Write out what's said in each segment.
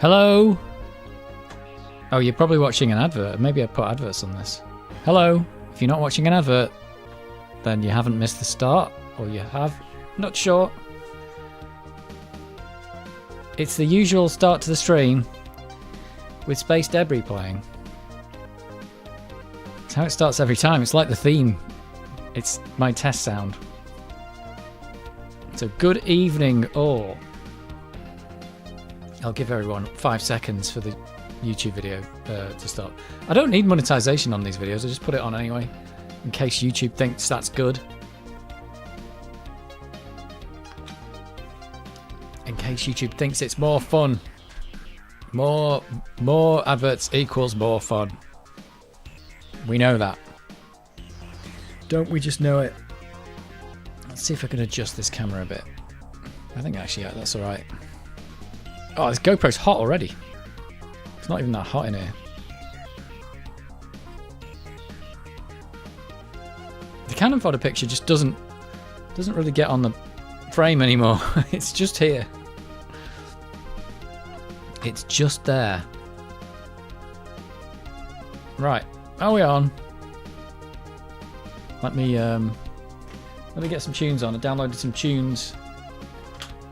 Hello? Oh, you're probably watching an advert. Maybe I put adverts on this. Hello? If you're not watching an advert, then you haven't missed the start. Or you have. Not sure. It's the usual start to the stream with Space Debris playing. It's how it starts every time. It's like the theme. It's my test sound. So good evening all. I'll give everyone 5 seconds for the YouTube video to start. I don't need monetization on these videos. I just put it on anyway, in case YouTube thinks that's good. In case YouTube thinks it's more fun. More adverts equals more fun. We know that. Don't we just know it? Let's see if I can adjust this camera a bit. I think actually, yeah, that's alright. Oh, this GoPro's hot already. It's not even that hot in here. The Canon photo picture just doesn't really get on the frame anymore. It's just here. It's just there. Right. Are we on? Let me get some tunes on. I downloaded some tunes.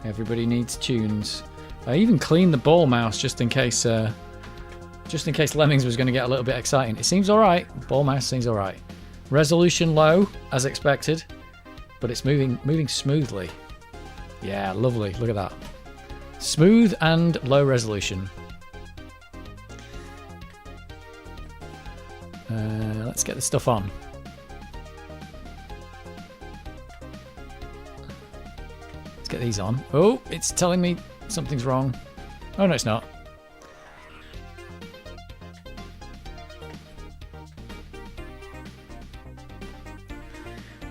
Everybody needs tunes. I even cleaned the ball mouse just in case Lemmings was going to get a little bit exciting. It seems alright. Ball mouse seems alright. Resolution low, as expected, but it's moving smoothly. Yeah, lovely. Look at that. Smooth and low resolution. Let's get the stuff on. Let's get these on. Oh, it's telling me something's wrong. Oh, no, it's not.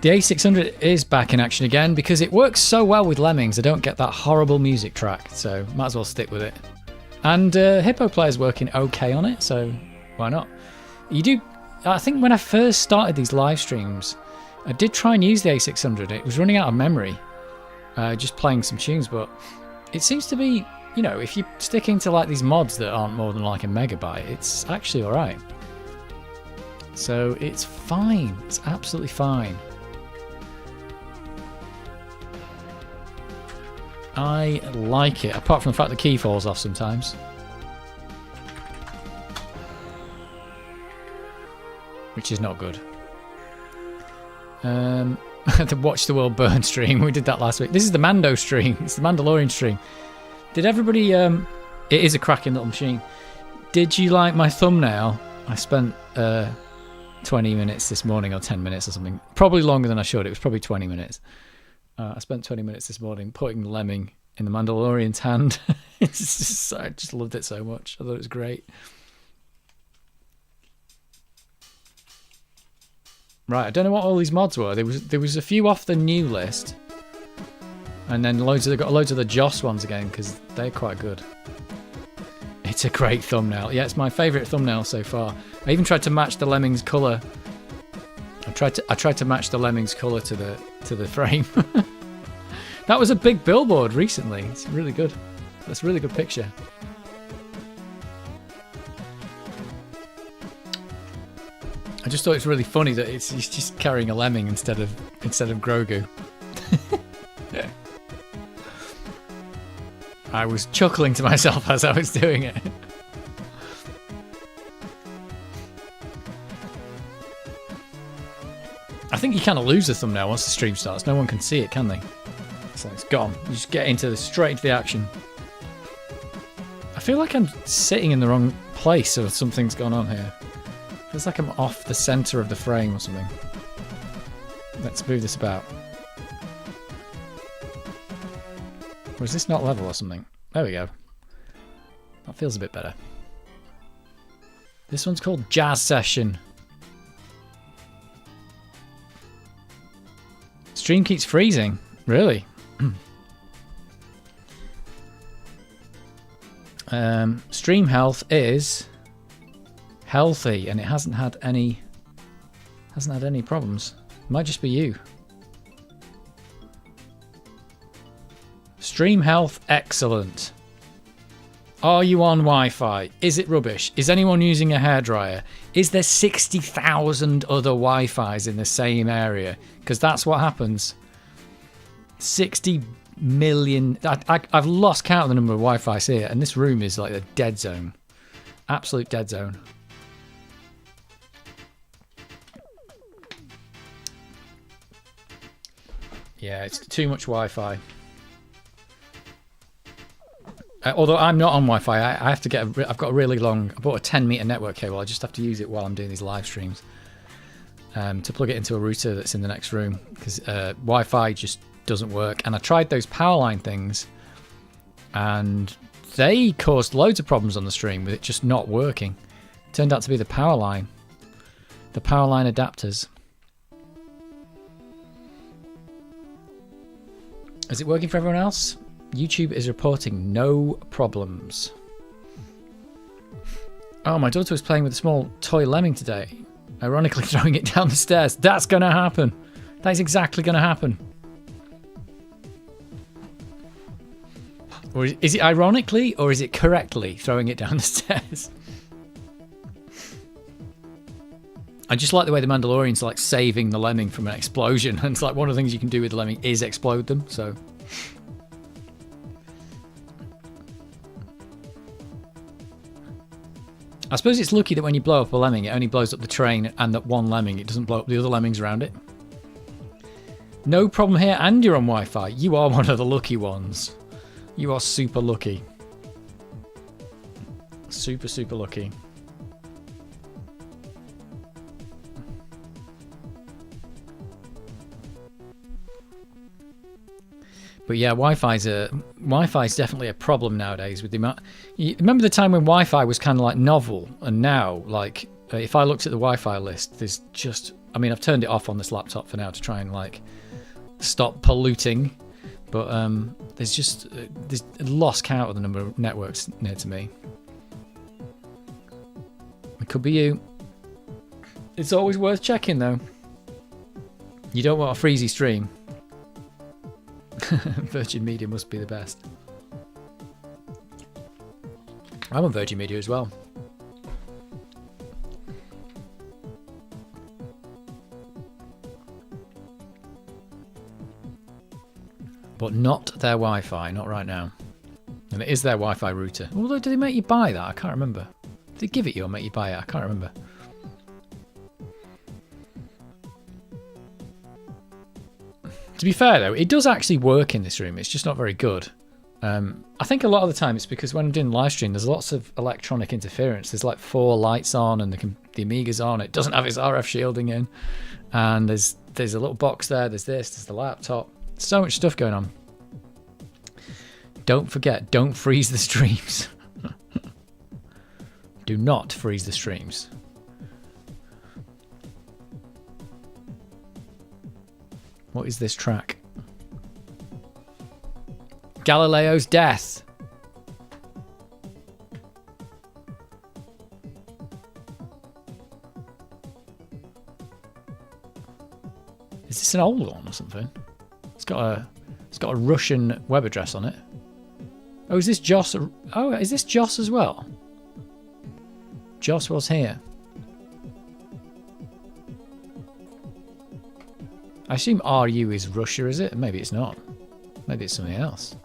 The A600 is back in action again because it works so well with Lemmings. I don't get that horrible music track, so might as well stick with it. And Hippo Player's working okay on it, so why not? I think when I first started these live streams, I did try and use the A600. It was running out of memory, just playing some tunes, but it seems to be, you know, if you're sticking to like these mods that aren't more than like a megabyte, it's actually alright. So it's fine. It's absolutely fine. I like it, apart from the fact the key falls off sometimes. Which is not good. The Watch the World Burn stream. We did that last week. This is the Mando stream. It's the Mandalorian stream. Did everybody... it is a cracking little machine. Did you like my thumbnail? I spent 20 minutes this morning, or 10 minutes or something. Probably longer than I should. It was probably 20 minutes. I spent 20 minutes this morning putting the Lemming in the Mandalorian's hand. I just loved it so much. I thought it was great. Right, I don't know what all these mods were. There was a few off the new list, and then loads of the Joss ones again because they're quite good. It's a great thumbnail. Yeah, it's my favourite thumbnail so far. I even tried to match the Lemmings colour. I tried to match the Lemmings colour to the frame. That was a big billboard recently. It's really good. That's a really good picture. I just thought it's really funny that he's just carrying a lemming instead of Grogu. Yeah. I was chuckling to myself as I was doing it. I think you kind of lose the thumbnail once the stream starts. No one can see it, can they? So it's gone. You just get straight into the action. I feel like I'm sitting in the wrong place or something's gone on here. Feels like I'm off the centre of the frame or something. Let's move this about. Or is this not level or something? There we go. That feels a bit better. This one's called Jazz Session. Stream keeps freezing. Really? Stream health is healthy, and it hasn't had any problems. It might just be you. Stream health excellent. Are you on Wi-Fi? Is it rubbish? Is anyone using a hairdryer? Is there 60,000 other Wi-Fis in the same area? Because that's what happens. 60 million. I've lost count of the number of Wi-Fi's here, and this room is like a dead zone. Absolute dead zone. Yeah, it's too much Wi-Fi. Although I'm not on Wi-Fi, I have to get. I've got a really long. I bought a 10-meter network cable. I just have to use it while I'm doing these live streams to plug it into a router that's in the next room because Wi-Fi just doesn't work. And I tried those power line things, and they caused loads of problems on the stream with it just not working. Turned out to be the power line adapters. Is it working for everyone else? YouTube is reporting no problems. Oh, my daughter was playing with a small toy lemming today. Ironically throwing it down the stairs. That's going to happen. That is exactly going to happen. Or is it ironically or is it correctly throwing it down the stairs? I just like the way the Mandalorian's like saving the lemming from an explosion. And it's like one of the things you can do with the lemming is explode them. So... I suppose it's lucky that when you blow up a lemming, it only blows up the train and that one lemming. It doesn't blow up the other lemmings around it. No problem here, and you're on Wi-Fi. You are one of the lucky ones. You are super lucky. Super, super lucky. But yeah, Wi-Fi's definitely a problem nowadays with the amount. You remember the time when Wi-Fi was kind of like novel, and now, like, if I looked at the Wi-Fi list, there's just. I mean, I've turned it off on this laptop for now to try and like stop polluting, but there's lost count of the number of networks near to me. It could be you. It's always worth checking though. You don't want a freezy stream. Virgin Media must be the best. I'm on Virgin Media as well. But not their Wi-Fi, not right now. And it is their Wi-Fi router. Although, do they make you buy that? I can't remember. Did they give it you or make you buy it? I can't remember. To be fair though, it does actually work in this room. It's just not very good. I think a lot of the time it's because when I'm doing live stream, there's lots of electronic interference. There's like 4 lights on, and the Amiga's on. It doesn't have its RF shielding in, and there's a little box there. There's the laptop. So much stuff going on. Don't forget, don't freeze the streams. Do not freeze the streams. What is this track? Galileo's Death. Is this an old one or something? It's got a Russian web address on it. Oh, is this Joss? Oh, is this Joss as well? Joss was here. I assume RU is Russia, is it? Maybe it's not. Maybe it's something else.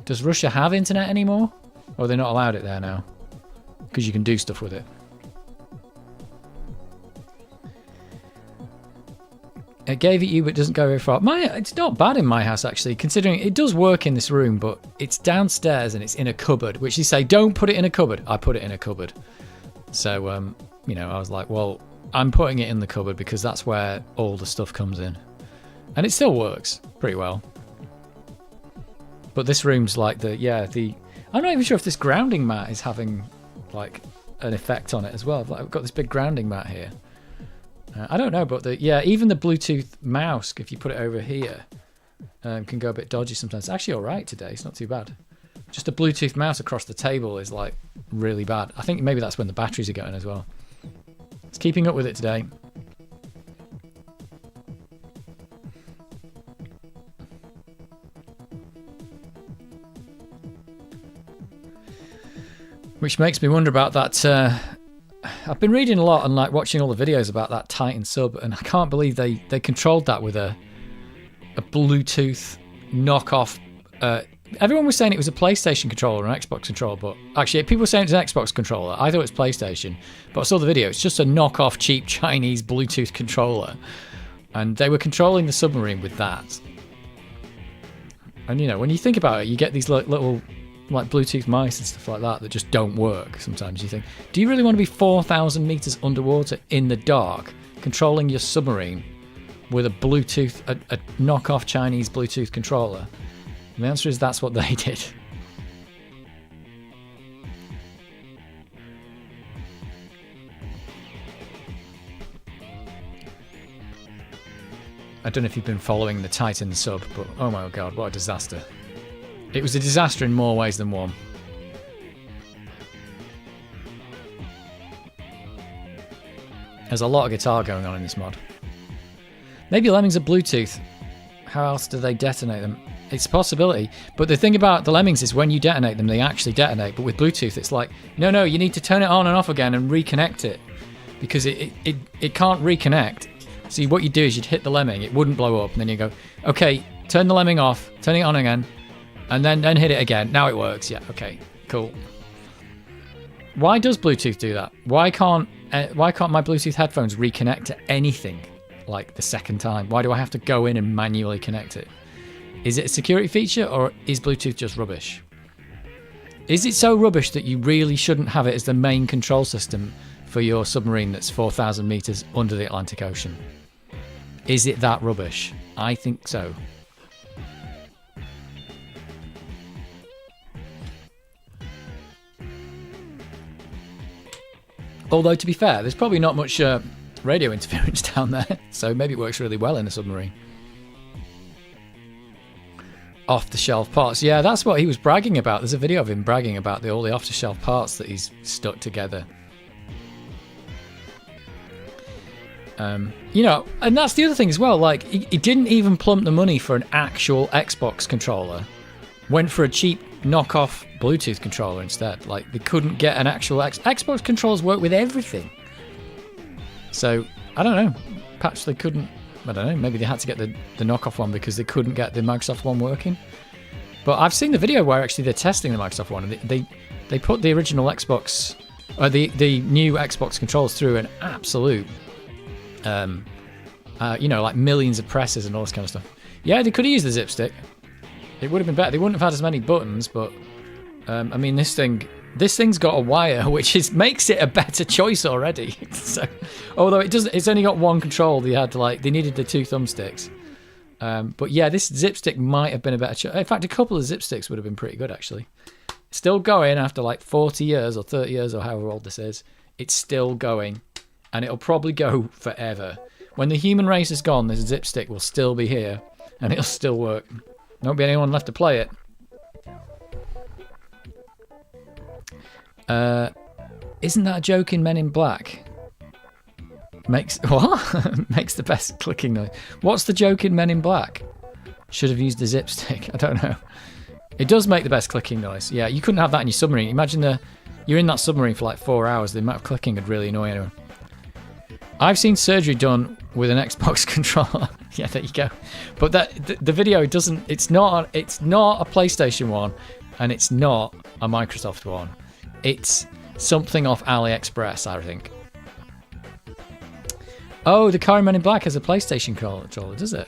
Does Russia have internet anymore? Or are they not allowed it there now? Because you can do stuff with it. It gave it you, but doesn't go very far. It's not bad in my house, actually, considering it does work in this room, but it's downstairs and it's in a cupboard, which you say, don't put it in a cupboard. I put it in a cupboard. So, you know, I was like, well, I'm putting it in the cupboard because that's where all the stuff comes in. And it still works pretty well. But this room's like I'm not even sure if this grounding mat is having like an effect on it as well. I've got this big grounding mat here. I don't know, but even the Bluetooth mouse, if you put it over here, can go a bit dodgy sometimes. It's actually all right today. It's not too bad. Just a Bluetooth mouse across the table is like really bad. I think maybe that's when the batteries are going as well. It's keeping up with it today. Which makes me wonder about that. I've been reading a lot and like watching all the videos about that Titan sub, and I can't believe they controlled that with a Bluetooth knockoff. Everyone was saying it was a PlayStation controller or an Xbox controller, but actually people were saying it's an Xbox controller. I thought it was PlayStation, but I saw the video. It's just a knockoff cheap Chinese Bluetooth controller, and they were controlling the submarine with that. And you know, when you think about it, you get these little like Bluetooth mice and stuff like that just don't work. Sometimes you think, do you really want to be 4,000 meters underwater in the dark controlling your submarine with a Bluetooth, a knockoff Chinese Bluetooth controller? And the answer is that's what they did. I don't know if you've been following the Titan sub, but oh my god, what a disaster. It was a disaster in more ways than one. There's a lot of guitar going on in this mod. Maybe Lemmings are Bluetooth. How else do they detonate them? It's a possibility. But the thing about the Lemmings is when you detonate them, they actually detonate. But with Bluetooth, it's like, no, you need to turn it on and off again and reconnect it. Because it can't reconnect. So what you do is you'd hit the Lemming, it wouldn't blow up. And then you go, okay, turn the Lemming off, turn it on again. And then hit it again. Now it works. Yeah, okay, cool. Why does Bluetooth do that? Why can't my Bluetooth headphones reconnect to anything like the second time? Why do I have to go in and manually connect it? Is it a security feature or is Bluetooth just rubbish? Is it so rubbish that you really shouldn't have it as the main control system for your submarine that's 4,000 meters under the Atlantic Ocean? Is it that rubbish? I think so. Although, to be fair, there's probably not much radio interference down there, so maybe it works really well in a submarine. Off-the-shelf parts. Yeah, that's what he was bragging about. There's a video of him bragging about all the off-the-shelf parts that he's stuck together. You know, and that's the other thing as well. Like, he didn't even plump the money for an actual Xbox controller. Went for a cheap knockoff Bluetooth controller instead. Like, they couldn't get an actual Xbox controllers work with everything. So, I don't know. Perhaps they couldn't. I don't know. Maybe they had to get the knockoff one because they couldn't get the Microsoft one working. But I've seen the video where actually they're testing the Microsoft one, and they put the original Xbox, or the new Xbox controllers through an absolute, you know, like millions of presses and all this kind of stuff. Yeah, they could have used the zip stick. It would have been better. They wouldn't have had as many buttons, but I mean, this thing's got a wire, which makes it a better choice already. So, although it's only got one control. They needed the two thumbsticks. But yeah, this zip stick might have been a better choice. In fact, a couple of zip sticks would have been pretty good actually. Still going after like 40 years or 30 years or however old this is. It's still going, and it'll probably go forever. When the human race is gone, this zip stick will still be here, and it'll still work. There won't be anyone left to play it. Isn't that a joke in Men in Black? Makes the best clicking noise. What's the joke in Men in Black? Should have used the zip stick. I don't know. It does make the best clicking noise. Yeah, you couldn't have that in your submarine. Imagine you're in that submarine for like 4 hours. The amount of clicking would really annoy anyone. I've seen surgery done with an Xbox controller. Yeah, there you go. But the video doesn't. It's not a PlayStation one, and it's not a Microsoft one. It's something off AliExpress, I think. Oh, the car in Men in Black has a PlayStation controller, does it?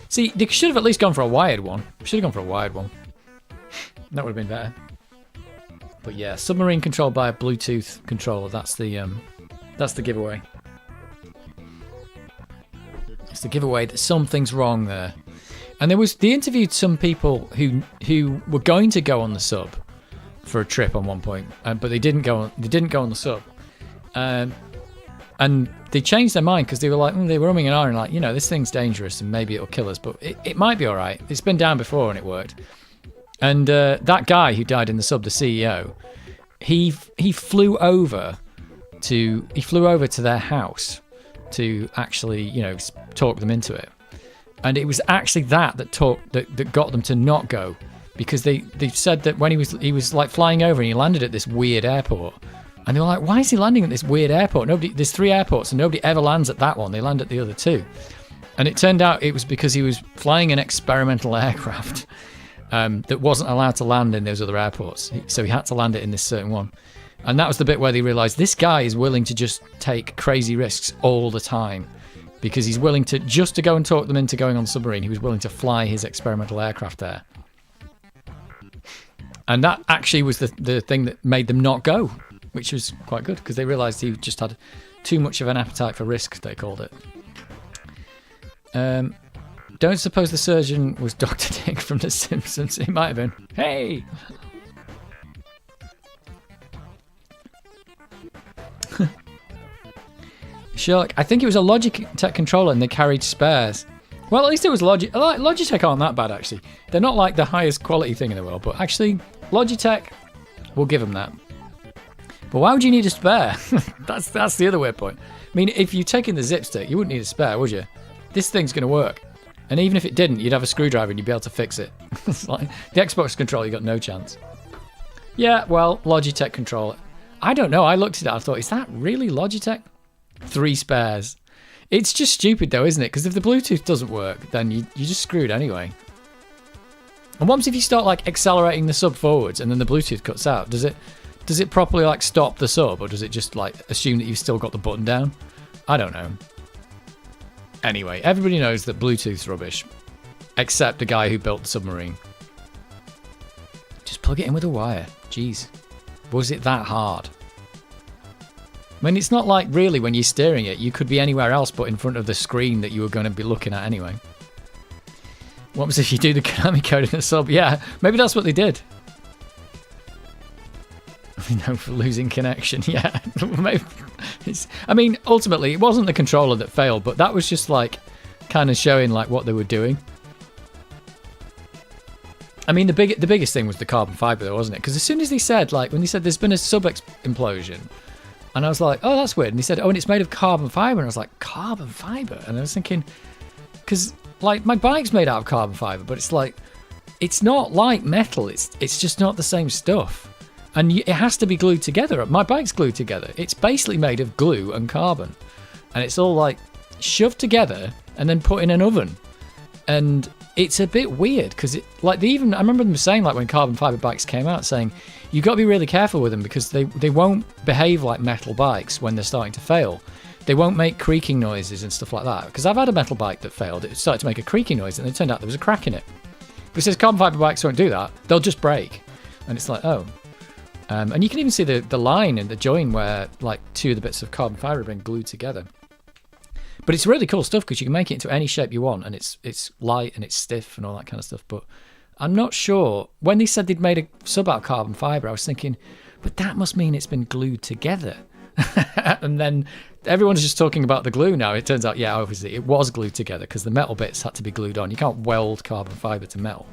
See, they should have at least gone for a wired one. Should have gone for a wired one. That would have been better. But yeah, submarine controlled by a Bluetooth controller. That's the giveaway. It's the giveaway that something's wrong there. And they interviewed some people who were going to go on the sub for a trip on one point, but they didn't go on the sub. And they changed their mind because they were like, they were umming and ahhing, like, you know, this thing's dangerous and maybe it'll kill us, but it might be all right. It's been down before and it worked. And that guy who died in the sub, the CEO, he flew over to their house to actually, you know, talk them into it. And it was actually that got them to not go, because they said that when he was like flying over and he landed at this weird airport, and they were like, why is he landing at this weird airport? There's 3 airports and nobody ever lands at that one. They land at the other 2. And it turned out it was because he was flying an experimental aircraft that wasn't allowed to land in those other airports. So he had to land it in this certain one. And that was the bit where they realised this guy is willing to just take crazy risks all the time, because he's willing to, just to go and talk them into going on the submarine, he was willing to fly his experimental aircraft there. And that actually was the thing that made them not go, which was quite good, because they realised he just had too much of an appetite for risk, they called it. Don't suppose the surgeon was Dr. Dick from The Simpsons. He might have been. Hey! Sherlock, I think it was a Logitech controller and they carried spares. Well, at least it was Logitech aren't that bad, actually. They're not like the highest quality thing in the world, but actually, Logitech, we'll give them that. But why would you need a spare? That's the other weird point. I mean, if you're taking the zip stick, you wouldn't need a spare, would you? This thing's going to work. And even if it didn't, you'd have a screwdriver and you'd be able to fix it. It's like the Xbox controller, you got no chance. Yeah, well, Logitech controller. I don't know. I looked at it, I thought, is that really Logitech? 3 spares. It's just stupid though, isn't it? Because if the Bluetooth doesn't work, then you're just screwed anyway. And what if you start like accelerating the sub forwards and then the Bluetooth cuts out? Does it properly like stop the sub, or does it just like assume that you've still got the button down? I don't know. Anyway, everybody knows that Bluetooth's rubbish, except the guy who built the submarine. Just plug it in with a wire. Jeez. Was it that hard? I mean, it's not like really when you're steering it, you could be anywhere else but in front of the screen that you were going to be looking at anyway. What was if you do the Konami code in the sub? Yeah, maybe that's what they did. No, for losing connection. Yeah, maybe. I mean, ultimately, it wasn't the controller that failed, but that was just like kind of showing like what they were doing. I mean, the biggest thing was the carbon fiber, though, wasn't it? Because as soon as they said, like, when they said there's been a sub implosion, and I was like, oh, that's weird. And he said, oh, and it's made of carbon fiber. And I was like, carbon fiber? And I was thinking, because like my bike's made out of carbon fiber, but it's like, it's not like metal. It's just not the same stuff. And it has to be glued together. My bike's glued together. It's basically made of glue and carbon. And it's all like shoved together and then put in an oven. And it's a bit weird because I remember them saying, like, when carbon fiber bikes came out, saying you've got to be really careful with them because they won't behave like metal bikes when they're starting to fail. They won't make creaking noises and stuff like that. Because I've had a metal bike that failed. It started to make a creaking noise and it turned out there was a crack in it. But it says carbon fiber bikes won't do that. They'll just break. And it's like, oh. And you can even see the line and the join where like 2 of the bits of carbon fiber have been glued together. But it's really cool stuff because you can make it into any shape you want, and it's light and it's stiff and all that kind of stuff. But I'm not sure. When they said they'd made a sub out of carbon fiber, I was thinking, but that must mean it's been glued together. And then everyone's just talking about the glue now. It turns out, yeah, obviously it was glued together because the metal bits had to be glued on. You can't weld carbon fiber to metal.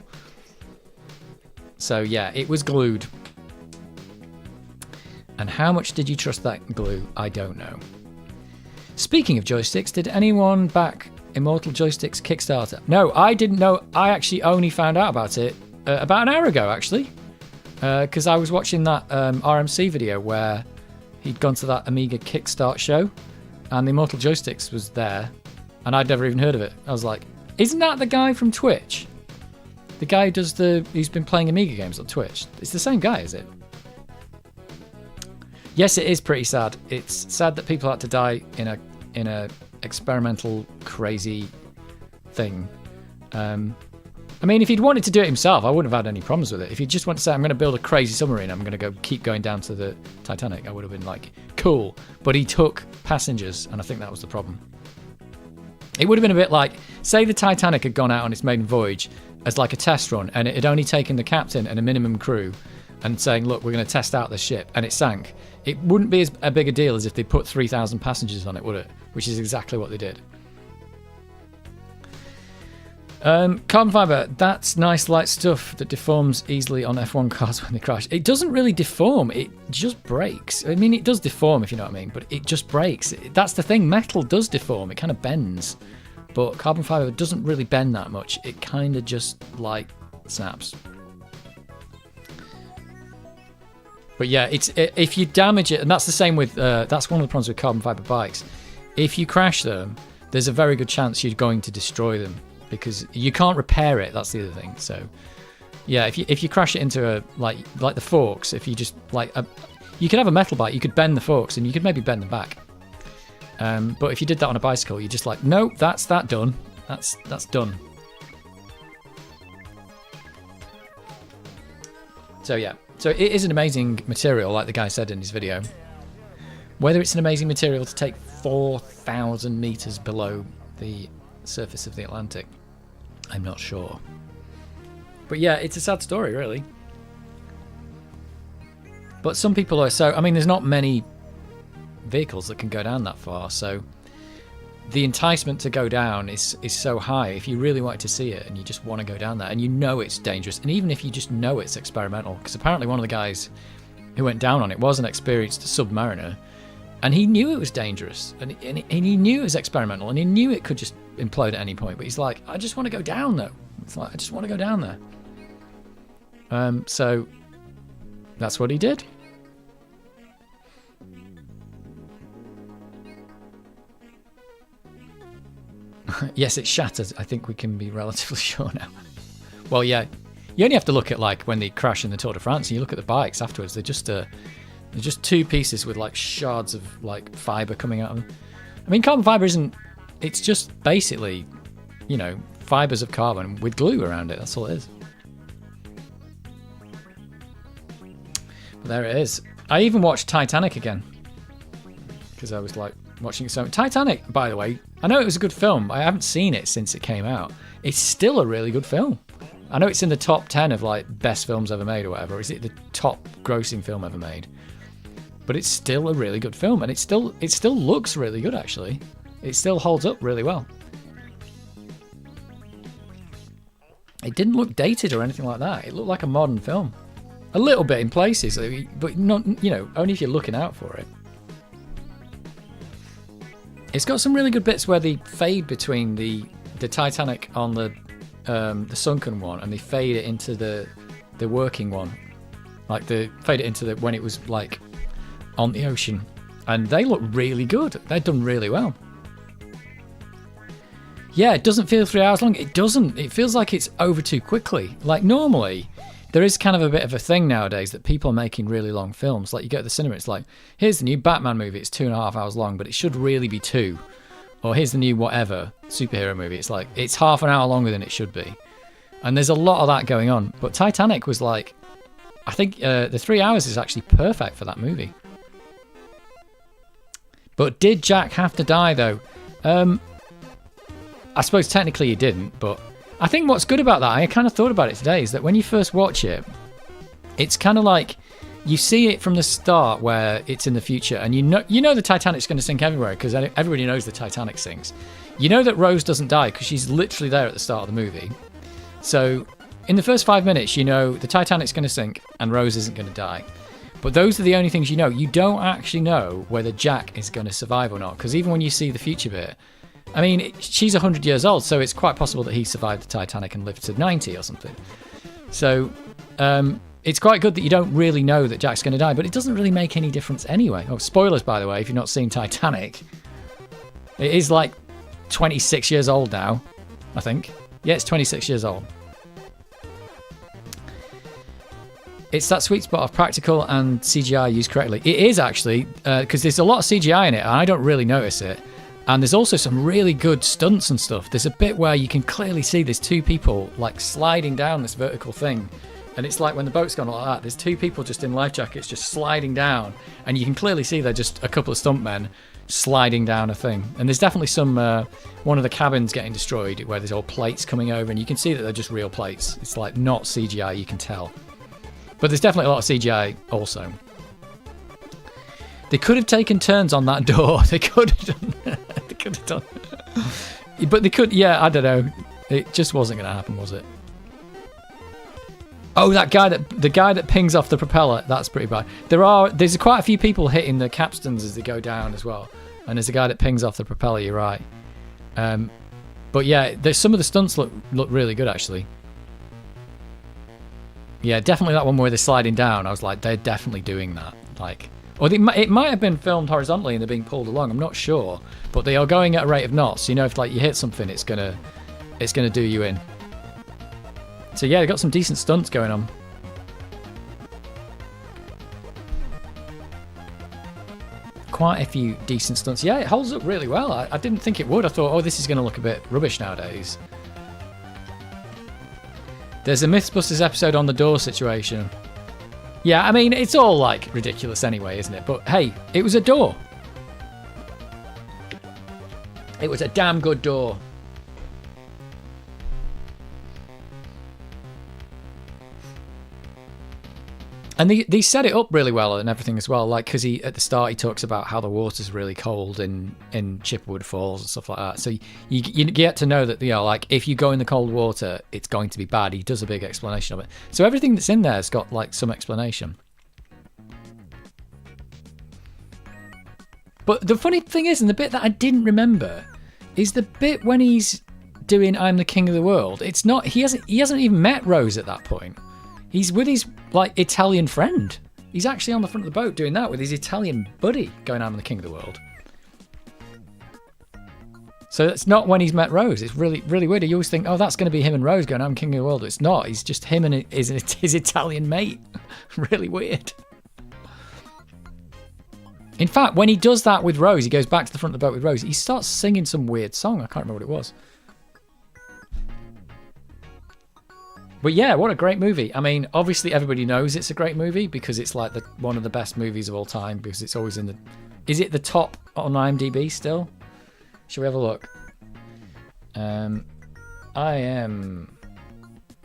So yeah, it was glued. And how much did you trust that glue? I don't know. Speaking of joysticks, did anyone back Immortal Joysticks Kickstarter? No, I didn't know. I actually only found out about it about an hour ago, actually. Because I was watching that RMC video where he'd gone to that Amiga Kickstart show and the Immortal Joysticks was there and I'd never even heard of it. I was like, isn't that the guy from Twitch? The guy who's been playing Amiga games on Twitch. It's the same guy, is it? Yes, it is pretty sad. It's sad that people had to die in a experimental crazy thing. I mean, if he'd wanted to do it himself, I wouldn't have had any problems with it. If he just wanted to say, I'm going to build a crazy submarine, I'm going to keep going down to the Titanic, I would have been like, cool. But he took passengers, and I think that was the problem. It would have been a bit like, say the Titanic had gone out on its maiden voyage as like a test run, and it had only taken the captain and a minimum crew, and saying, look, we're going to test out the ship, and it sank. It wouldn't be as a big a deal as if they put 3,000 passengers on it, would it? Which is exactly what they did. Carbon fiber, that's nice light stuff that deforms easily on F1 cars when they crash. It doesn't really deform, it just breaks. I mean, it does deform, if you know what I mean, but it just breaks. That's the thing, metal does deform, it kind of bends. But carbon fiber doesn't really bend that much. It kind of just, like, snaps. But yeah, if you damage it, and that's the same with that's one of the problems with carbon fiber bikes. If you crash them, there's a very good chance you're going to destroy them because you can't repair it. That's the other thing. So yeah, if you crash it into a like the forks, if you just you could have a metal bike, you could bend the forks and you could maybe bend them back. But if you did that on a bicycle, you're just like, no, that's done. That's done. So yeah, so it is an amazing material, like the guy said in his video. Whether it's an amazing material to take 4,000 meters below the surface of the Atlantic, I'm not sure. But yeah, it's a sad story, really. But some people are so... I mean, there's not many vehicles that can go down that far, so the enticement to go down is so high. If you really wanted to see it and you just want to go down there and you know it's dangerous, and even if you just know it's experimental, because apparently one of the guys who went down on it was an experienced submariner, and he knew it was dangerous, and he knew it was experimental, and he knew it could just implode at any point, but he's like, I just want to go down though. It's like, I just want to go down there. So that's what he did. Yes, it's shattered. I think we can be relatively sure now. Well, yeah, you only have to look at like when they crash in the Tour de France, and you look at the bikes afterwards. They're just two pieces with like shards of like fiber coming out of them. I mean, carbon fiber isn't. It's just basically, fibers of carbon with glue around it. That's all it is. But there it is. I even watched Titanic again because I was like watching it. So Titanic, by the way, I know it was a good film. I haven't seen it since it came out. It's still a really good film. I know it's in the top 10 of like best films ever made or whatever. Is it the top grossing film ever made? But it's still a really good film, and it still looks really good actually. It still holds up really well. It didn't look dated or anything like that. It looked like a modern film. A little bit in places, but not, only if you're looking out for it. It's got some really good bits where they fade between the Titanic on the sunken one, and they fade it into the working one, like they fade it into when it was like on the ocean, and they look really good. They're done really well. Yeah, it doesn't feel 3 hours long. It doesn't. It feels like it's over too quickly. Like normally, there is kind of a bit of a thing nowadays that people are making really long films. Like you go to the cinema, it's like, here's the new Batman movie. It's 2.5 hours long, but it should really be 2. Or here's the new whatever superhero movie. It's like, it's half an hour longer than it should be. And there's a lot of that going on. But Titanic was like, I think the 3 hours is actually perfect for that movie. But did Jack have to die though? I suppose technically he didn't, but I think what's good about that, I kind of thought about it today, is that when you first watch it, it's kind of like you see it from the start where it's in the future, and you know the Titanic's going to sink everywhere because everybody knows the Titanic sinks. You know that Rose doesn't die because she's literally there at the start of the movie. So in the first 5 minutes, you know the Titanic's going to sink and Rose isn't going to die. But those are the only things you know. You don't actually know whether Jack is going to survive or not, because even when you see the future bit, I mean, she's 100 years old, so it's quite possible that he survived the Titanic and lived to 90 or something. So it's quite good that you don't really know that Jack's going to die, but it doesn't really make any difference anyway. Oh, spoilers, by the way, if you've not seen Titanic. It is like 26 years old now, I think. Yeah, it's 26 years old. It's that sweet spot of practical and CGI used correctly. It is actually, because there's a lot of CGI in it, and I don't really notice it. And there's also some really good stunts and stuff. There's a bit where you can clearly see there's two people like sliding down this vertical thing. And it's like when the boat's gone like that, there's two people just in life jackets just sliding down. And you can clearly see they're just a couple of stuntmen sliding down a thing. And there's definitely some, one of the cabins getting destroyed where there's all plates coming over. And you can see that they're just real plates. It's like not CGI, you can tell. But there's definitely a lot of CGI also. They could have taken turns on that door. They could have done. They could have done. But they could. Yeah, I don't know. It just wasn't going to happen, was it? Oh, the guy that pings off the propeller. That's pretty bad. There's quite a few people hitting the capstans as they go down as well. And there's a guy that pings off the propeller. You're right. But yeah, some of the stunts look really good actually. Yeah, definitely that one where they're sliding down. I was like, they're definitely doing that. Like, or it might have been filmed horizontally and they're being pulled along. I'm not sure, but they are going at a rate of knots. So, you know, if like you hit something, it's gonna do you in. So yeah, they got some decent stunts going on. Quite a few decent stunts. Yeah, it holds up really well. I didn't think it would. I thought, oh, this is going to look a bit rubbish nowadays. There's a Mythbusters episode on the door situation. Yeah, I mean, it's all like ridiculous anyway, isn't it? But hey, it was a door. It was a damn good door. And they set it up really well and everything as well. Like, because at the start he talks about how the water's really cold in Chipperwood Falls and stuff like that. So you get to know that, you know, like if you go in the cold water, it's going to be bad. He does a big explanation of it. So everything that's in there's got like some explanation. But the funny thing is, and the bit that I didn't remember, is the bit when he's doing "I'm the King of the World." It's not. He hasn't even met Rose at that point. He's with his like Italian friend. He's actually on the front of the boat doing that with his Italian buddy, going, "I'm the King of the World." So it's not when he's met Rose. It's really, really weird. You always think, oh, that's going to be him and Rose going, "I'm King of the World." It's not. He's just him and his Italian mate. Really weird. In fact, when he does that with Rose, he goes back to the front of the boat with Rose, he starts singing some weird song. I can't remember what it was. But yeah, what a great movie. I mean, obviously everybody knows it's a great movie because it's like one of the best movies of all time because it's always in the... Is it the top on IMDb still? Shall we have a look?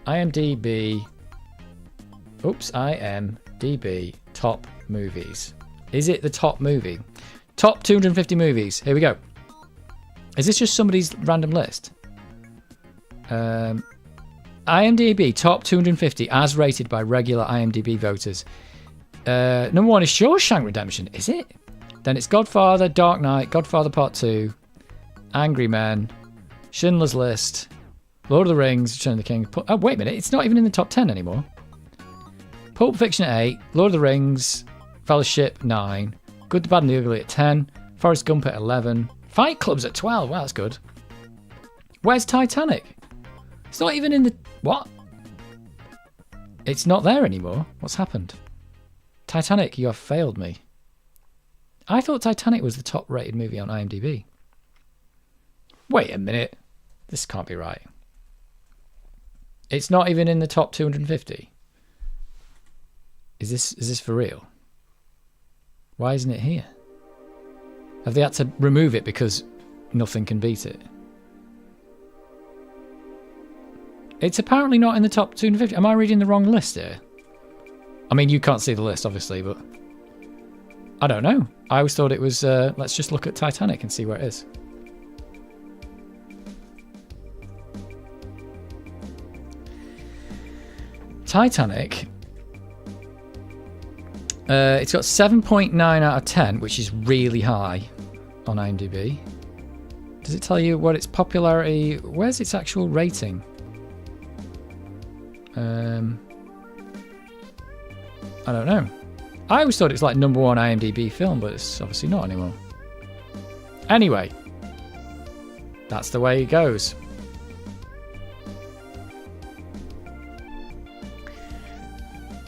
IMDb... Oops, IMDb top movies. Is it the top movie? Top 250 movies. Here we go. Is this just somebody's random list? IMDb top 250 as rated by regular IMDb voters. Number 1 is Shawshank Redemption. Is it? Then it's Godfather, Dark Knight, Godfather Part 2, Angry Men, Schindler's List, Lord of the Rings, Return of the King. Oh, wait a minute. It's not even in the top 10 anymore. Pulp Fiction at 8, Lord of the Rings, Fellowship 9, Good, the Bad and the Ugly at 10, Forrest Gump at 11, Fight Club's at 12. Wow, that's good. Where's Titanic? It's not even in the... What? It's not there anymore. What's happened? Titanic, you have failed me. I thought Titanic was the top rated movie on IMDb. Wait a minute. This can't be right. It's not even in the top 250. Is this for real? Why isn't it here? Have they had to remove it because nothing can beat it? It's apparently not in the top 250. Am I reading the wrong list here? I mean, you can't see the list, obviously, but... I don't know. I always thought it was... let's just look at Titanic and see where it is. Titanic... it's got 7.9 out of 10, which is really high on IMDb. Does it tell you what its popularity... Where's its actual rating? I don't know. I always thought it was like number 1 IMDb film, but it's obviously not anymore. Anyway, that's the way it goes.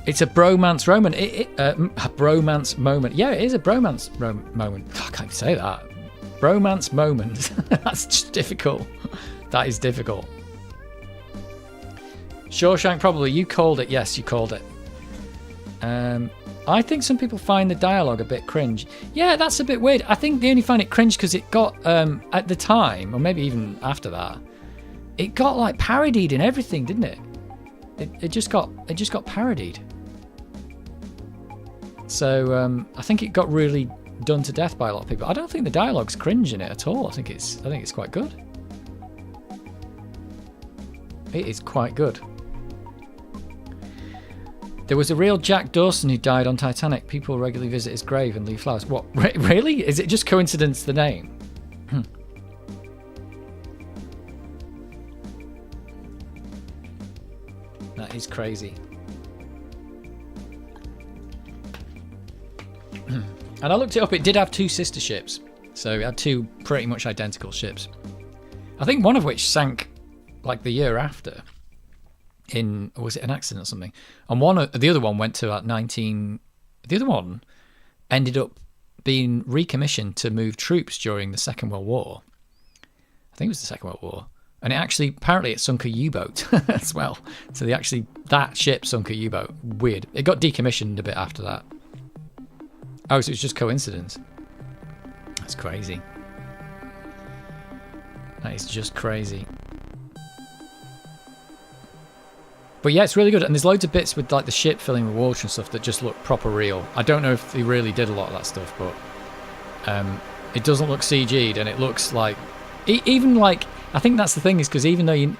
It's a bromance moment. A bromance moment. Yeah, it is a bromance moment. I can't even say that. Bromance moment. That's just difficult. That is difficult. Shawshank, probably. You called it. Yes, you called it. I think some people find the dialogue a bit cringe. Yeah, that's a bit weird. I think they only find it cringe because it got, at the time, or maybe even after that, it got like parodied and everything, didn't it? It just got parodied. So I think it got really done to death by a lot of people. I don't think the dialogue's cringe in it at all. I think it's quite good. It is quite good. There was a real Jack Dawson who died on Titanic. People regularly visit his grave and leave flowers. What? Really? Is it just coincidence, the name? That is crazy. And I looked it up, it did have 2 sister ships. So it had 2 pretty much identical ships. I think one of which sank like the year after. Was it an accident or something? And the other one went to like 19... The other one ended up being recommissioned to move troops during the Second World War. I think it was the Second World War. And apparently it sunk a U-boat as well. So that ship sunk a U-boat. Weird. It got decommissioned a bit after that. Oh, so it's just coincidence. That's crazy. That is just crazy. But yeah, it's really good. And there's loads of bits with like the ship filling with water and stuff that just look proper real. I don't know if they really did a lot of that stuff, but it doesn't look CG'd, and it looks like... Even like... I think that's the thing, is because even though you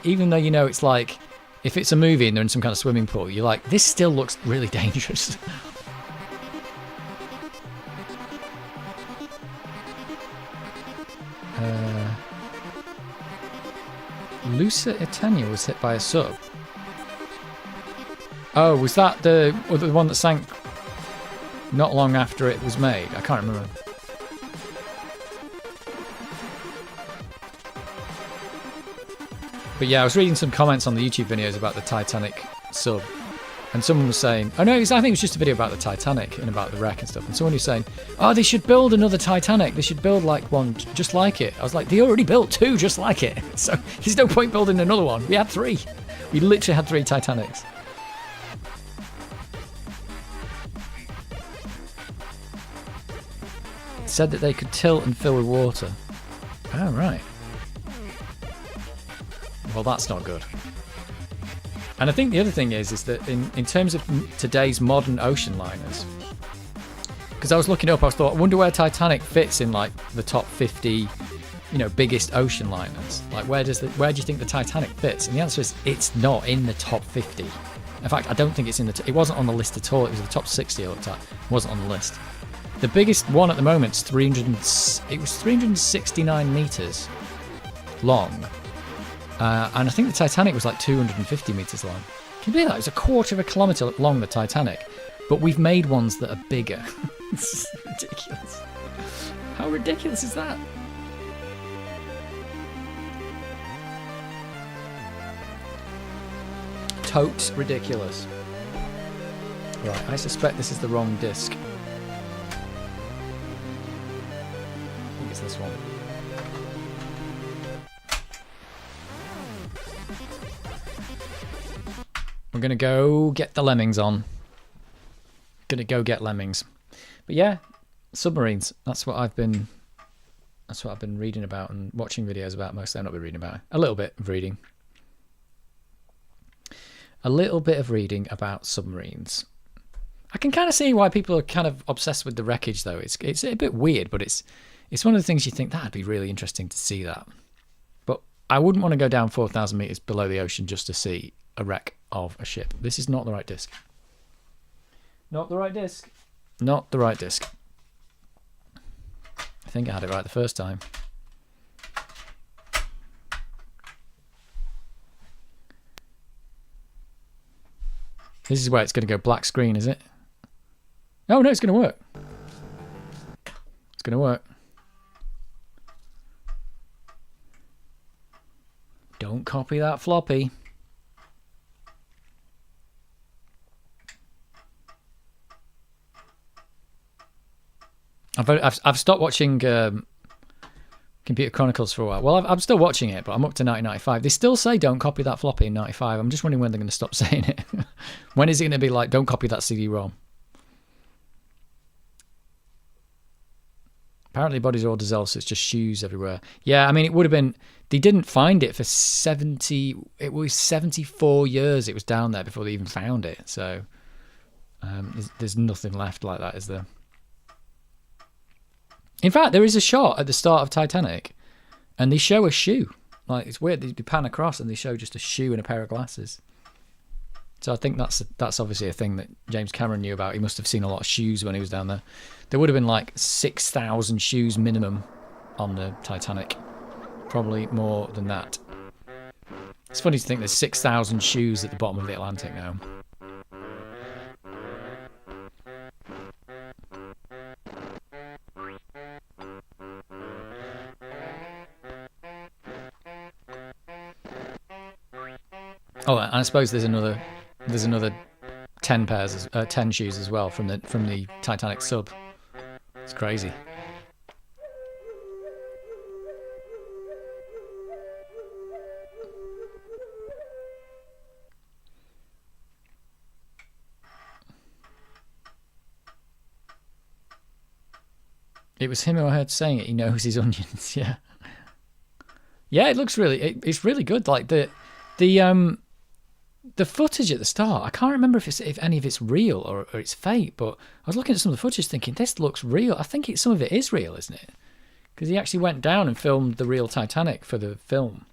know it's like... If it's a movie and they're in some kind of swimming pool, you're like, this still looks really dangerous. Lusitania was hit by a sub. Oh, was that the one that sank not long after it was made? I can't remember. But yeah, I was reading some comments on the YouTube videos about the Titanic sub, and someone was saying, oh no, I think it was just a video about the Titanic and about the wreck and stuff, and someone was saying, oh, they should build another Titanic, they should build like one just like it. I was like, they already built 2 just like it, so there's no point building another one. We had 3. We literally had 3 Titanics. It said that they could tilt and fill with water. Oh, right. Well, that's not good. And I think the other thing is that in terms of today's modern ocean liners, because I was looking up, I wonder where Titanic fits in like the top 50, biggest ocean liners. Like where do you think the Titanic fits? And the answer is it's not in the top 50. In fact, I don't think it's it wasn't on the list at all. It was the top 60 I looked at. It wasn't on the list. The biggest one at the moment is 369 meters long. And I think the Titanic was like 250 metres long. Can you believe that? It was a quarter of a kilometre long, the Titanic. But we've made ones that are bigger. It's ridiculous. How ridiculous is that? Totes ridiculous. Right, I suspect this is the wrong disc. I think it's this one. We're going to go get the Lemmings on. Going to go get Lemmings. But yeah, submarines. That's what I've been reading about and watching videos about. Mostly I've not been reading about it. A little bit of reading. A little bit of reading about submarines. I can kind of see why people are kind of obsessed with the wreckage though. It's a bit weird, but it's one of the things you think that'd be really interesting to see that. But I wouldn't want to go down 4,000 meters below the ocean just to see a wreck of a ship. This is not the right disc. Not the right disc. Not the right disc. I think I had it right the first time. This is where it's going to go black screen, is it? Oh no, it's going to work. It's going to work. Don't copy that floppy. I've stopped watching Computer Chronicles for a while. Well, I'm still watching it, but I'm up to 1995. They still say don't copy that floppy in 95. I'm just wondering when they're going to stop saying it. When is it going to be like, don't copy that CD-ROM? Apparently bodies are all dissolved, so it's just shoes everywhere. Yeah, I mean, it would have been... They didn't find it for 70... It was 74 years it was down there before they even found it. So there's nothing left like that, is there? In fact, there is a shot at the start of Titanic, and they show a shoe. Like, it's weird. They pan across and they show just a shoe and a pair of glasses. So I think that's obviously a thing that James Cameron knew about. He must have seen a lot of shoes when he was down there. There would have been like 6,000 shoes minimum on the Titanic. Probably more than that. It's funny to think there's 6,000 shoes at the bottom of the Atlantic now. And I suppose there's another 10 pairs, 10 shoes as well from the Titanic sub. It's crazy. It was him who I heard saying it. He knows his onions. Yeah. Yeah, it looks really. It's really good. Like the footage at the start. I can't remember if any of it's real or it's fake. But I was looking at some of the footage, thinking this looks real. I think some of it is real, isn't it? Because he actually went down and filmed the real Titanic for the film.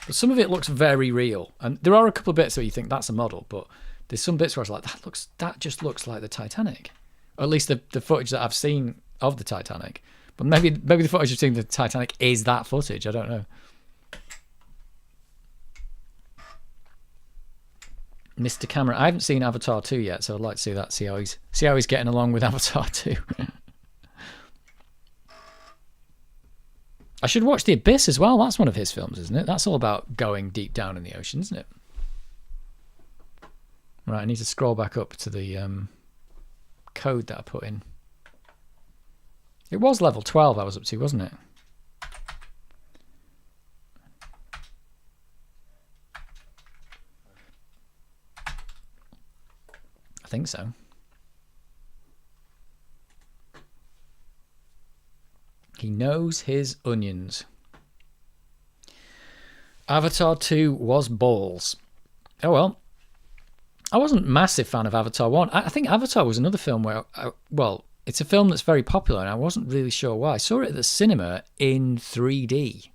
But some of it looks very real, and there are a couple of bits where you think that's a model, but there's some bits where I was like, that just looks like the Titanic. Or at least the footage that I've seen of the Titanic. But maybe the footage I've seen of the Titanic is that footage. I don't know. Mr. Cameron, I haven't seen Avatar 2 yet, so I'd like to see that. See how he's getting along with Avatar 2. I should watch The Abyss as well. That's one of his films, isn't it? That's all about going deep down in the ocean, isn't it? Right, I need to scroll back up to the code that I put in. It was level 12 I was up to, wasn't it? I think so. He knows his onions. Avatar 2 was balls. Oh well. I wasn't a massive fan of Avatar 1. I think Avatar was another film where, well, it's a film that's very popular and I wasn't really sure why. I saw it at the cinema in 3D.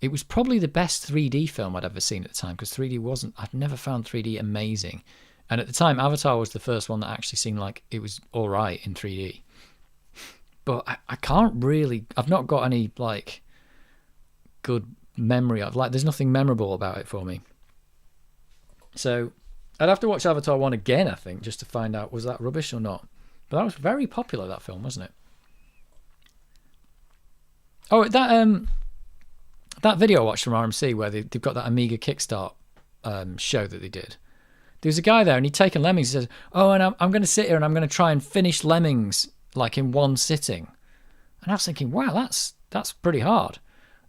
It was probably the best 3D film I'd ever seen at the time, because 3D wasn't, I'd never found 3D amazing. And at the time, Avatar was the first one that actually seemed like it was all right in 3D. But I can't really, I've not got any like good memory of, like, there's nothing memorable about it for me. So I'd have to watch Avatar 1 again, I think, just to find out was that rubbish or not. But that was very popular, that film, wasn't it? Oh, that video I watched from RMC where they've got that Amiga Kickstart show that they did. There was a guy there and he'd taken Lemmings. He says, oh, and I'm going to sit here and I'm going to try and finish Lemmings like in one sitting. And I was thinking, wow, that's pretty hard.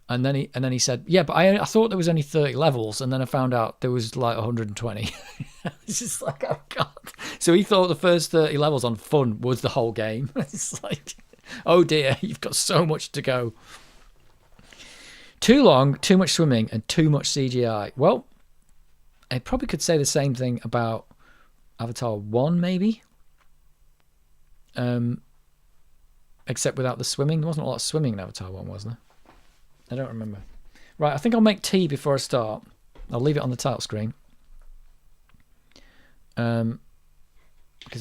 And then he said, yeah, but I thought there was only 30 levels, and then I found out there was like 120. It's just like, oh god. So he thought the first 30 levels on fun was the whole game. It's like, oh dear, you've got so much to go. Too long, too much swimming, and too much CGI. Well, I probably could say the same thing about Avatar 1, maybe. Except without the swimming. There wasn't a lot of swimming in Avatar 1, was there? I don't remember. Right, I think I'll make tea before I start. I'll leave it on the title screen. Because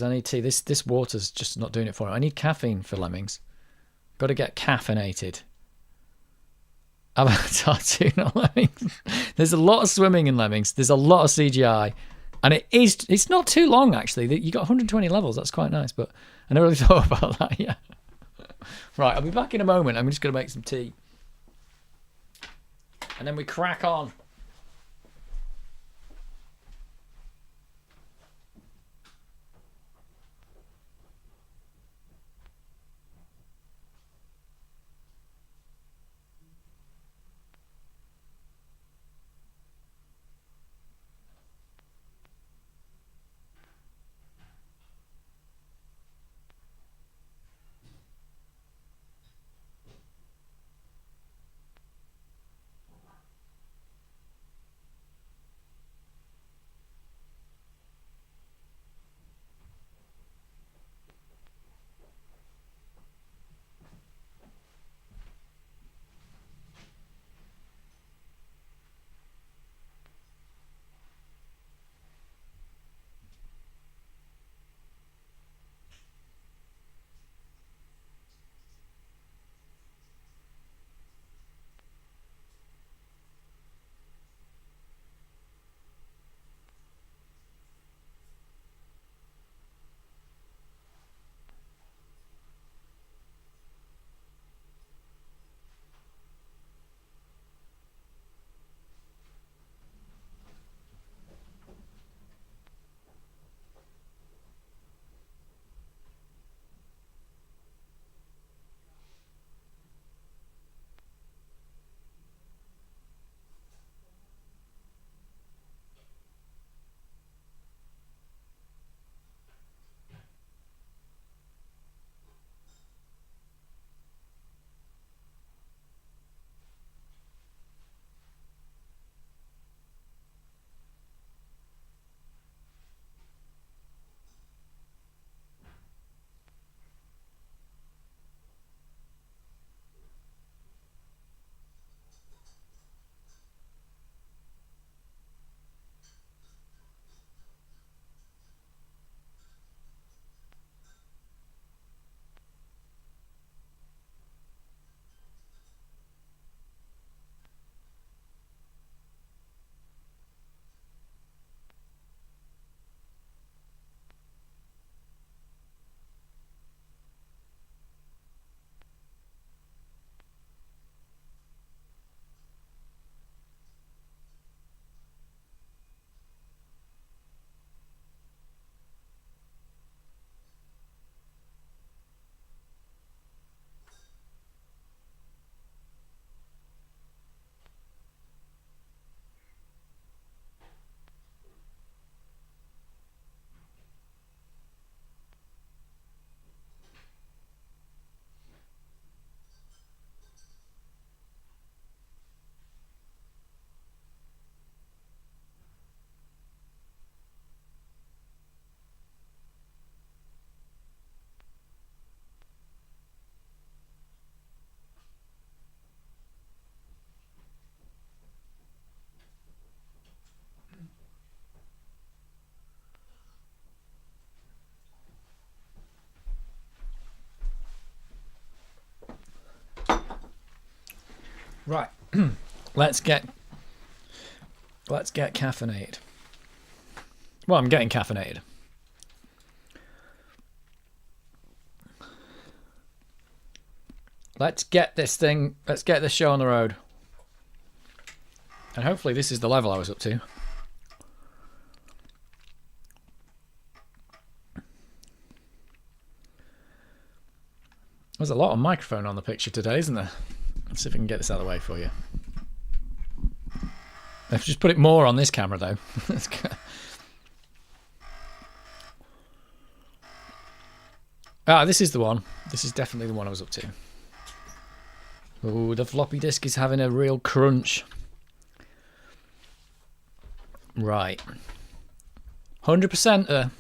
I need tea. This water's just not doing it for me. I need caffeine for Lemmings. Got to get caffeinated. Avatar 2, not Lemmings. There's a lot of swimming in Lemmings. There's a lot of CGI. And it's not too long, actually. You got 120 levels. That's quite nice. But I never really thought about that yet. Right, I'll be back in a moment. I'm just going to make some tea. And then we crack on. Right. let's get caffeinated. Well, I'm getting caffeinated. Let's get this show on the road. And hopefully this is the level I was up to. There's a lot of microphone on the picture today, isn't there? Let's see if we can get this out of the way for you. I've just put it more on this camera though. This is the one. This is definitely the one I was up to. Oh, the floppy disk is having a real crunch. Right. 100%.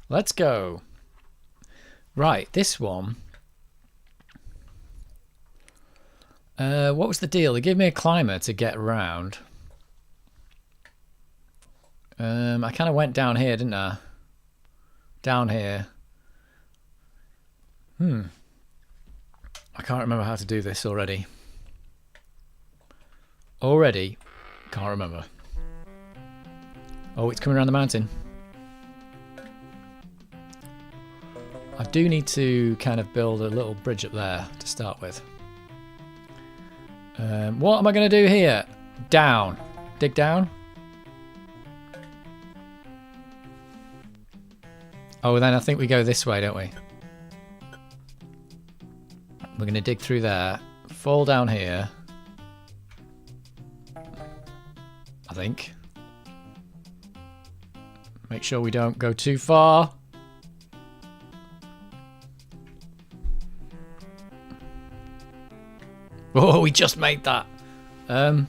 Let's go. Right, this one. What was the deal? They gave me a climber to get around. I kind of went down here, didn't I? Down here. I can't remember how to do this already. Can't remember. Oh, it's coming around the mountain. I do need to kind of build a little bridge up there to start with. What am I going to do here? Down. Dig down. Oh, then I think we go this way, don't we? We're going to dig through there. Fall down here. I think. Make sure we don't go too far. Oh, we just made that. I'm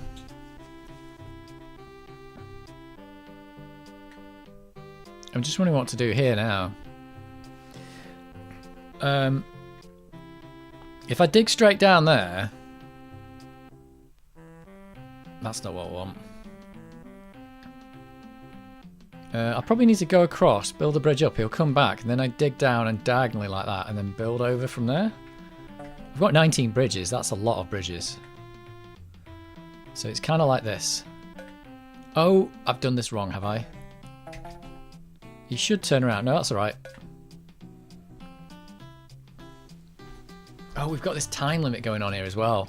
just wondering what to do here now. If I dig straight down there, that's not what I want. I probably need to go across, build a bridge up. He'll come back, and then I dig down and diagonally like that, and then build over from there. I've got 19 bridges. That's a lot of bridges. So it's kind of like this. Oh, I've done this wrong, have I? You should turn around. No, that's all right. Oh, we've got this time limit going on here as well.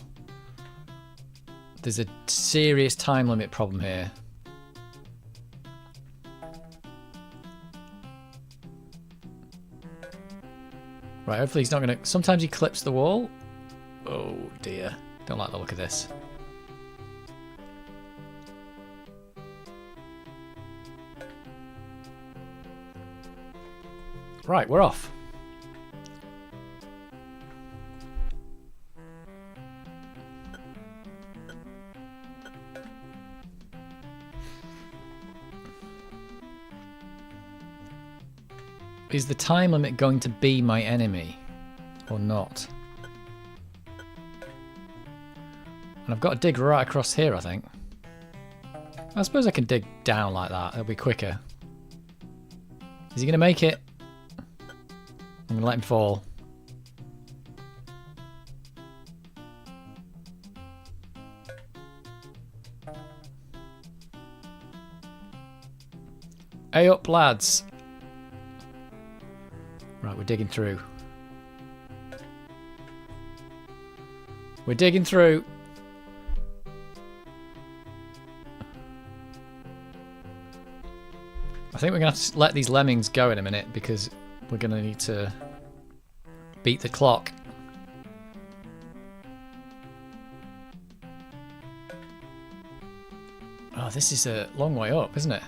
There's a serious time limit problem here. Right, hopefully he's not going to... Sometimes he clips the wall. Oh, dear. Don't like the look of this. Right, we're off. Is the time limit going to be my enemy or not? And I've got to dig right across here, I think. I suppose I can dig down like that. It'll be quicker. Is he going to make it? I'm going to let him fall. Hey up, lads. Right, we're digging through. We're digging through. I think we're going to have to let these lemmings go in a minute because we're going to need to beat the clock. Oh, this is a long way up, isn't it?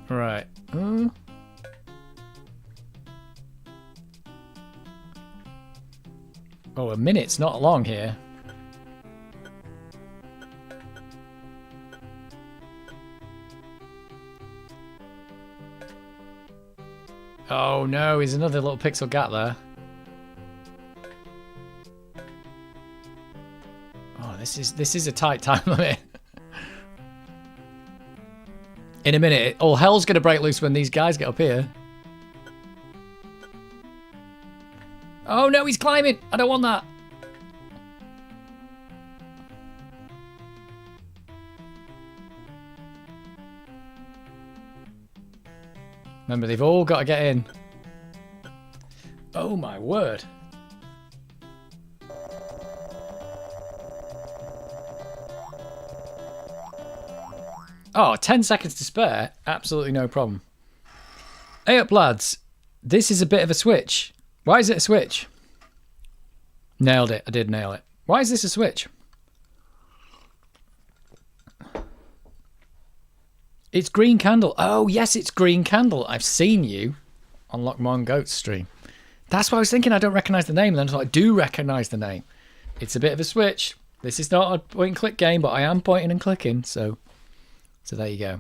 Right. Oh, a minute's not long here. Oh no, there's another little pixel gap there. Oh, this is a tight time limit. In a minute, all hell's gonna break loose when these guys get up here. Oh no, he's climbing! I don't want that. Remember, they've all got to get in. Oh my word. Oh, 10 seconds to spare. Absolutely no problem. Hey up, lads. This is a bit of a switch. Why is it a switch? Nailed it. I did nail it. Why is this a switch? It's Green Candle. Oh, yes, it's Green Candle. I've seen you on Lockmon Goat's stream. That's what I was thinking. I don't recognise the name. And then I thought, I do recognise the name. It's a bit of a switch. This is not a point and click game, but I am pointing and clicking. So there you go.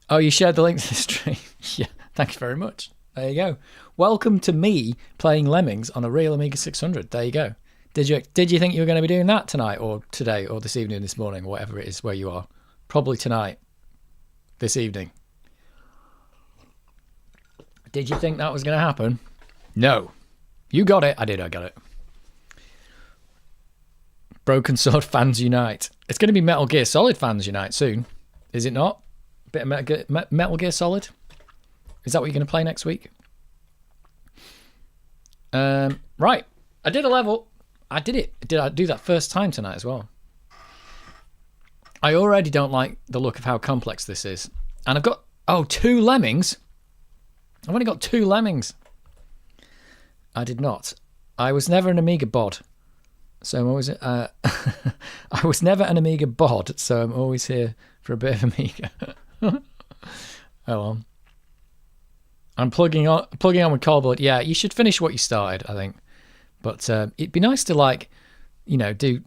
Oh, you shared the link to the stream. Yeah, thank you very much. There you go. Welcome to me playing Lemmings on a real Amiga 600. There you go. Did you think you were going to be doing that tonight or today or this evening, this morning, or whatever it is where you are? Probably tonight, this evening. Did you think that was going to happen? No. You got it. I got it. Broken Sword fans unite. It's going to be Metal Gear Solid fans unite soon. Is it not? A bit of Metal Gear Solid? Is that what you're going to play next week? Right. I did a level. I did it. Did I do that first time tonight as well? I already don't like the look of how complex this is. And I've got, 2 Lemmings. I've only got 2 Lemmings. I did not. I was never an Amiga bod. So I'm always, I was never an Amiga bod, so I'm always here for a bit of Amiga. Oh well. I'm plugging on with Coldblood. Yeah, you should finish what you started, I think. But it'd be nice to do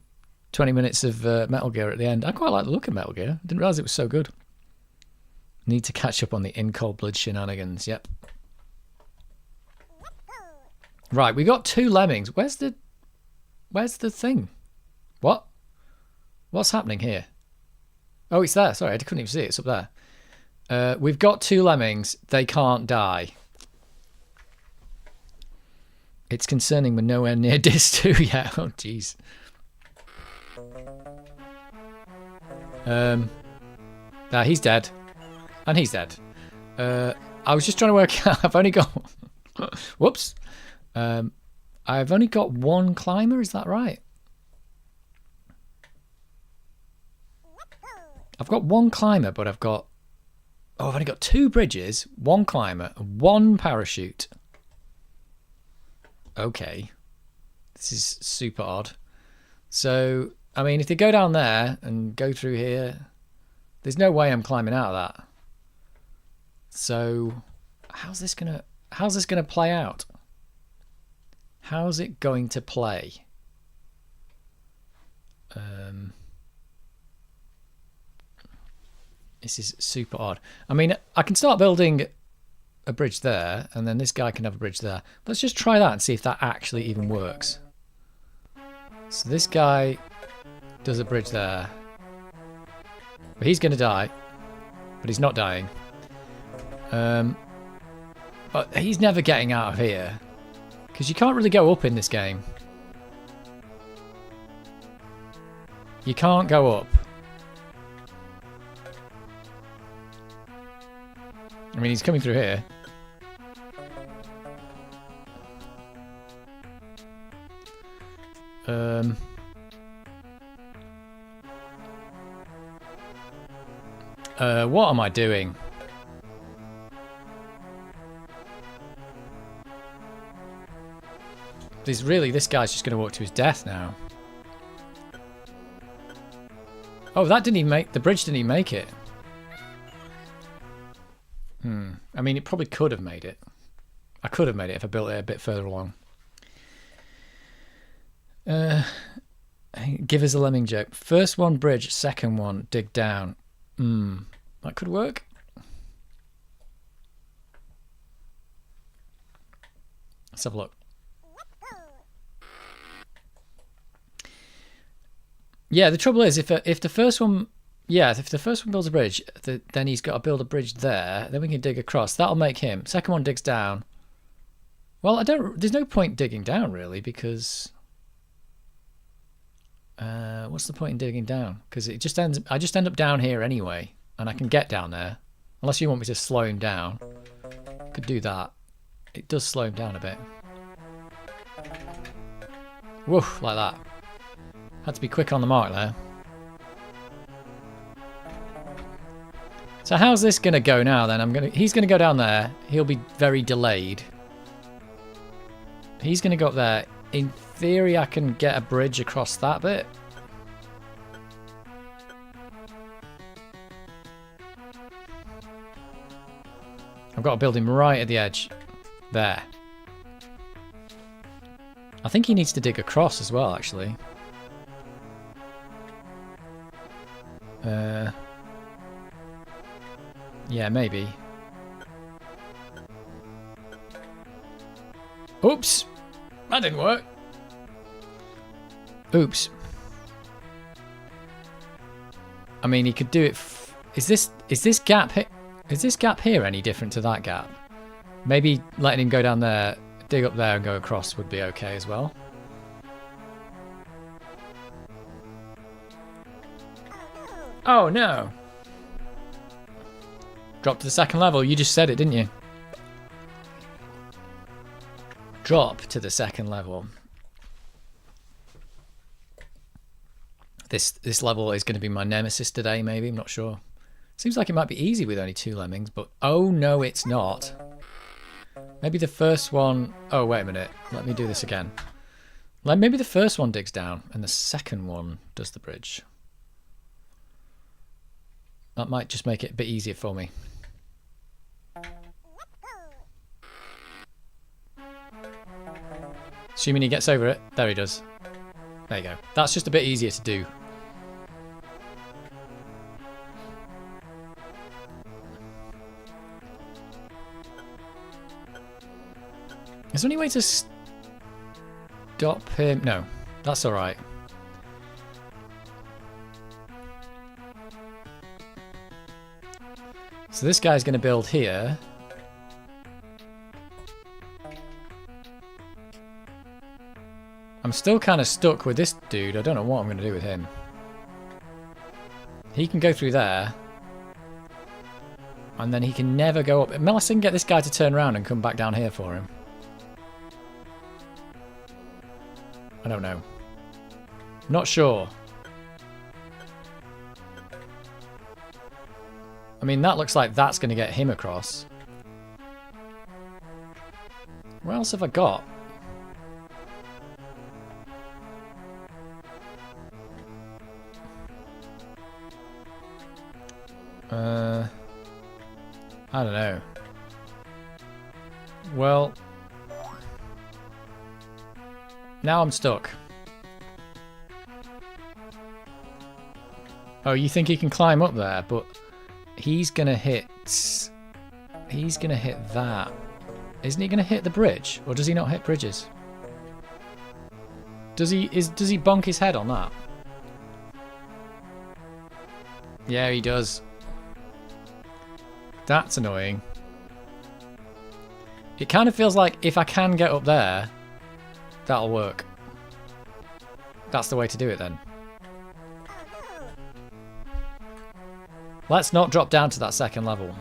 20 minutes of Metal Gear at the end. I quite like the look of Metal Gear. Didn't realise it was so good. Need to catch up on the In Cold Blood shenanigans. Yep. Right, we got 2 Lemmings. Where's the thing? What? What's happening here? Oh, it's there. Sorry, I couldn't even see it. It's up there. We've got 2 Lemmings. They can't die. It's concerning we're nowhere near Dis 2 yet. Oh, jeez. He's dead. And he's dead. I was just trying to work out. I've only got... Whoops. I've only got 1 climber. Is that right? I've got 1 climber, but I've got... I've only got 2 bridges, 1 climber, and 1 parachute. Okay. This is super odd. So, I mean, if they go down there and go through here, there's no way I'm climbing out of that. So, how's this gonna play out? How's it going to play? This is super odd. I mean, I can start building a bridge there, and then this guy can have a bridge there. Let's just try that and see if that actually even works. So this guy does a bridge there. But he's going to die. But he's not dying. But he's never getting out of here. Because you can't really go up in this game. You can't go up. I mean, he's coming through here. What am I doing? This guy's just going to walk to his death now. Oh, that didn't even make... The bridge didn't even make it. I mean, it probably could have made it. I could have made it if I built it a bit further along. Give us a lemming joke. First one, bridge. Second one, dig down. That could work. Let's have a look. Yeah, the trouble is if the first one, if the first one builds a bridge, then he's got to build a bridge there. Then we can dig across. That'll make him. Second one digs down. Well, there's no point digging down really because. What's the point in digging down? Because I just end up down here anyway, and I can get down there. Unless you want me to slow him down, could do that. It does slow him down a bit. Woof, like that. Had to be quick on the mark there. So how's this gonna go now then? He's gonna go down there. He'll be very delayed. He's gonna go up there. In theory, I can get a bridge across that bit. I've got to build him right at the edge. There. I think he needs to dig across as well, actually. Yeah, maybe. Oops! That didn't work. Oops. I mean, he could do it. Is this gap here any different to that gap? Maybe letting him go down there, dig up there, and go across would be okay as well. Oh no! Drop to the second level. You just said it, didn't you? Drop to the second level. This level is going to be my nemesis today, maybe. I'm not sure. Seems like it might be easy with only 2 lemmings, but oh no, it's not. Maybe the first one... Oh, wait a minute. Let me do this again. Maybe the first one digs down and the second one does the bridge. That might just make it a bit easier for me. Assuming he gets over it. There he does. There you go. That's just a bit easier to do. Is there any way to stop him? No, that's all right. So this guy's going to build here. I'm still kind of stuck with this dude. I don't know what I'm going to do with him. He can go through there. And then he can never go up. Unless I can get this guy to turn around and come back down here for him. I don't know. Not sure. I mean, that looks like that's going to get him across. What else have I got? I don't know. Well, now I'm stuck. Oh, you think he can climb up there, but he's gonna hit that. Isn't he gonna hit the bridge? Or does he not hit bridges? Does he bonk his head on that? Yeah, he does. That's annoying. It kind of feels like if I can get up there, that'll work. That's the way to do it then. Let's not drop down to that second level.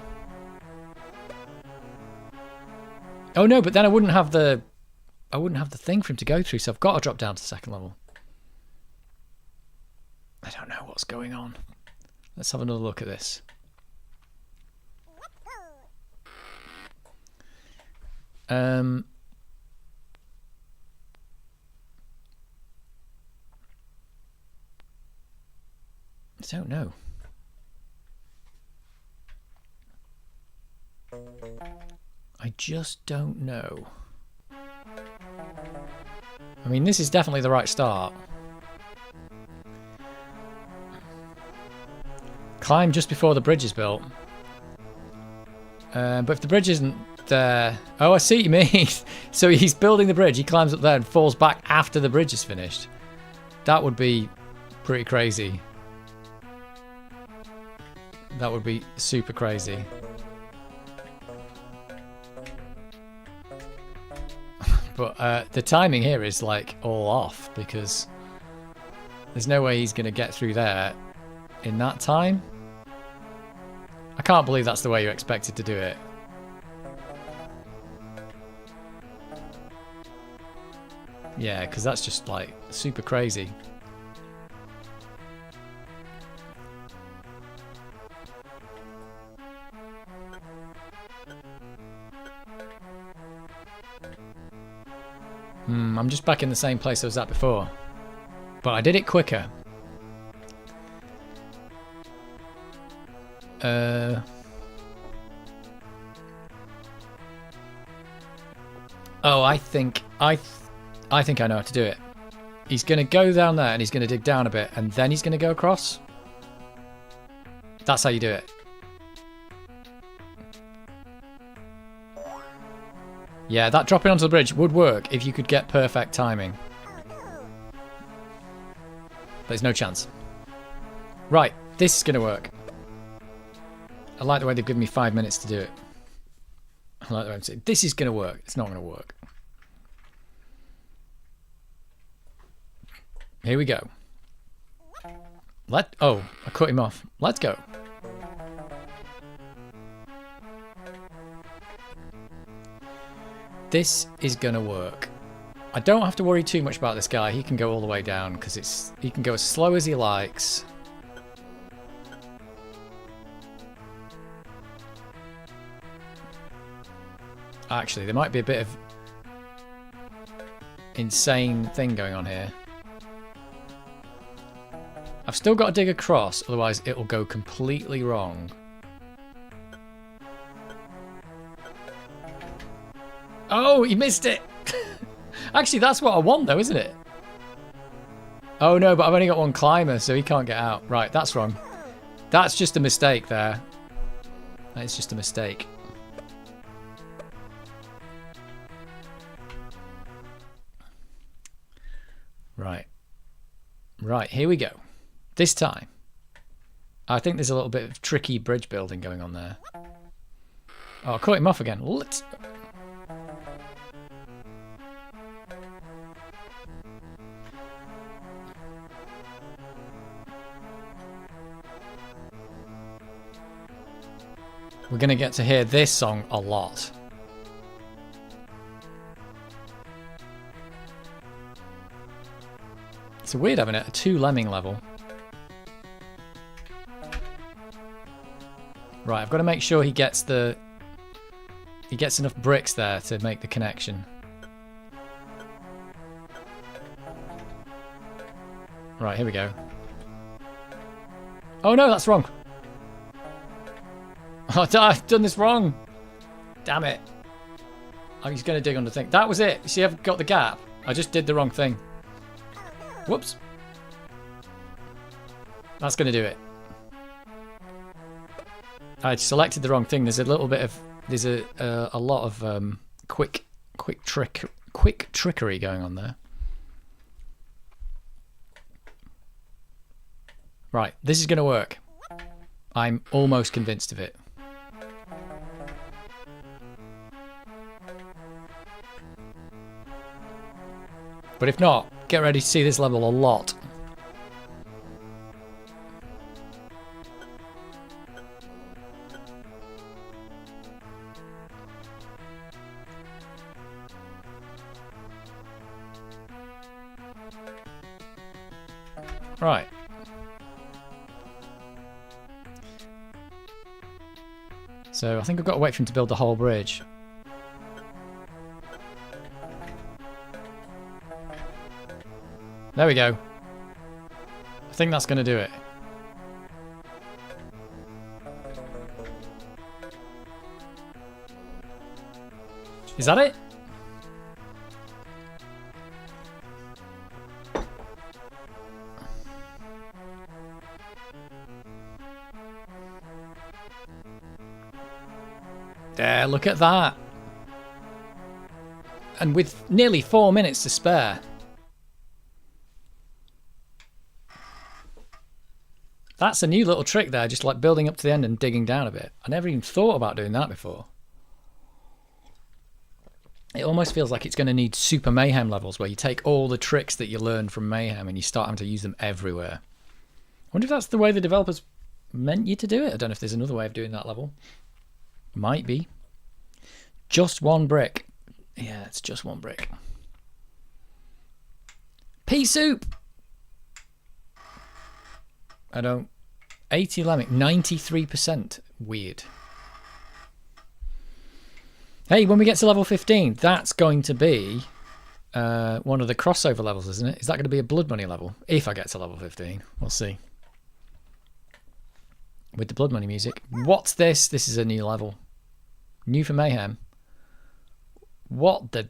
Oh no, but then I wouldn't have the thing for him to go through, so I've got to drop down to the second level. I don't know what's going on. Let's have another look at this. I don't know. I just don't know. I mean, this is definitely the right start. Climb just before the bridge is built. But if the bridge isn't there. Oh, I see what you mean. So he's building the bridge. He climbs up there and falls back after the bridge is finished. That would be pretty crazy. That would be super crazy. But the timing here is like all off because there's no way he's going to get through there in that time. I can't believe that's the way you expected to do it. Yeah, because that's just like super crazy. I'm just back in the same place I was at before. But I did it quicker. Oh, I think I know how to do it. He's going to go down there and he's going to dig down a bit and then he's going to go across. That's how you do it. Yeah, that dropping onto the bridge would work if you could get perfect timing. There's no chance. Right, this is going to work. I like the way they've given me 5 minutes to do it. I like the way I'm saying, this is going to work. It's not going to work. Here we go. Oh, I cut him off. Let's go. This is going to work. I don't have to worry too much about this guy. He can go all the way down because he can go as slow as he likes. Actually, there might be a bit of insane thing going on here. I've still got to dig across, otherwise it'll go completely wrong. Oh, he missed it! Actually, that's what I want though, isn't it? Oh no, but I've only got one climber, so he can't get out. Right, that's wrong. That's just a mistake there. That is just a mistake. Right. Right, here we go. This time, I think there's a little bit of tricky bridge building going on there. Oh, I cut him off again. Let's... We're going to get to hear this song a lot. It's weird having it at a 2 Lemming level. Right, I've got to make sure he gets enough bricks there to make the connection. Right, here we go. Oh no, that's wrong. Oh, I've done this wrong. Damn it. Oh, he's going to dig under the thing. That was it. See, I've got the gap. I just did the wrong thing. Whoops. That's going to do it. I selected the wrong thing. There's a little bit of... There's a lot of quick trickery going on there. Right, this is going to work. I'm almost convinced of it. But if not, get ready to see this level a lot. Right. So I think I've got to wait for him to build the whole bridge. There we go. I think that's going to do it. Is that it? There, look at that. And with nearly 4 minutes to spare. That's a new little trick there, just like building up to the end and digging down a bit. I never even thought about doing that before. It almost feels like it's going to need Super Mayhem levels where you take all the tricks that you learned from Mayhem and you start having to use them everywhere. I wonder if that's the way the developers meant you to do it. I don't know if there's another way of doing that level. Might be. Just one brick. Yeah, it's just one brick. Pea soup! 80 lemming, 93%. Weird. Hey, when we get to level 15, that's going to be one of the crossover levels, isn't it? Is that going to be a blood money level? If I get to level 15, we'll see. With the blood money music. What's this? This is a new level. New for Mayhem. What the...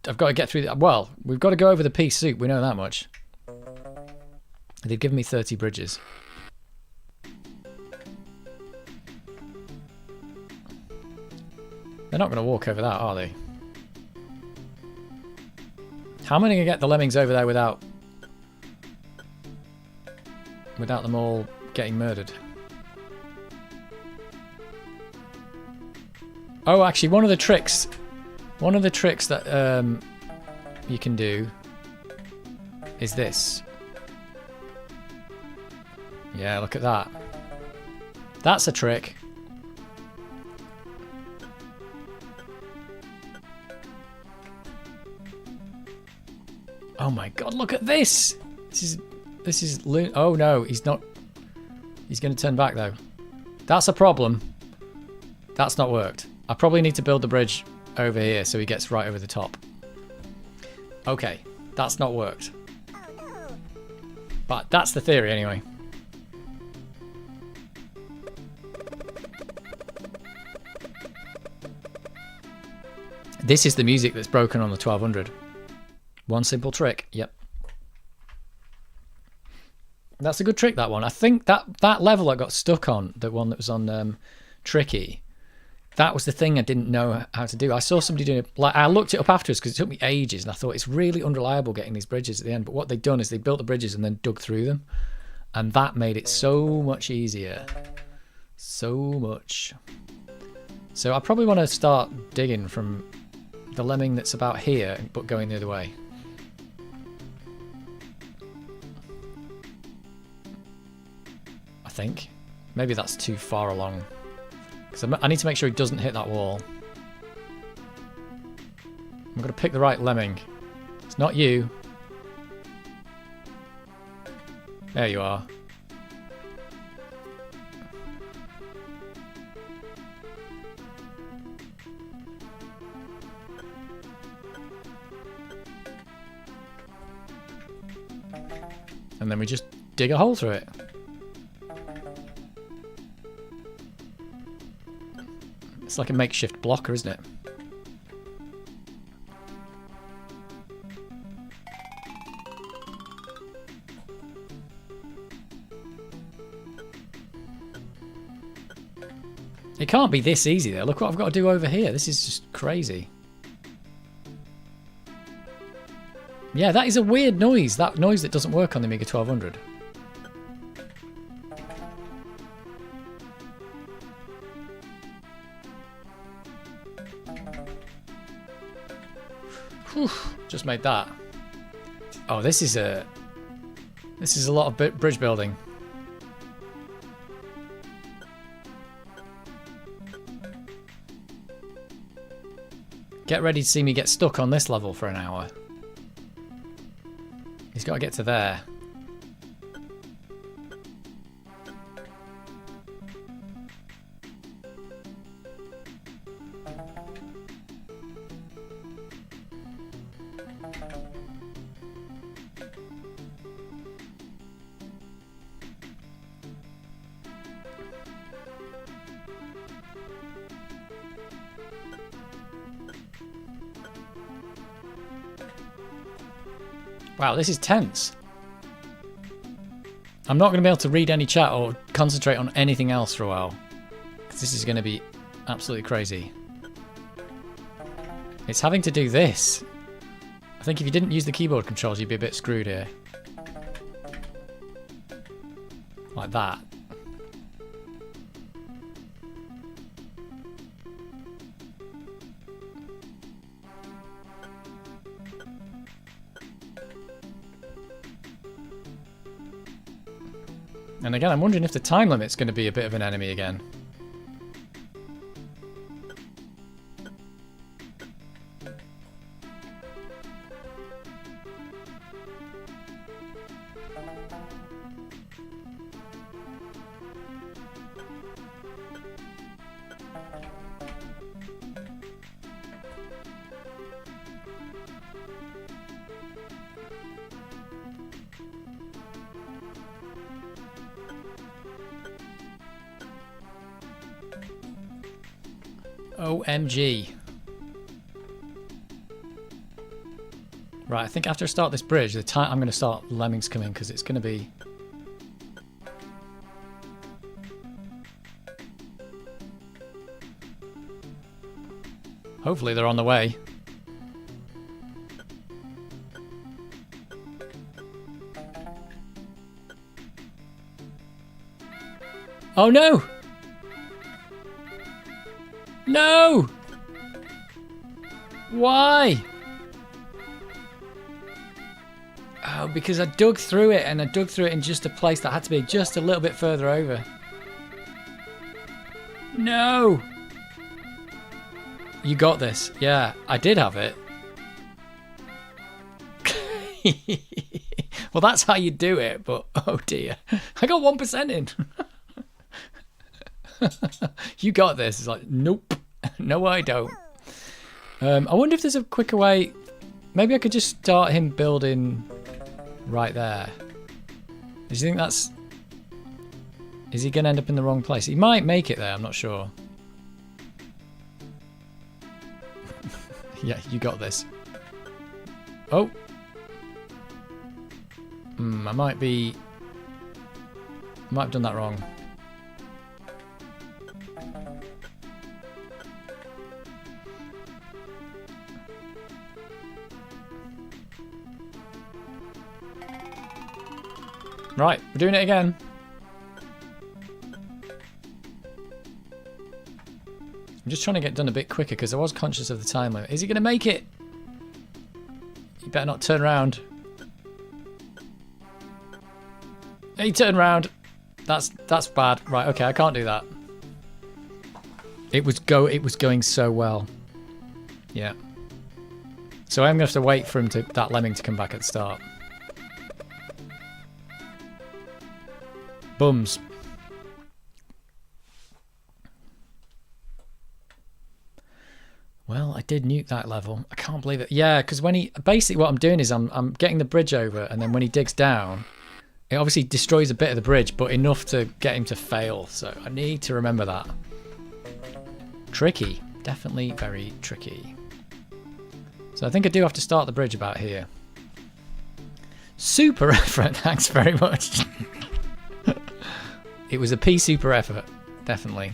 I've got to get through that. Well, we've got to go over the pea soup. We know that much. They've given me 30 bridges. They're not going to walk over that, are they? How am I going to get the lemmings over there without them all getting murdered? Oh, actually, one of the tricks that you can do is this. Yeah, look at that. That's a trick. Oh my god, look at this! This is oh no, he's not. He's going to turn back though. That's a problem. That's not worked. I probably need to build the bridge over here so he gets right over the top. Okay, that's not worked. But that's the theory anyway. This is the music that's broken on the 1200. One simple trick, yep. That's a good trick, that one. I think that level I got stuck on, the one that was on Tricky, that was the thing I didn't know how to do. I saw somebody doing it, like I looked it up afterwards because it took me ages and I thought it's really unreliable getting these bridges at the end. But what they'd done is they built the bridges and then dug through them. And that made it so much easier. So much. So I probably want to start digging from the lemming that's about here, but going the other way. I think. Maybe that's too far along. Because I need to make sure he doesn't hit that wall. I'm going to pick the right lemming. It's not you. There you are. And then we just dig a hole through it. It's like a makeshift blocker, isn't it? It can't be this easy though. Look what I've got to do over here. This is just crazy. Yeah, that is a weird noise. That noise that doesn't work on the Amiga 1200. Whew, just made that. Oh, this is a lot of bridge building. Get ready to see me get stuck on this level for an hour. He's got to get to there. Wow, this is tense. I'm not going to be able to read any chat or concentrate on anything else for a while. Because this is going to be absolutely crazy. It's having to do this. I think if you didn't use the keyboard controls, you'd be a bit screwed here. Like that. And again, I'm wondering if the time limit's going to be a bit of an enemy again. OMG. Right, I think after I start this bridge, the time I'm going to start Lemmings coming because it's going to be... Hopefully they're on the way. Oh no! No! Why? Oh, because I dug through it, and I dug through it in just a place that had to be just a little bit further over. No! You got this. Yeah, I did have it. Well, that's how you do it, but oh dear. I got 1% in. You got this. It's like, nope. No, I don't. I wonder if there's a quicker way. Maybe I could just start him building right there. Do you think that's... Is he going to end up in the wrong place? He might make it there, I'm not sure. Yeah, you got this. Oh. I might have done that wrong. Right, we're doing it again. I'm just trying to get done a bit quicker because I was conscious of the time limit. Is he going to make it? You better not turn around. He turned around. That's bad. Right, okay, I can't do that. It was going so well. Yeah. So I'm going to have to wait for that lemming to come back at the start. Bums. Well, I did nuke that level. I can't believe it. Yeah, because when he... Basically what I'm doing is I'm getting the bridge over, and then when he digs down, it obviously destroys a bit of the bridge, but enough to get him to fail. So I need to remember that. Tricky. Definitely very tricky. So I think I do have to start the bridge about here. Super effort. Thanks very much. It was a P super effort, definitely.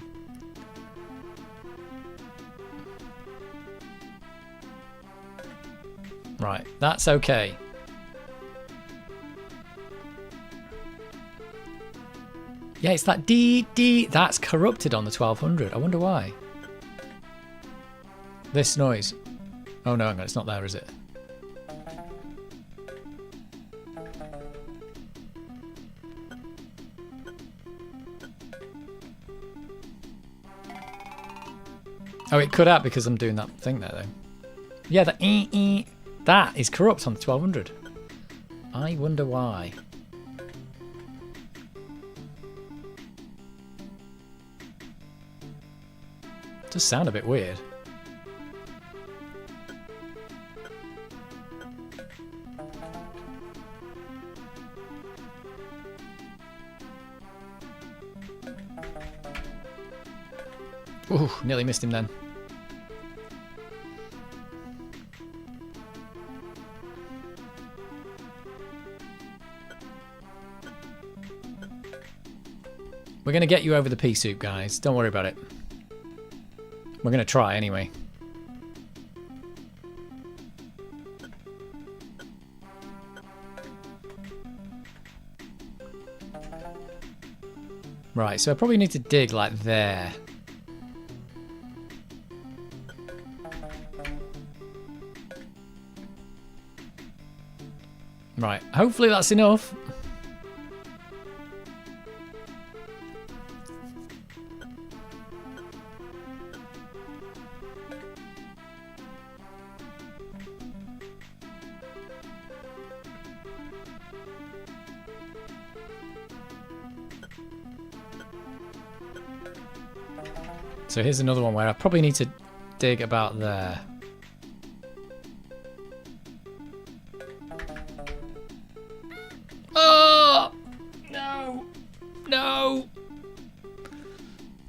Right, that's okay. Yeah, it's that D, that's corrupted on the 1200. I wonder why. This noise. Oh no, hang on, it's not there, is it? Oh, it could out because I'm doing that thing there, though. Yeah, that is corrupt on the 1200. I wonder why. It does sound a bit weird. Ooh, nearly missed him then. We're going to get you over the pea soup, guys. Don't worry about it. We're going to try anyway. Right, so I probably need to dig like there. Right, hopefully that's enough. So here's another one where I probably need to dig about there. Oh! No! No!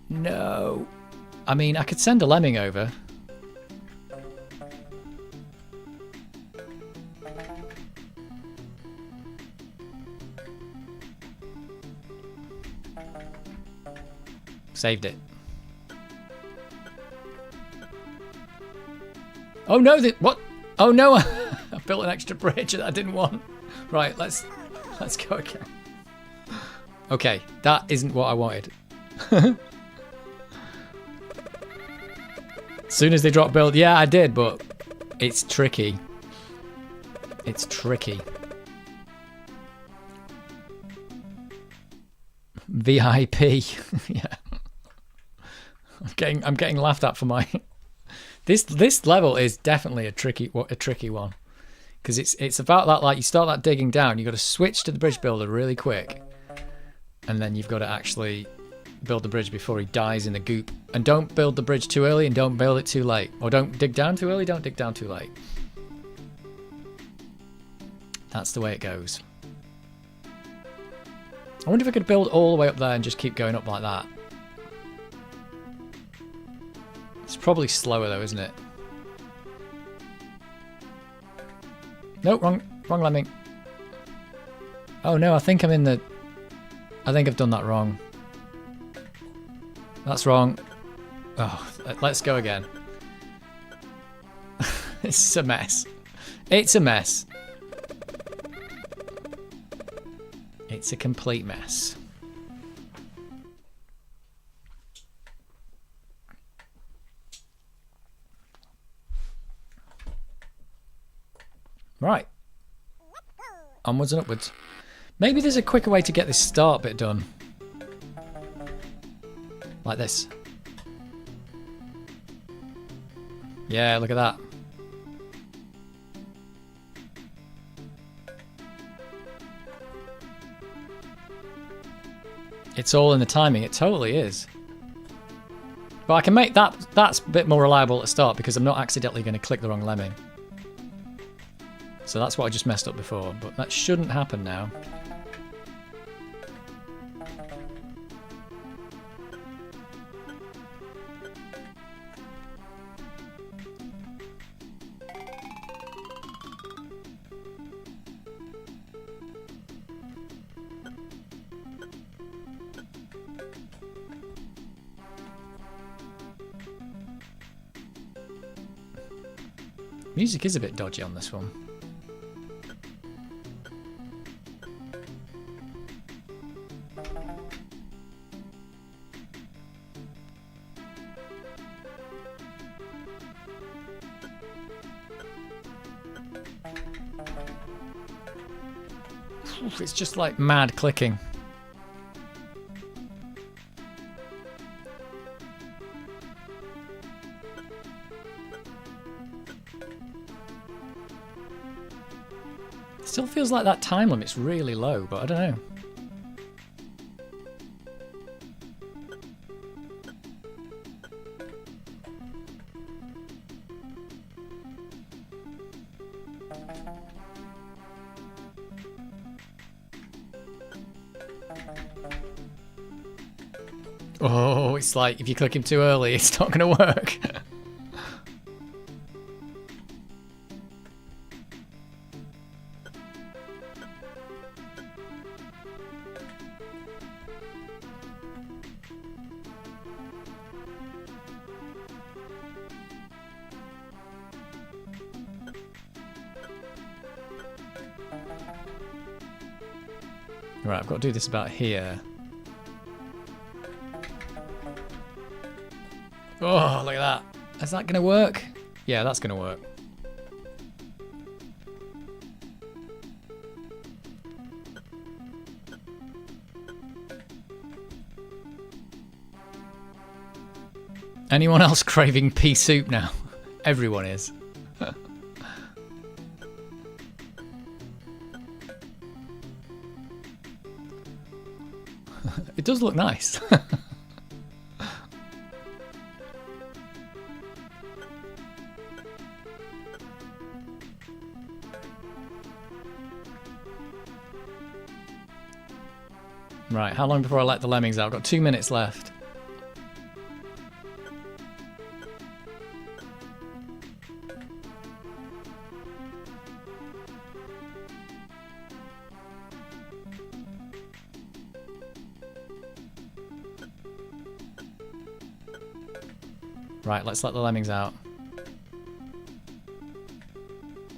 No! I mean, I could send a lemming over. Saved it. Oh no, what? Oh no, I built an extra bridge that I didn't want. Right, let's go again. Okay, that isn't what I wanted. As soon as they drop build, yeah, I did, but it's tricky. It's tricky. VIP, yeah. I'm getting laughed at for my. This level is definitely a tricky one, because it's about that, like, you start that digging down, you got to switch to the bridge builder really quick, and then you've got to actually build the bridge before he dies in the goop. And don't build the bridge too early, and don't build it too late, or don't dig down too early, don't dig down too late. That's the way it goes. I wonder if I could build all the way up there and just keep going up like that. It's probably slower though, isn't it? No, wrong lemming. Oh no, I think I've done that wrong. That's wrong. Oh, let's go again. It's a mess. It's a mess. It's a complete mess. Right. Onwards and upwards. Maybe there's a quicker way to get this start bit done. Like this. Yeah, look at that. It's all in the timing. It totally is. But I can make that's a bit more reliable at the start because I'm not accidentally going to click the wrong lemming. So that's what I just messed up before, but that shouldn't happen now. Music is a bit dodgy on this one. Oof, it's just like mad clicking. Still feels like that time limit's really low, but I don't know. Oh, it's like if you click him too early, it's not going to work. Right, I've got to do this about here. Oh, look at that. Is that going to work? Yeah, that's going to work. Anyone else craving pea soup now? Everyone is. It does look nice. Right, how long before I let the lemmings out? I've got 2 minutes left. Right, let's let the lemmings out.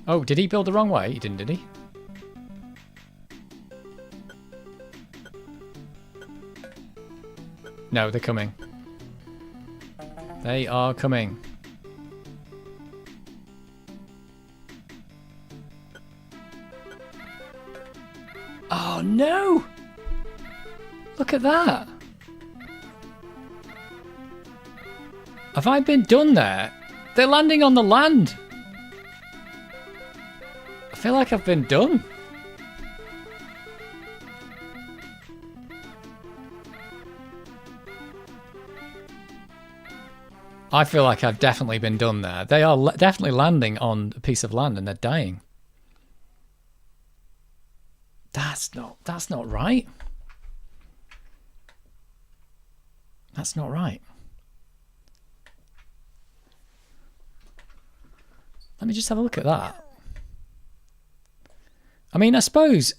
Oh, did he build the wrong way? He didn't, did he? No, they're coming. They are coming. Oh no! Look at that! Have I been done there? They're landing on the land! I feel like I've been done. I feel like I've definitely been done there. They are definitely landing on a piece of land and they're dying. That's not right. That's not right. Let me just have a look at that. I mean, I suppose...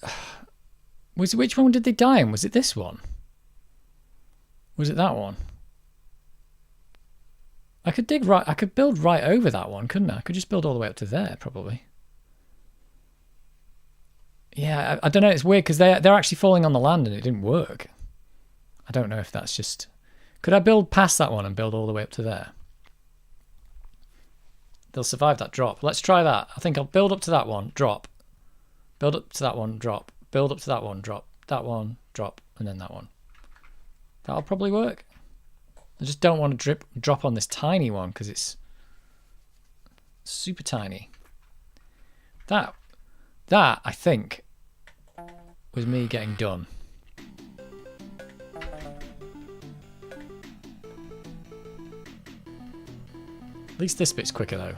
which one did they die in? Was it this one? Was it that one? I could build right over that one, couldn't I? I could just build all the way up to there, probably. Yeah, I don't know. It's weird because they're actually falling on the land and it didn't work. I don't know if that's just... Could I build past that one and build all the way up to there? They'll survive that drop. Let's try that. I think I'll build up to that one, drop. Build up to that one, drop. Build up to that one, drop. That one, drop. And then that one. That'll probably work. I just don't want to drop on this tiny one because it's super tiny. That, I think, was me getting done. At least this bit's quicker though.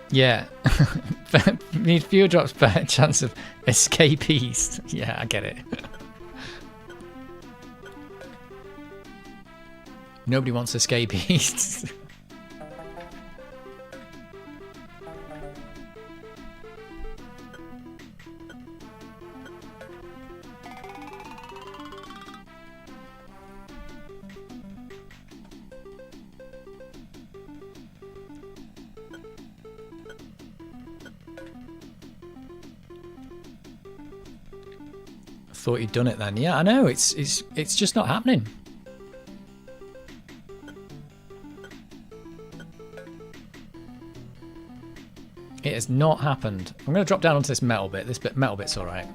Yeah. Need fewer drops, better chance of escape east. Yeah, I get it. Nobody wants escape east. Thought you'd done it then. Yeah, I know. It's just not happening. It has not happened. I'm going to drop down onto this metal bit. This metal bit's all right.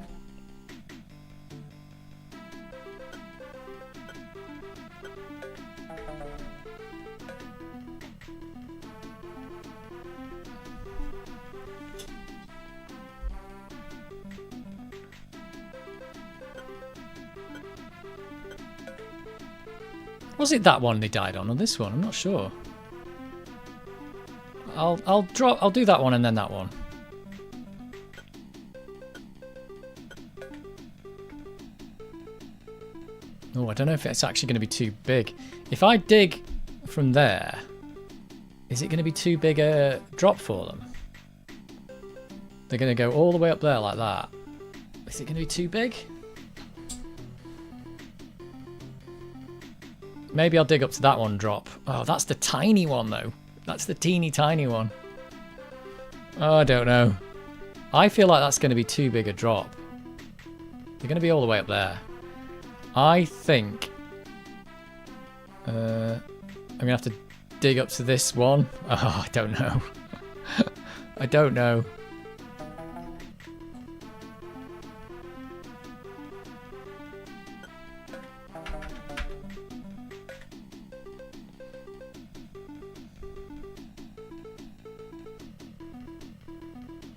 Was it that one they died on, or this one? I'm not sure. I'll do that one and then that one. Oh, I don't know if it's actually going to be too big. If I dig from there, is it going to be too big a drop for them? They're going to go all the way up there like that. Is it going to be too big? Maybe I'll dig up to that one, drop. Oh, that's the tiny one, though. That's the teeny tiny one. Oh, I don't know. I feel like that's going to be too big a drop. They're going to be all the way up there. I think I'm going to have to dig up to this one. Oh, I don't know. I don't know.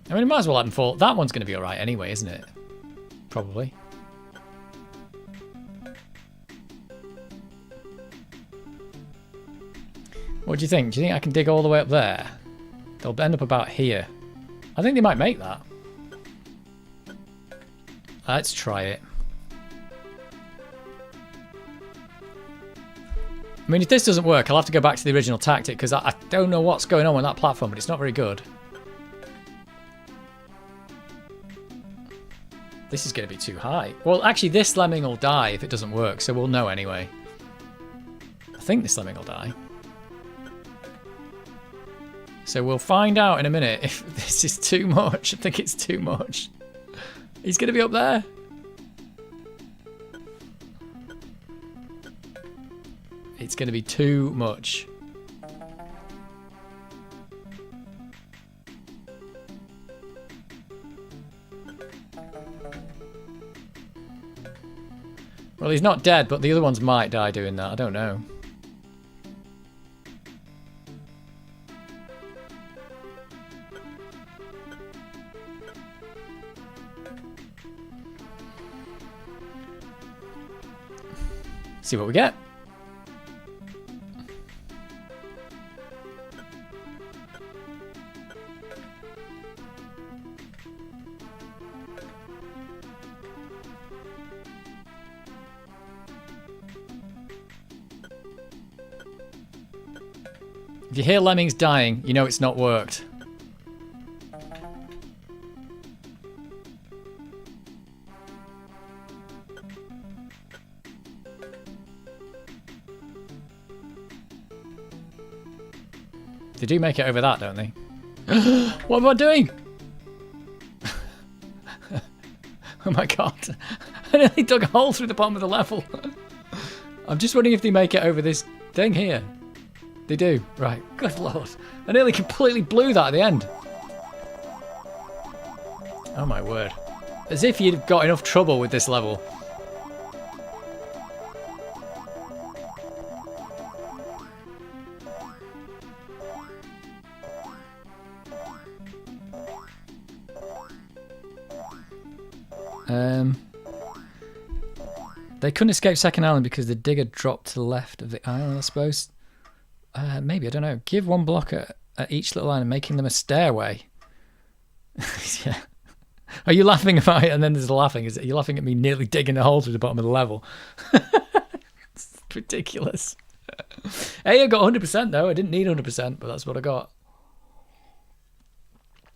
I mean, it might as well let them fall. That one's going to be alright anyway, isn't it? Probably. What do you think? Do you think I can dig all the way up there? They'll end up about here. I think they might make that. Let's try it. I mean, if this doesn't work, I'll have to go back to the original tactic because I don't know what's going on with that platform, but it's not very good. This is going to be too high. Well, actually, this lemming will die if it doesn't work, so we'll know anyway. I think this lemming will die. So we'll find out in a minute if this is too much. I think it's too much. He's going to be up there. It's going to be too much. Well, he's not dead, but the other ones might die doing that. I don't know. See what we get. If you hear lemmings dying, you know it's not worked. They do make it over that, don't they? What am I doing? Oh my god. I nearly dug a hole through the bottom of the level. I'm just wondering if they make it over this thing here. They do. Right. Good lord. I nearly completely blew that at the end. Oh my word. As if you'd got enough trouble with this level. They couldn't escape Second Island because the digger dropped to the left of the island, I suppose. Maybe, I don't know. Give one block at each little island, making them a stairway. Yeah. Are you laughing about it? And then there's the laughing. Are you laughing at me nearly digging a hole through the bottom of the level? It's ridiculous. Hey, I got 100% though. I didn't need 100%, but that's what I got.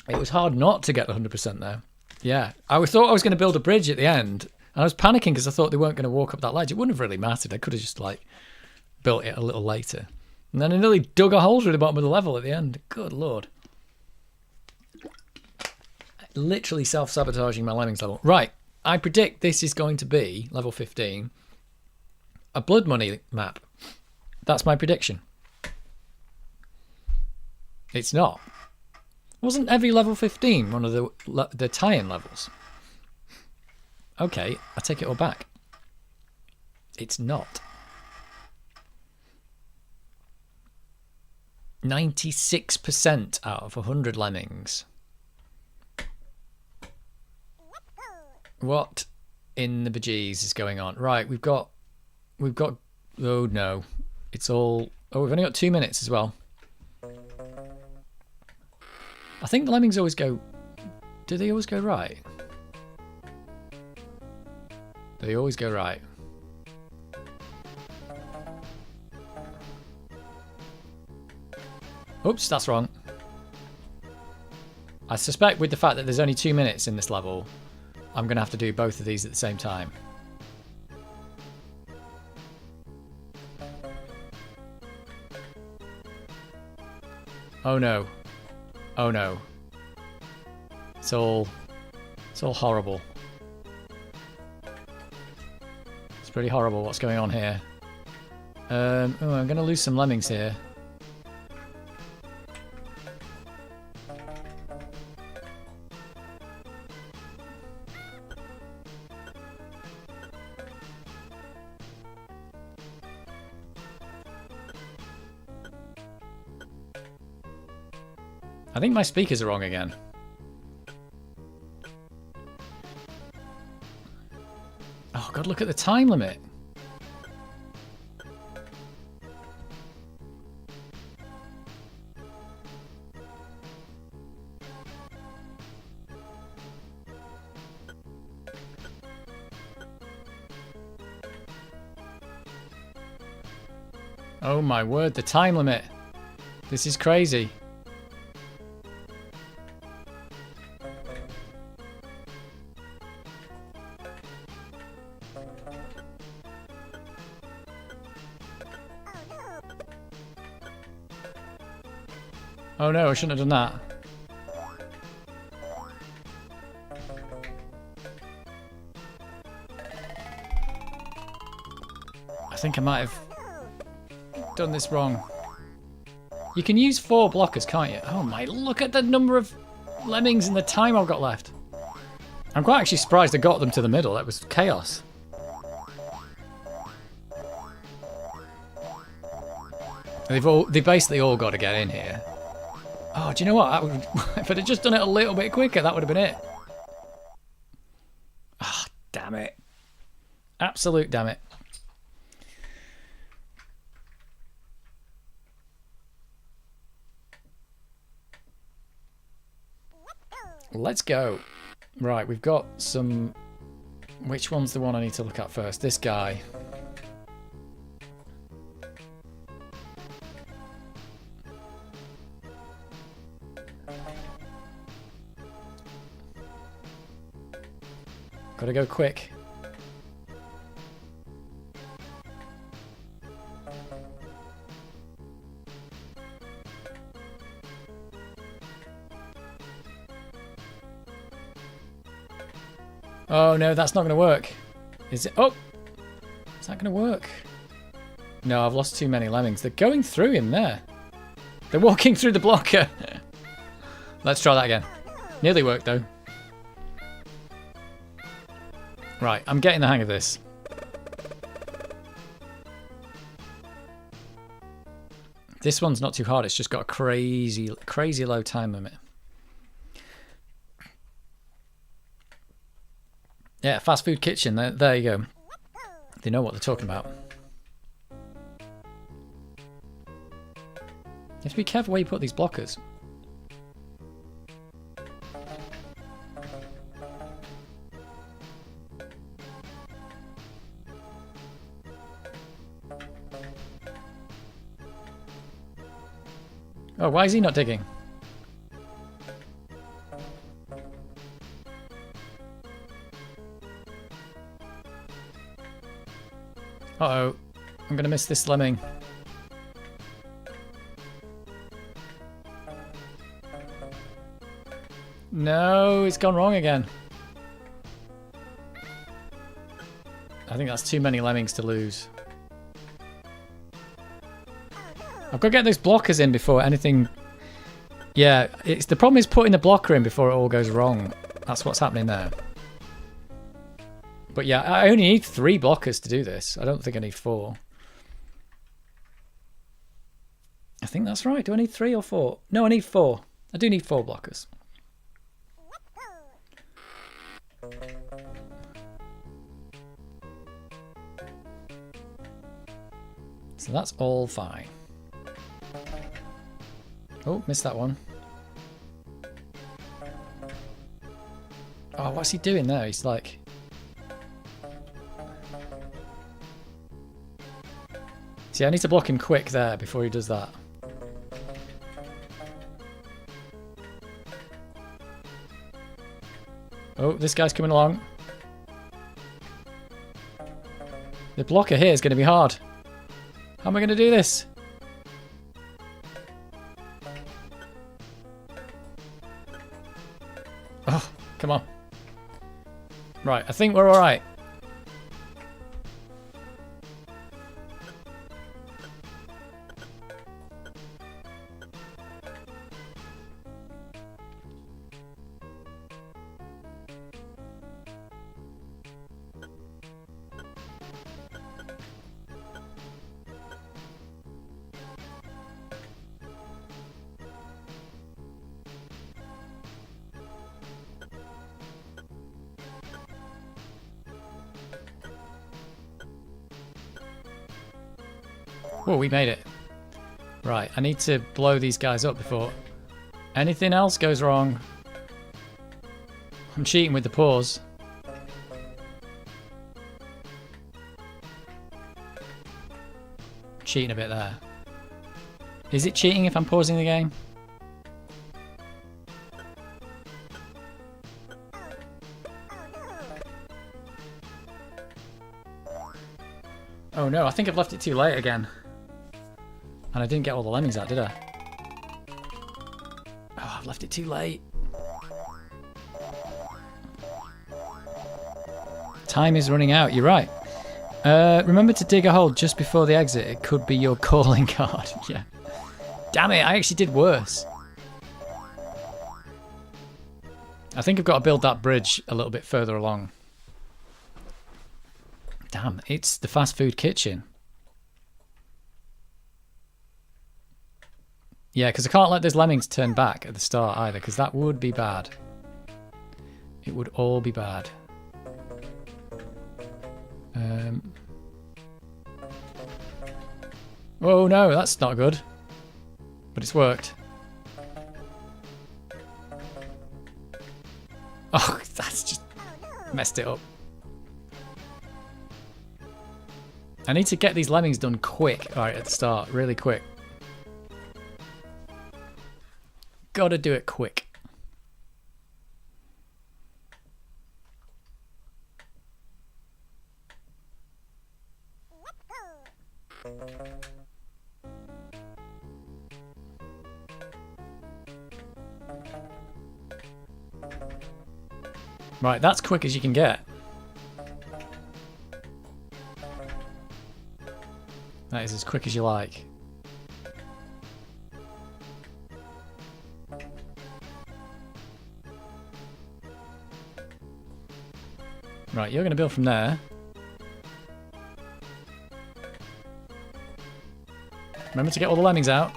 It was hard not to get 100% there. Yeah. I thought I was going to build a bridge at the end. And I was panicking because I thought they weren't going to walk up that ledge. It wouldn't have really mattered. I could have just like built it a little later. And then I nearly dug a hole through the bottom of the level at the end. Good lord. Literally self-sabotaging my Lemmings level. Right. I predict this is going to be, level 15, a Blood Money map. That's my prediction. It's not. Wasn't every level 15 one of the tie-in levels? Okay, I take it all back. It's not. 96% out of 100 lemmings. What in the bejeez is going on? Right, we've got, oh no. It's all, oh, we've only got 2 minutes as well. I think the lemmings always go, do they always go right? They always go right. Oops, that's wrong. I suspect with the fact that there's only 2 minutes in this level, I'm going to have to do both of these at the same time. Oh no. Oh no. It's all horrible. pretty horrible what's going on here. Oh, I'm going to lose some lemmings here. I think my speakers are wrong again. Oh god, look at the time limit. Oh my word, the time limit. This is crazy. Oh no, I shouldn't have done that. I think I might have done this wrong. You can use 4 blockers, can't you? Oh my, look at the number of lemmings and the time I've got left. I'm quite actually surprised I got them to the middle. That was chaos. They've basically all got to get in here. Oh, do you know what? If I'd have just done it a little bit quicker, that would have been it. Ah, oh, damn it. Absolute damn it. Let's go. Right, we've got some... Which one's the one I need to look at first? This guy. Gotta go quick. Oh no, that's not going to work. Is it? Oh! Is that going to work? No, I've lost too many lemmings. They're going through him there. They're walking through the blocker. Let's try that again. Nearly worked though. Right, I'm getting the hang of this. This one's not too hard. It's just got a crazy, crazy low time limit. Yeah, fast food kitchen. There you go. They know what they're talking about. You have to be careful where you put these blockers. Oh, why is he not digging? Uh-oh. I'm going to miss this lemming. No, it's gone wrong again. I think that's too many lemmings to lose. I've got to get those blockers in before anything... Yeah, the problem is putting the blocker in before it all goes wrong. That's what's happening there. But yeah, I only need 3 blockers to do this. I don't think I need 4. I think that's right. Do I need 3 or 4? No, I need 4. I do need 4 blockers. So that's all fine. Oh, missed that one. Oh, what's he doing there? He's like... See, I need to block him quick there before he does that. Oh, this guy's coming along. The blocker here is going to be hard. How am I going to do this? Oh, come on. Right, I think we're alright. Oh, we made it. Right, I need to blow these guys up before anything else goes wrong. I'm cheating with the pause. Cheating a bit there. Is it cheating if I'm pausing the game? Oh no, I think I've left it too late again. And I didn't get all the lemmings out, did I? Oh, I've left it too late. Time is running out, you're right. Remember to dig a hole just before the exit. It could be your calling card. Yeah. Damn it, I actually did worse. I think I've got to build that bridge a little bit further along. Damn, it's the fast food kitchen. Yeah, because I can't let those lemmings turn back at the start either, because that would be bad. It would all be bad. Oh no, that's not good. But it's worked. Oh, that's just messed it up. I need to get these lemmings done quick, right at the start, really quick. Gotta do it quick. Right, that's quick as you can get. That is as quick as you like. Right, you're going to build from there. Remember to get all the lemmings out.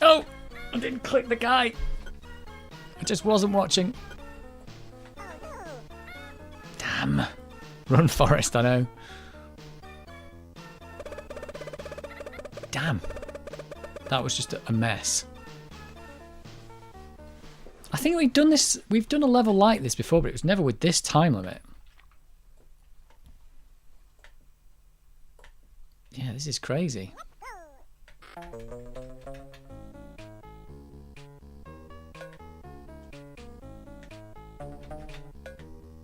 Oh! I didn't click the guy. I just wasn't watching. Damn. Run, Forest, I know. Damn. That was just a mess. I think we've done this, we've done a level like this before, but it was never with this time limit. Yeah, this is crazy.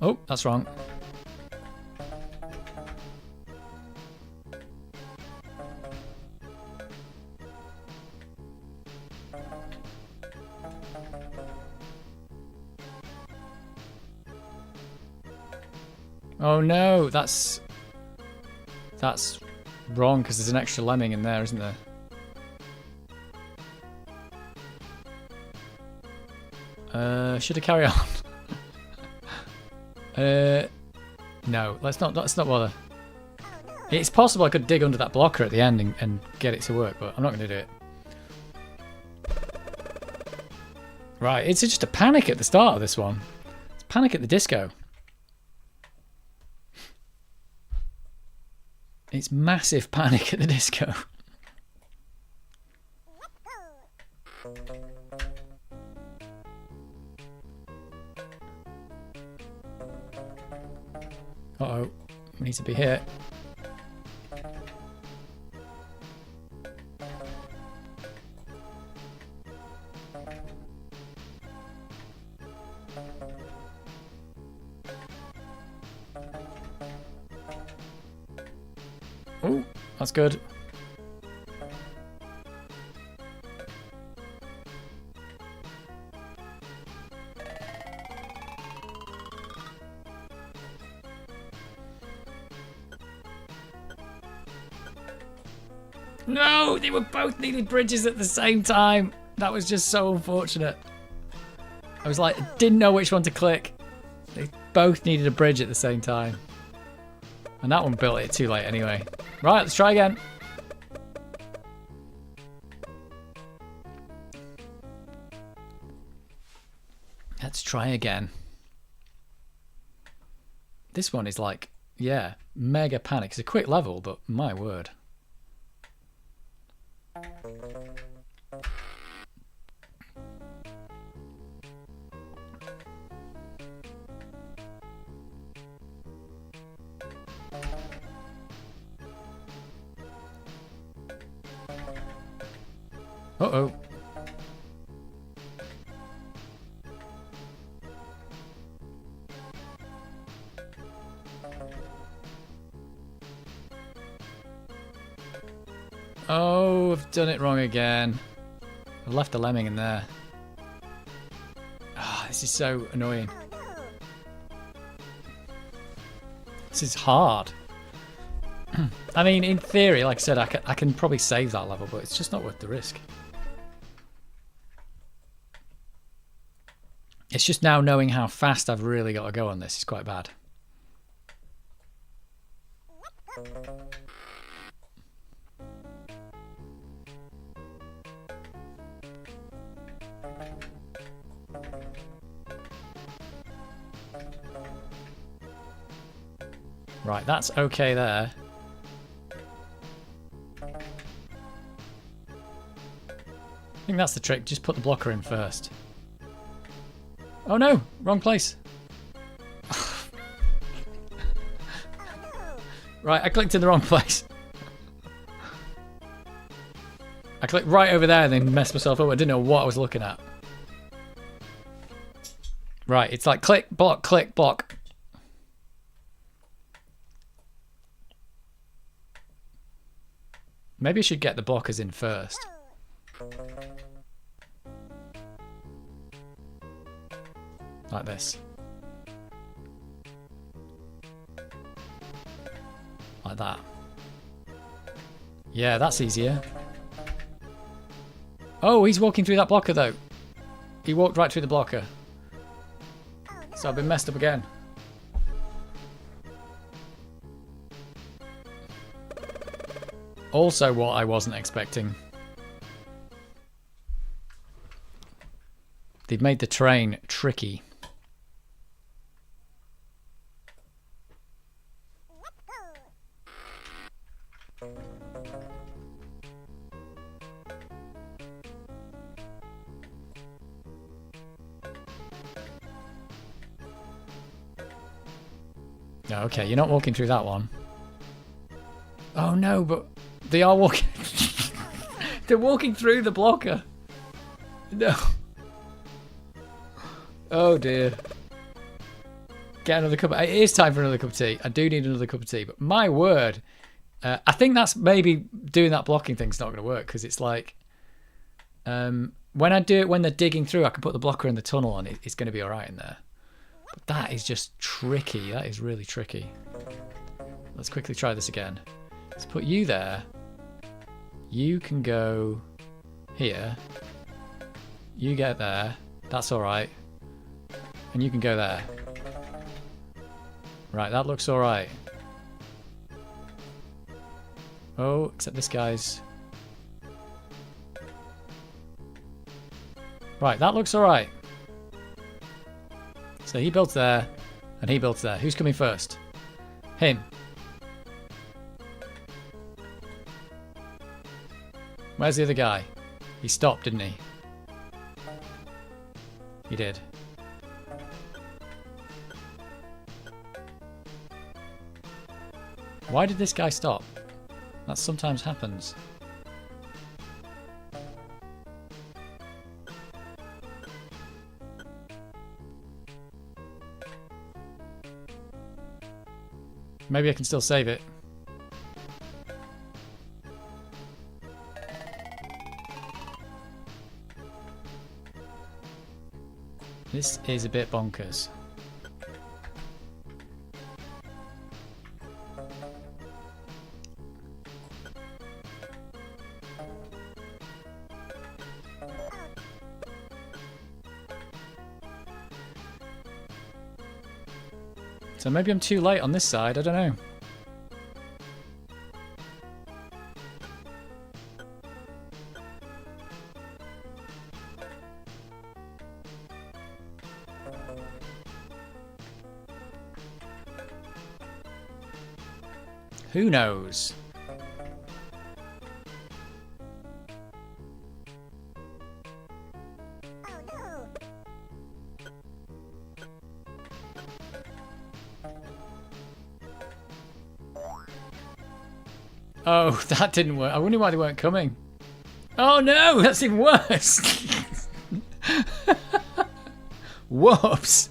Oh, that's wrong. Oh no, that's wrong because there's an extra lemming in there, isn't there? Should I carry on? No, let's not bother. It's possible I could dig under that blocker at the end and get it to work, but I'm not going to do it. Right, it's just a panic at the start of this one. It's Panic at the Disco. It's massive Panic at the Disco. Uh-oh, we need to be here. Oh, that's good. No, they were both needed bridges at the same time. That was just so unfortunate. I was like, didn't know which one to click. They both needed a bridge at the same time. And that one built it too late anyway. Right, let's try again. Let's try again. This one is like yeah, mega panic. It's a quick level, but my word. Uh-oh. Oh, I've done it wrong again. I've left the lemming in there. Ah, this is so annoying. This is hard. I mean, in theory, like I said, I can probably save that level, but it's just not worth the risk. It's just now knowing how fast I've really got to go on this is quite bad. Right, that's okay there. I think that's the trick. Just put the blocker in first. Oh no, wrong place. Right, I clicked in the wrong place. I clicked right over there and then messed myself up. I didn't know what I was looking at. Right, it's like click, block, click, block. Maybe I should get the blockers in first. Like this. Like that. Yeah, that's easier. Oh, he's walking through that blocker though. He walked right through the blocker. So I've been messed up again. Also what I wasn't expecting. They've made the terrain tricky. Okay, you're not walking through that one. Oh no, but they are walking. They're walking through the blocker. No. Oh dear. Get another cup. It is time for another cup of tea. I do need another cup of tea, but my word, I think that's maybe doing that blocking thing's not going to work because it's like when I do it when they're digging through, I can put the blocker in the tunnel and it's going to be all right in there. But that is just tricky. That is really tricky. Let's quickly try this again. Let's put you there. You can go here. You get there. That's all right. And you can go there. Right, that looks all right. Oh, except this guy's... Right, that looks all right. So he built there, and he built there. Who's coming first? Him. Where's the other guy? He stopped, didn't he? He did. Why did this guy stop? That sometimes happens. Maybe I can still save it. This is a bit bonkers. So maybe I'm too late on this side, I don't know. Who knows? Oh, that didn't work. I wonder why they weren't coming. Oh no, that's even worse. Whoops.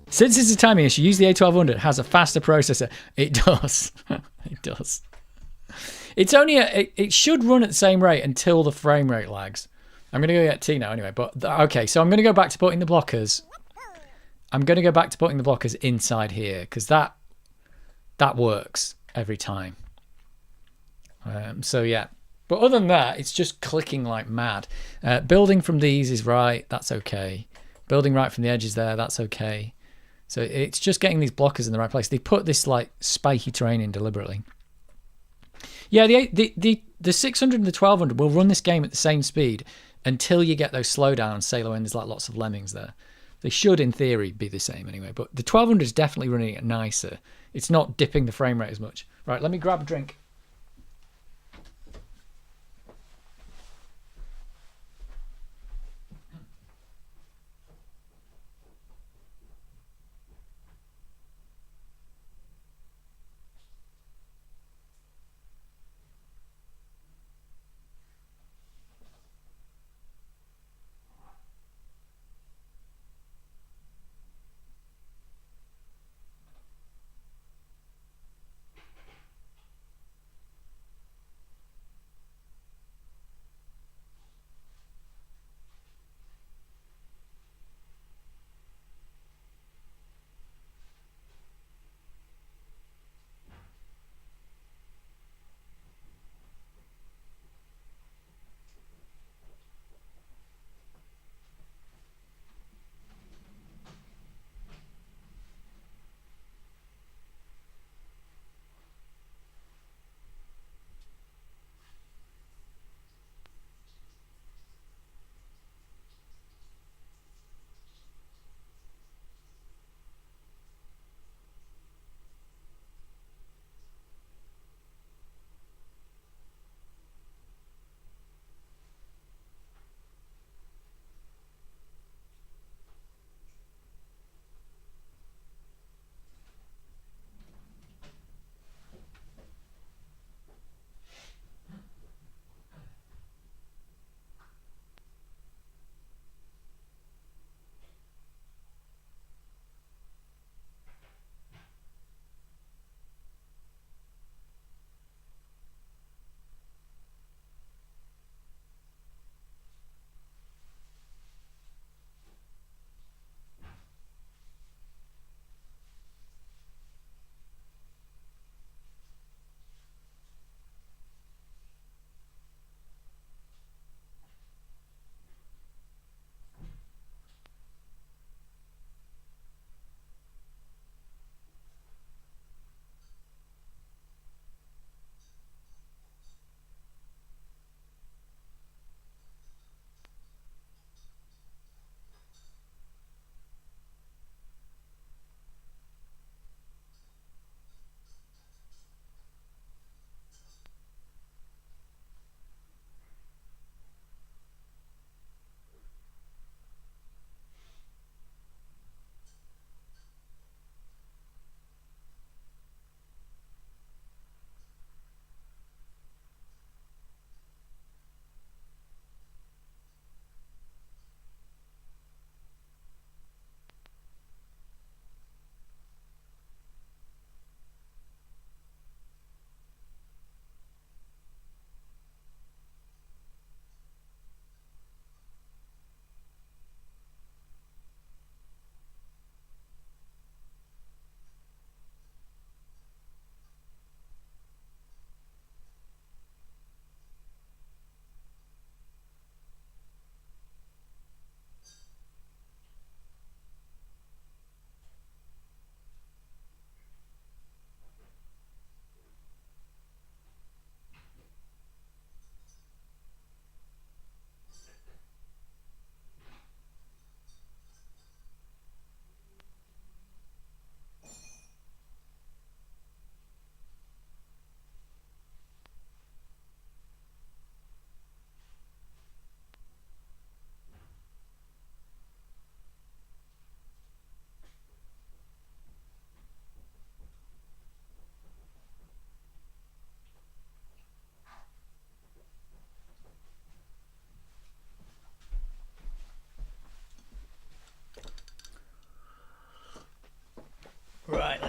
Since it's a timing issue, use the A1200. It has a faster processor. It does. It does. It's only it should run at the same rate until the frame rate lags. I'm going to go get tea now anyway. But okay, so I'm going to go back to putting the blockers. I'm going to go back to putting the blockers inside here because that works every time. So yeah. But other than that, it's just clicking like mad. Building from these is right. That's okay. Building right from the edges there. That's okay. So it's just getting these blockers in the right place. They put this like spiky terrain in deliberately. Yeah, the 600 and the 1200 will run this game at the same speed until you get those slowdowns, say when there's like lots of lemmings there. They should, in theory, be the same anyway. But the 1200 is definitely running it nicer. It's not dipping the frame rate as much. Right, let me grab a drink.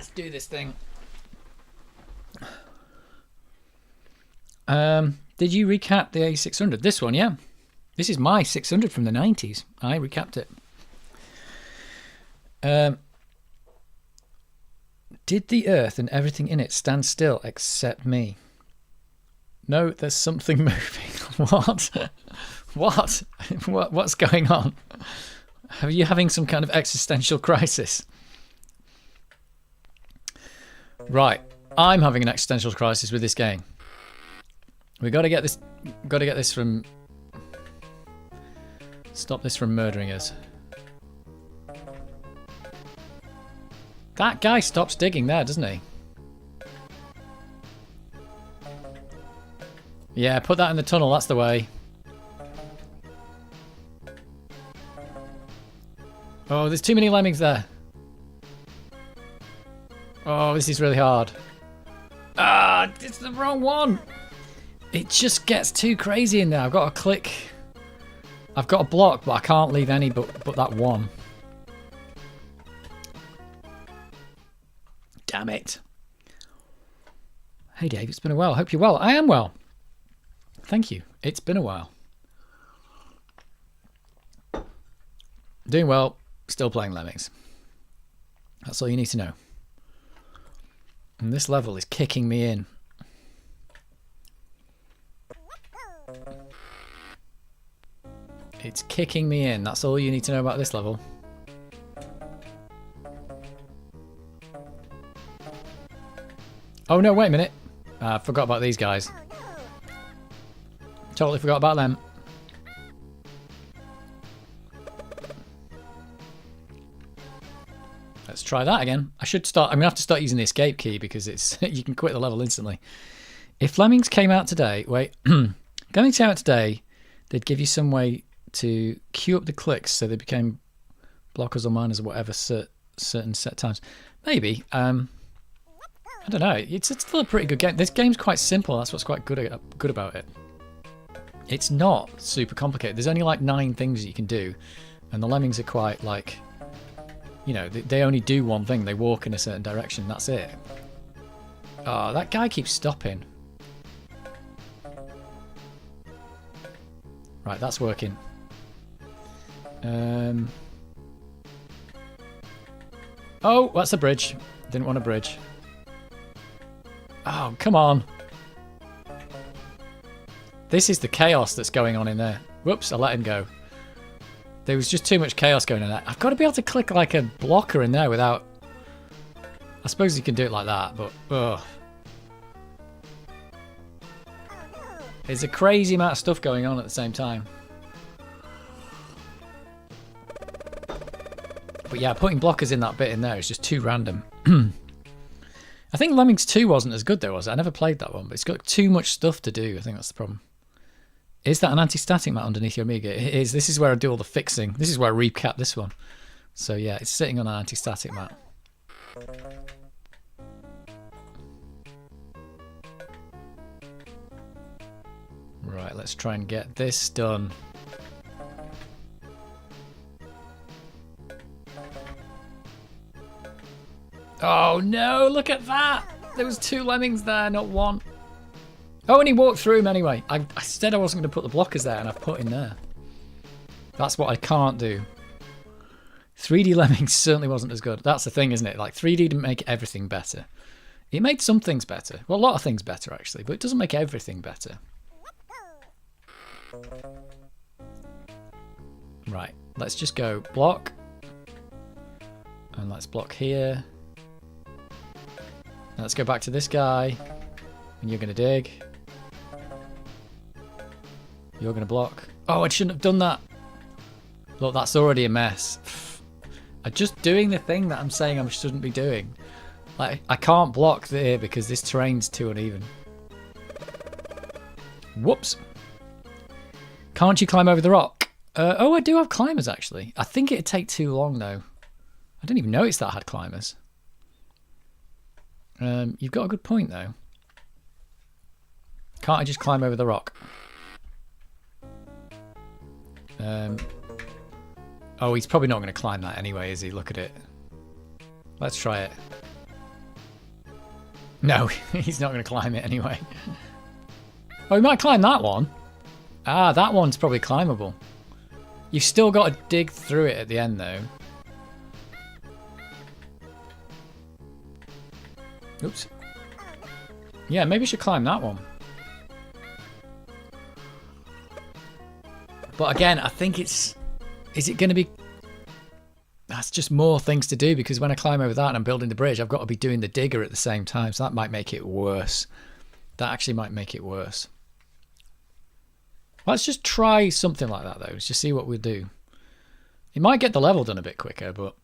Let's do this thing. Did you recap the A600? This one, yeah. This is my 600 from the 90s. I recapped it. Did the Earth and everything in it stand still except me? No, there's something moving. What? What? What's going on? Are you having some kind of existential crisis? Right, I'm having an existential crisis with this game. We got to get this. Got to get this from. Stop this from murdering us. That guy stops digging there, doesn't he? Yeah, put that in the tunnel. That's the way. Oh, there's too many lemmings there. Oh, this is really hard. Ah, it's the wrong one. It just gets too crazy in there. I've got to click. I've got a block, but I can't leave any but that one. Damn it. Hey Dave, it's been a while. I hope you're well. I am well. Thank you. It's been a while. Doing well. Still playing Lemmings. That's all you need to know. And this level is kicking me in. It's kicking me in. That's all you need to know about this level. Oh no, wait a minute. I forgot about these guys. Totally forgot about them. Let's try that again. I'm gonna have to start using the escape key because it's you can quit the level instantly. If Lemmings came out today, Lemmings came out today, they'd give you some way to queue up the clicks so they became blockers or miners or whatever certain set times. Maybe. I don't know. It's still a pretty good game. This game's quite simple. That's what's quite good about it. It's not super complicated. There's only like 9 things that you can do, and the Lemmings are quite like, you know, they only do one thing. They walk in a certain direction. That's it. Oh, that guy keeps stopping. Right, that's working. Oh, that's a bridge. Didn't want a bridge. Oh, come on. This is the chaos that's going on in there. Whoops, I let him go. There was just too much chaos going on there. I've got to be able to click like a blocker in there without... I suppose you can do it like that, but... Ugh. There's a crazy amount of stuff going on at the same time. But yeah, putting blockers in that bit in there is just too random. I think Lemmings 2 wasn't as good though, was it? I never played that one, but it's got too much stuff to do. I think that's the problem. Is that an anti-static mat underneath your Amiga? It is. This is where I do all the fixing. This is where I recap this one. So yeah, it's sitting on an anti-static mat. Right, let's try and get this done. Oh no, look at that! There was 2 lemmings there, not 1. Oh, and he walked through him anyway. I said I wasn't going to put the blockers there, and I've put in there. That's what I can't do. 3D Lemmings certainly wasn't as good. That's the thing, isn't it? Like, 3D didn't make everything better. It made some things better. Well, a lot of things better, actually, but it doesn't make everything better. Right, let's just go block. And let's block here. Let's go back to this guy. And you're going to dig. You're going to block. Oh, I shouldn't have done that. Look, that's already a mess. I'm just doing the thing that I'm saying I shouldn't be doing. Like, I can't block there because this terrain's too uneven. Whoops. Can't you climb over the rock? Oh, I do have climbers, actually. I think it'd take too long, though. I didn't even notice that I had climbers. You've got a good point, though. Can't I just climb over the rock? Oh, he's probably not going to climb that anyway, is he? Look at it. Let's try it. No, he's not going to climb it anyway. Oh, he might climb that one. Ah, that one's probably climbable. You've still got to dig through it at the end, though. Oops. Yeah, maybe you should climb that one. But again, I think it's... Is it going to be... That's just more things to do, because when I climb over that and I'm building the bridge, I've got to be doing the digger at the same time. So that might make it worse. That actually might make it worse. Let's just try something like that, though. Let's just see what we do. It might get the level done a bit quicker, but...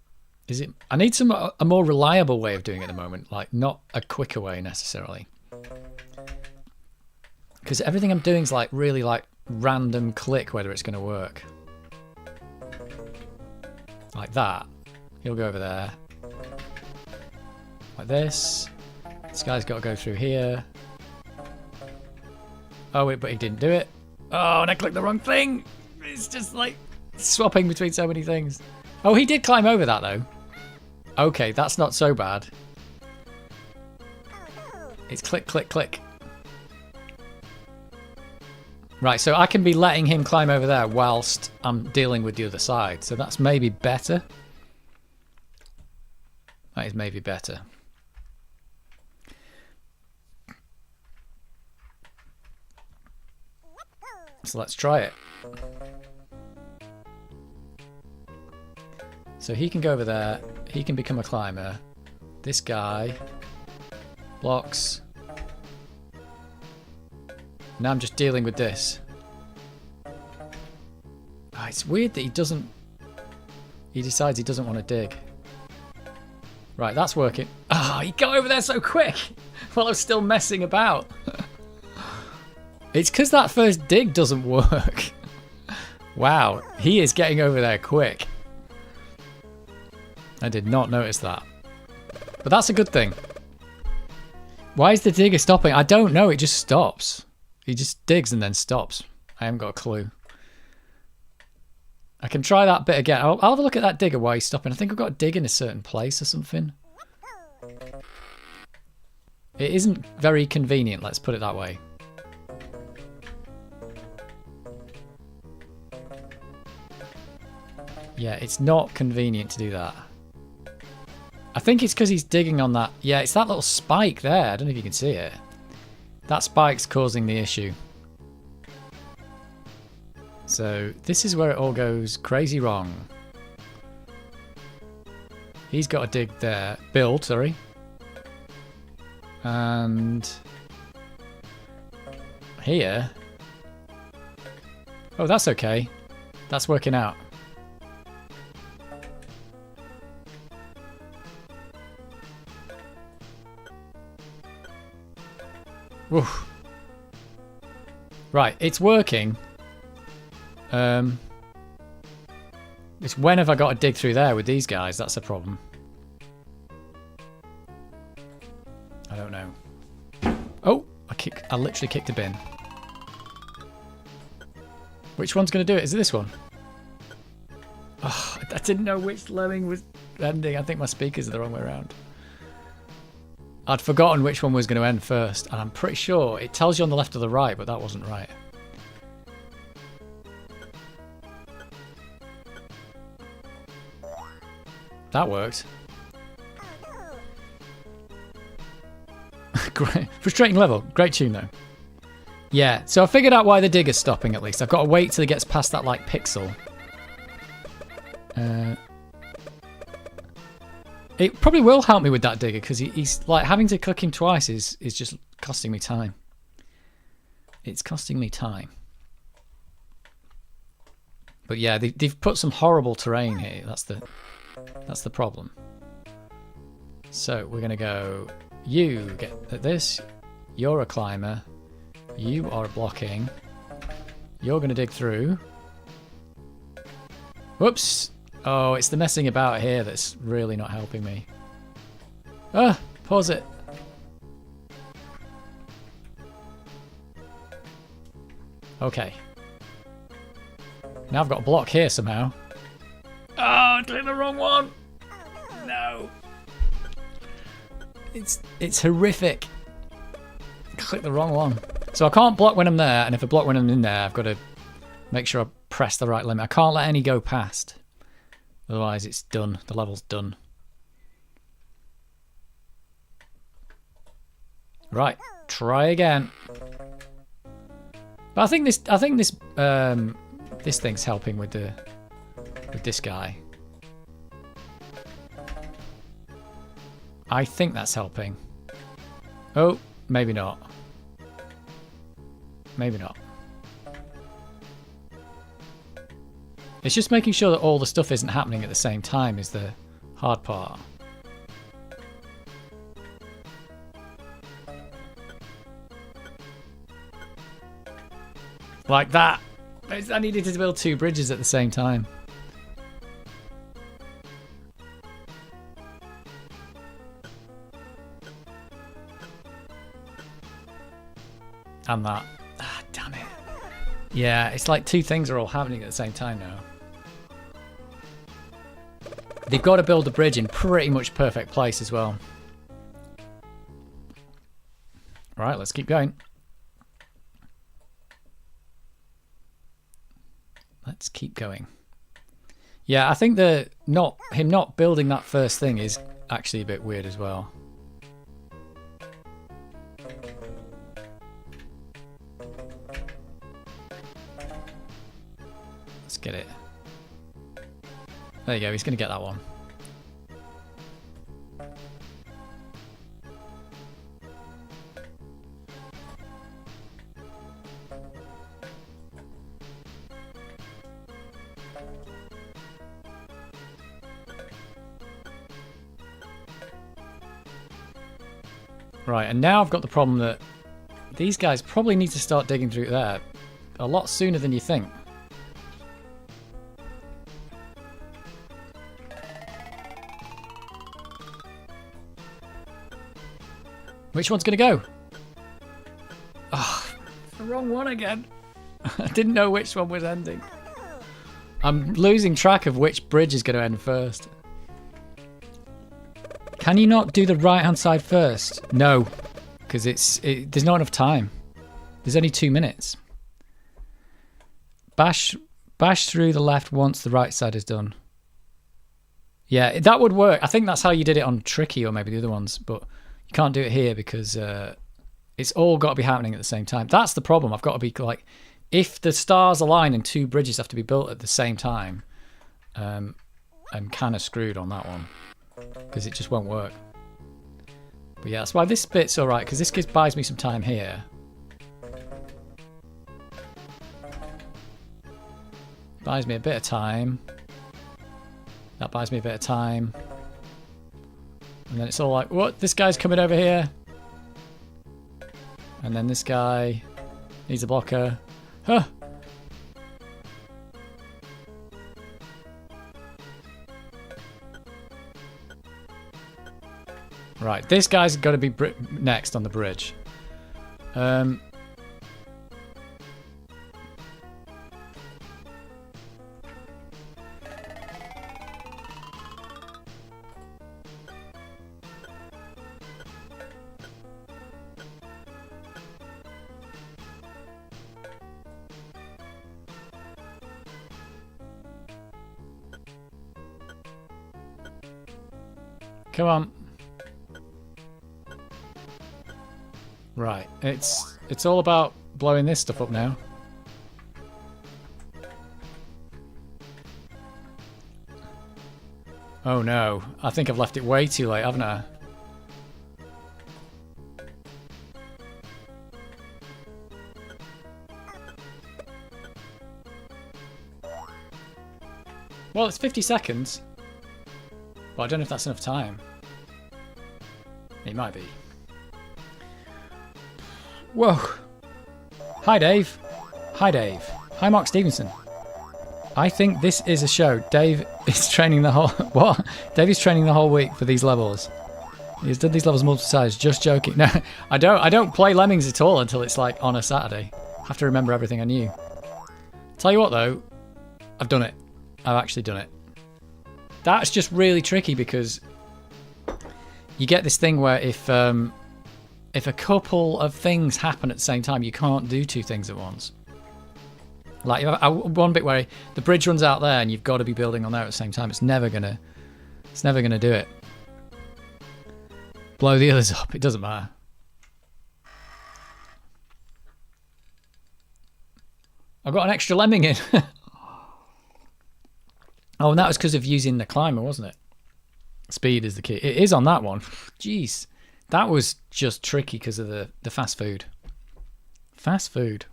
Is it? I need a more reliable way of doing it at the moment. Like, not a quicker way, necessarily. Because everything I'm doing is like really like random click whether it's going to work. Like that. He'll go over there. Like this. This guy's got to go through here. Oh, wait, but he didn't do it. Oh, and I clicked the wrong thing. It's just like swapping between so many things. Oh, he did climb over that, though. Okay, that's not so bad. It's click, click, click. Right, so I can be letting him climb over there whilst I'm dealing with the other side. So that's maybe better. That is maybe better. So let's try it. So he can go over there. He can become a climber. This guy blocks. Now I'm just dealing with this. Oh, it's weird that he doesn't... He decides he doesn't want to dig. Right, that's working. Oh, he got over there so quick while I was still messing about. It's because that first dig doesn't work. Wow, he is getting over there quick. I did not notice that. But that's a good thing. Why is the digger stopping? I don't know, it just stops. He just digs and then stops. I haven't got a clue. I can try that bit again. I'll have a look at that digger while he's stopping. I think I've got to dig in a certain place or something. It isn't very convenient, let's put it that way. Yeah, it's not convenient to do that. I think it's because he's digging on that. Yeah, it's that little spike there. I don't know if you can see it. That spike's causing the issue. So this is where it all goes crazy wrong. He's got to dig there. Build, sorry. And here. Oh, that's okay. That's working out. Woof. Right, it's working. It's when have I got to dig through there with these guys? That's a problem. I don't know. Oh, I literally kicked a bin. Which one's going to do it? Is it this one? Oh, I didn't know which lemming was ending. I think my speakers are the wrong way around. I'd forgotten which one was going to end first, and I'm pretty sure it tells you on the left or the right, but that wasn't right. That worked. Great. Frustrating level. Great tune, though. Yeah, so I figured out why the digger's stopping, at least. I've got to wait till he gets past that, like, pixel. It probably will help me with that digger, because he's like having to click him twice is just costing me time. It's costing me time. But yeah, they've put some horrible terrain here. That's the problem. So we're gonna go. You get at this. You're a climber. You are blocking. You're gonna dig through. Whoops. Oh, it's the messing about here that's really not helping me. Ah, pause it. Okay. Now I've got a block here somehow. Oh, I clicked the wrong one. No. It's horrific. clicked the wrong one. So I can't block when I'm there, and if I block when I'm in there, I've got to make sure I press the right limit. I can't let any go past. Otherwise it's done. The level's done. Right, try again. But I think this this thing's helping with this guy. I think that's helping. Oh, maybe not. Maybe not. It's just making sure that all the stuff isn't happening at the same time is the hard part. Like that. I needed to build 2 bridges at the same time. And that. Ah, damn it. Yeah, it's like 2 things are all happening at the same time now. They've got to build the bridge in pretty much perfect place as well. Alright, let's keep going. Let's keep going. Yeah, I think him not building that first thing is actually a bit weird as well. Let's get it. There you go, he's going to get that one. Right, and now I've got the problem that these guys probably need to start digging through there a lot sooner than you think. Which one's going to go? Oh, the wrong one again. I didn't know which one was ending. I'm losing track of which bridge is going to end first. Can you not do the right-hand side first? No, because there's not enough time. There's only 2 minutes. Bash through the left once the right side is done. Yeah, that would work. I think that's how you did it on Tricky or maybe the other ones, but you can't do it here because it's all got to be happening at the same time. That's the problem. I've got to be like, if the stars align and 2 bridges have to be built at the same time, I'm kind of screwed on that one because it just won't work. But yeah, that's why this bit's all right, because this buys me some time here. Buys me a bit of time. That buys me a bit of time. And then it's all like, what? This guy's coming over here. And then this guy needs a blocker. Huh. Right, this guy's got to be next on the bridge. Come on. Right, it's all about blowing this stuff up now. Oh no, I think I've left it way too late, haven't I? Well, it's 50 seconds. But I don't know if that's enough time. It might be. Whoa. Hi, Dave. Hi, Dave. Hi, Mark Stevenson. I think this is a show. Dave is training the whole... What? Dave is training the whole week for these levels. He's done these levels multiple times. Just joking. No, I don't play Lemmings at all until it's like on a Saturday. I have to remember everything I knew. Tell you what, though. I've done it. I've actually done it. That's just really tricky because you get this thing where if if a couple of things happen at the same time, you can't do two things at once. Like one bit where the bridge runs out there and you've got to be building on there at the same time. It's never gonna do it. Blow the others up. It doesn't matter. I got an extra lemming in. Oh, and that was because of using the climber, wasn't it? Speed is the key. It is on that one. Jeez. That was just tricky because of the fast food. Fast food.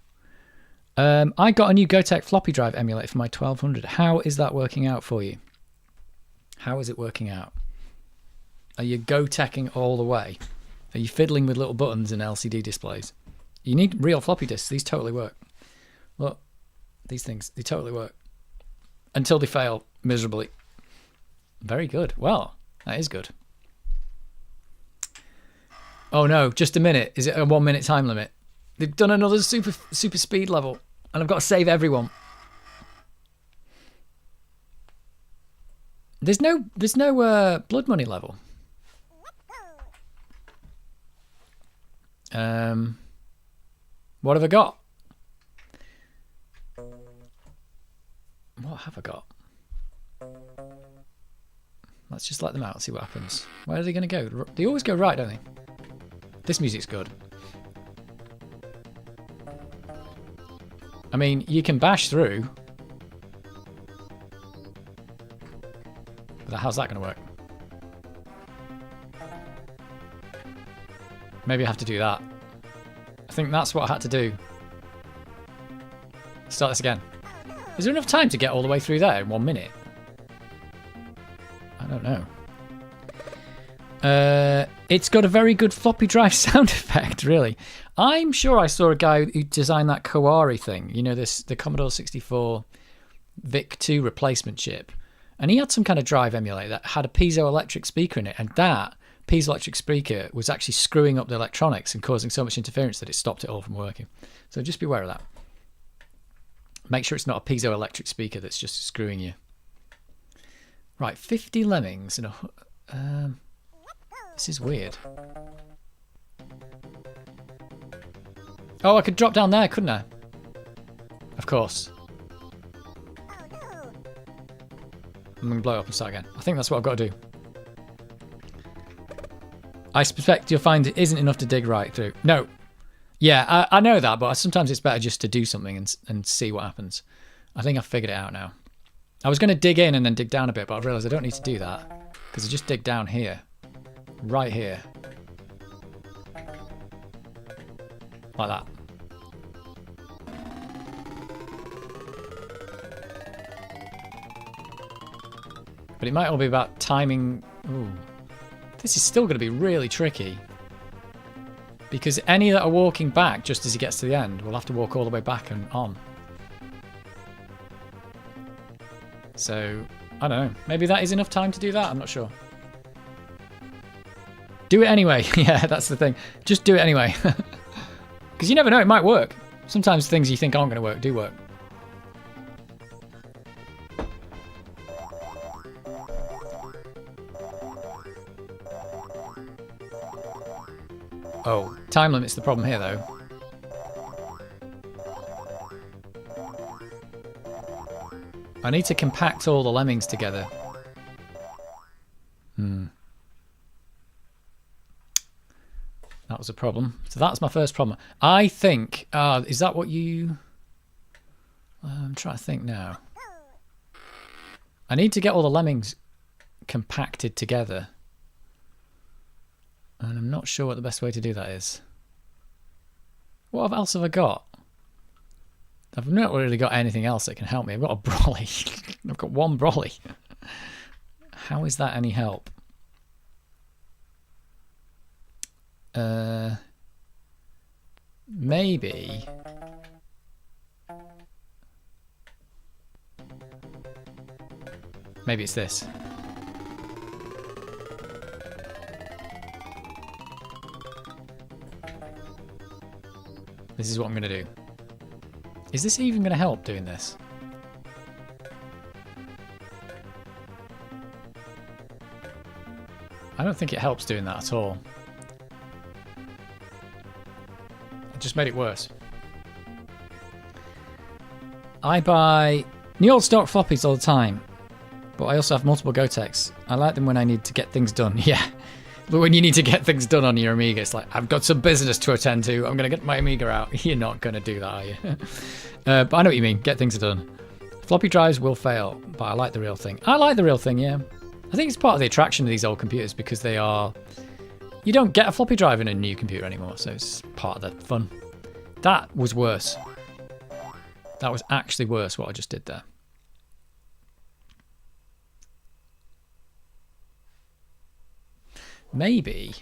I got a new Gotek floppy drive emulator for my 1200. How is that working out for you? How is it working out? Are you Goteking all the way? Are you fiddling with little buttons and LCD displays? You need real floppy disks. These totally work. Look, these things, they totally work. Until they fail miserably. Very good. Well, that is good. Oh no, just a minute. Is it a 1 minute time limit? They've done another super speed level. And I've got to save everyone. There's no blood money level. What have I got? What have I got? Let's just let them out and see what happens. Where are they going to go? They always go right, don't they? This music's good. I mean, you can bash through. But how's that going to work? Maybe I have to do that. I think that's what I had to do. Start this again. Is there enough time to get all the way through there in 1 minute? I don't know. It's got a very good floppy drive sound effect, really. I'm sure I saw a guy who designed that Kawari thing. You know, the Commodore 64 VIC-2 replacement chip. And he had some kind of drive emulator that had a piezoelectric speaker in it. And that piezoelectric speaker was actually screwing up the electronics and causing so much interference that it stopped it all from working. So just be aware of that. Make sure it's not a piezoelectric speaker that's just screwing you. Right, 50 lemmings and a... this is weird. Oh, I could drop down there, couldn't I? Of course. I'm going to blow it up and start again. I think that's what I've got to do. I suspect you'll find it isn't enough to dig right through. No. Yeah, I know that, but sometimes it's better just to do something and see what happens. I think I've figured it out now. I was going to dig in and then dig down a bit, but I realised I don't need to do that. Because I just dig down here. Right here. Like that. But it might all be about timing. Ooh. This is still going to be really tricky. Because any that are walking back just as he gets to the end will have to walk all the way back and on. So, I don't know. Maybe that is enough time to do that. I'm not sure. Do it anyway. Yeah, that's the thing. Just do it anyway. Because you never know, it might work. Sometimes things you think aren't going to work do work. Oh, time limit's the problem here, though. I need to compact all the lemmings together. That was a problem. So that's my first problem. I think... is that what you... I'm trying to think now. I need to get all the lemmings compacted together. And I'm not sure what the best way to do that is. What else have I got? I've not really got anything else that can help me. I've got a brolly. I've got one brolly. How is that any help? Maybe. Maybe it's this. This is what I'm going to do. Is this even going to help doing this? I don't think it helps doing that at all. It just made it worse. I buy new old stock floppies all the time, but I also have multiple Gotex. I like them when I need to get things done. Yeah, but when you need to get things done on your Amiga, it's like, I've got some business to attend to. I'm going to get my Amiga out. You're not going to do that, are you? But I know what you mean. Get things done. Floppy drives will fail, but I like the real thing. I like the real thing, yeah. I think it's part of the attraction of these old computers because they are... You don't get a floppy drive in a new computer anymore, so it's part of the fun. That was worse. That was actually worse, what I just did there. Maybe...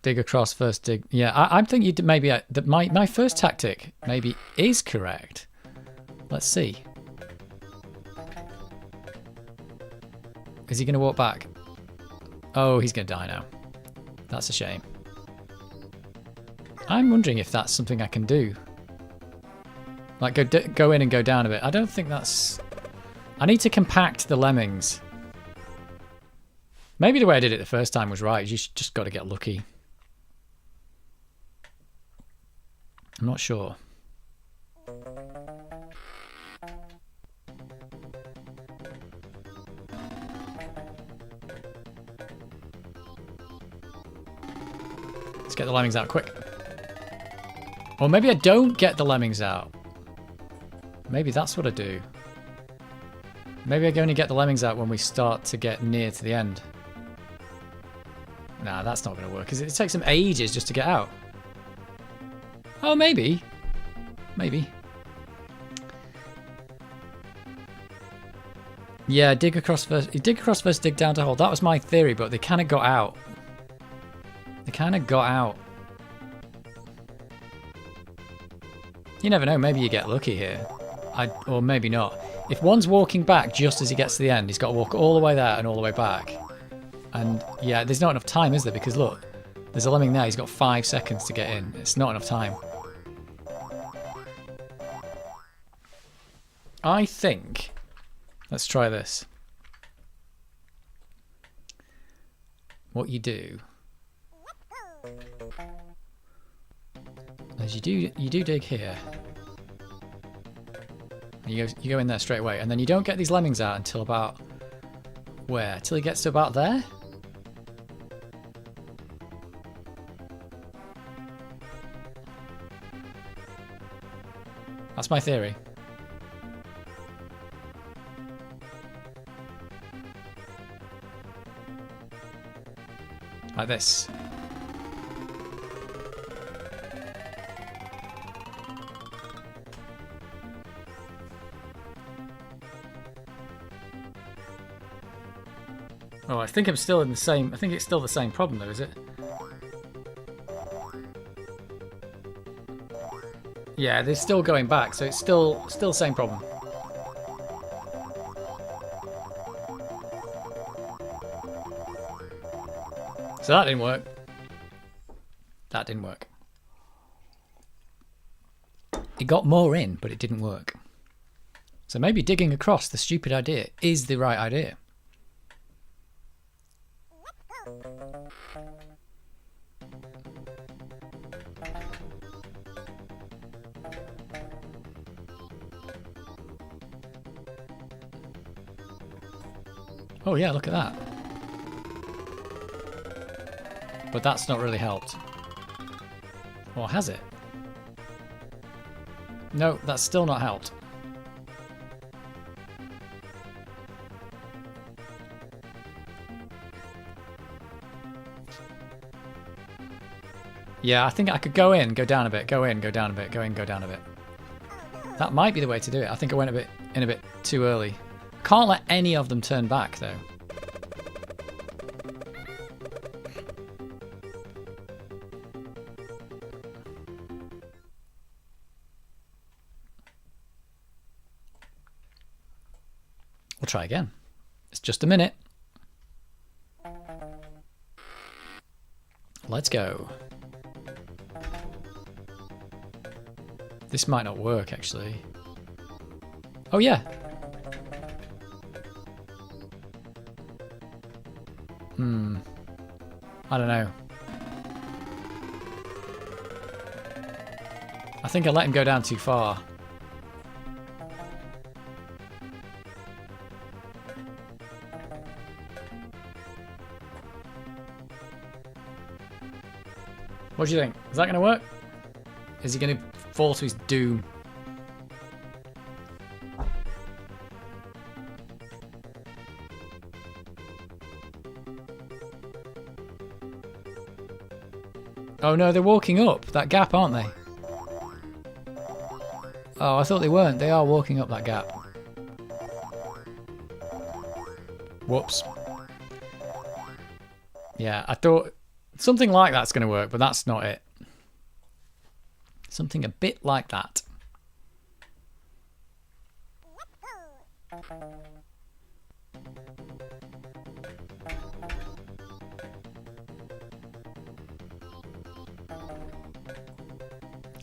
Dig across first, dig... Yeah, I think you maybe... my first tactic maybe is correct. Let's see. Is he going to walk back? Oh, he's going to die now. That's a shame. I'm wondering if that's something I can do. Like, go in and go down a bit. I don't think that's... I need to compact the Lemmings. Maybe the way I did it the first time was right. You just got to get lucky. I'm not sure. Let's get the Lemmings out quick. Or maybe I don't get the Lemmings out. Maybe that's what I do. Maybe I only get the Lemmings out when we start to get near to the end. Nah, that's not going to work, because it takes them ages just to get out. Oh, maybe. Maybe. Yeah, dig across first. Dig across first, dig down to hold. That was my theory, but they kind of got out. They kind of got out. You never know. Maybe you get lucky here. Or maybe not. If one's walking back just as he gets to the end, he's got to walk all the way there and all the way back. And yeah, there's not enough time, is there? Because look, there's a Lemming there. He's got 5 seconds to get in. It's not enough time. I think... Let's try this. What you do is you do dig here. And you go in there straight away, and then you don't get these Lemmings out until about where? Till he gets to about there? That's my theory. Like this. Oh, I think I'm still in the same... I think it's still the same problem though, is it? Yeah, they're still going back, so it's still the same problem. So that didn't work. That didn't work. It got more in, but it didn't work. So maybe digging across, the stupid idea, is the right idea. Oh yeah, look at that. But that's not really helped. Or has it? No, that's still not helped. Yeah, I think I could go in, go down a bit, go in, go down a bit, go in, go down a bit. That might be the way to do it. I think I went in a bit too early. Can't let any of them turn back though. We'll try again. It's just a minute. Let's go. This might not work actually. Oh yeah. I don't know. I think I let him go down too far. What do you think? Is that going to work? Is he going to fall to his doom? Oh no, they're walking up that gap, aren't they? Oh, I thought they weren't. They are walking up that gap. Whoops. Yeah, I thought something like that's going to work, but that's not it. Something a bit like that.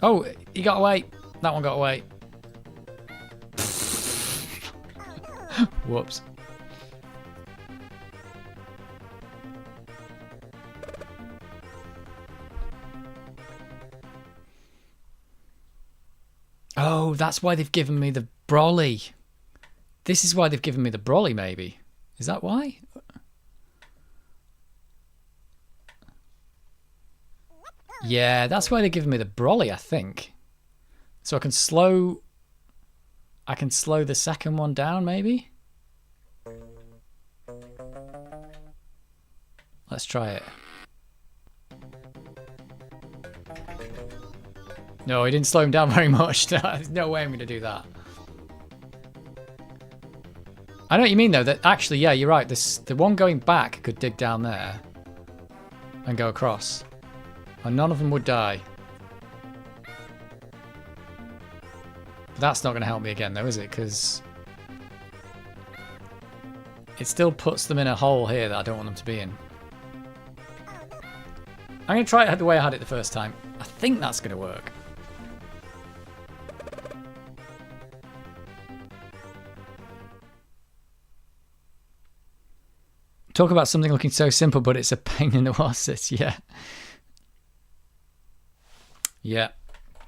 Oh, he got away. That one got away. Whoops. Oh, that's why they've given me the brolly. This is why they've given me the brolly, maybe. Is that why? Yeah, that's why they're giving me the brolly, I think. So I can slow the second one down, maybe? Let's try it. No, he didn't slow him down very much. There's no way I'm going to do that. I know what you mean, though. That actually, yeah, you're right. The one going back could dig down there and go across. And none of them would die. That's not going to help me again, though, is it? Because it still puts them in a hole here that I don't want them to be in. I'm going to try it the way I had it the first time. I think that's going to work. Talk about something looking so simple, but it's a pain in the wasses. Yeah. Yeah.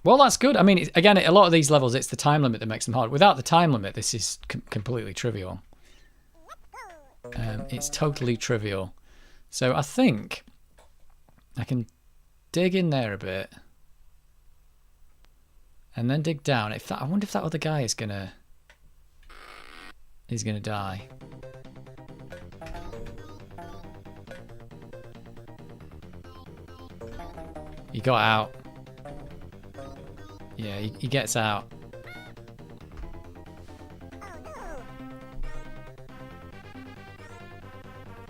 Well, that's good. I mean, again, a lot of these levels, it's the time limit that makes them hard. Without the time limit, this is completely trivial. It's totally trivial. So I think I can dig in there a bit and then dig down. I wonder if that other guy is gonna die. He got out. Yeah, he gets out.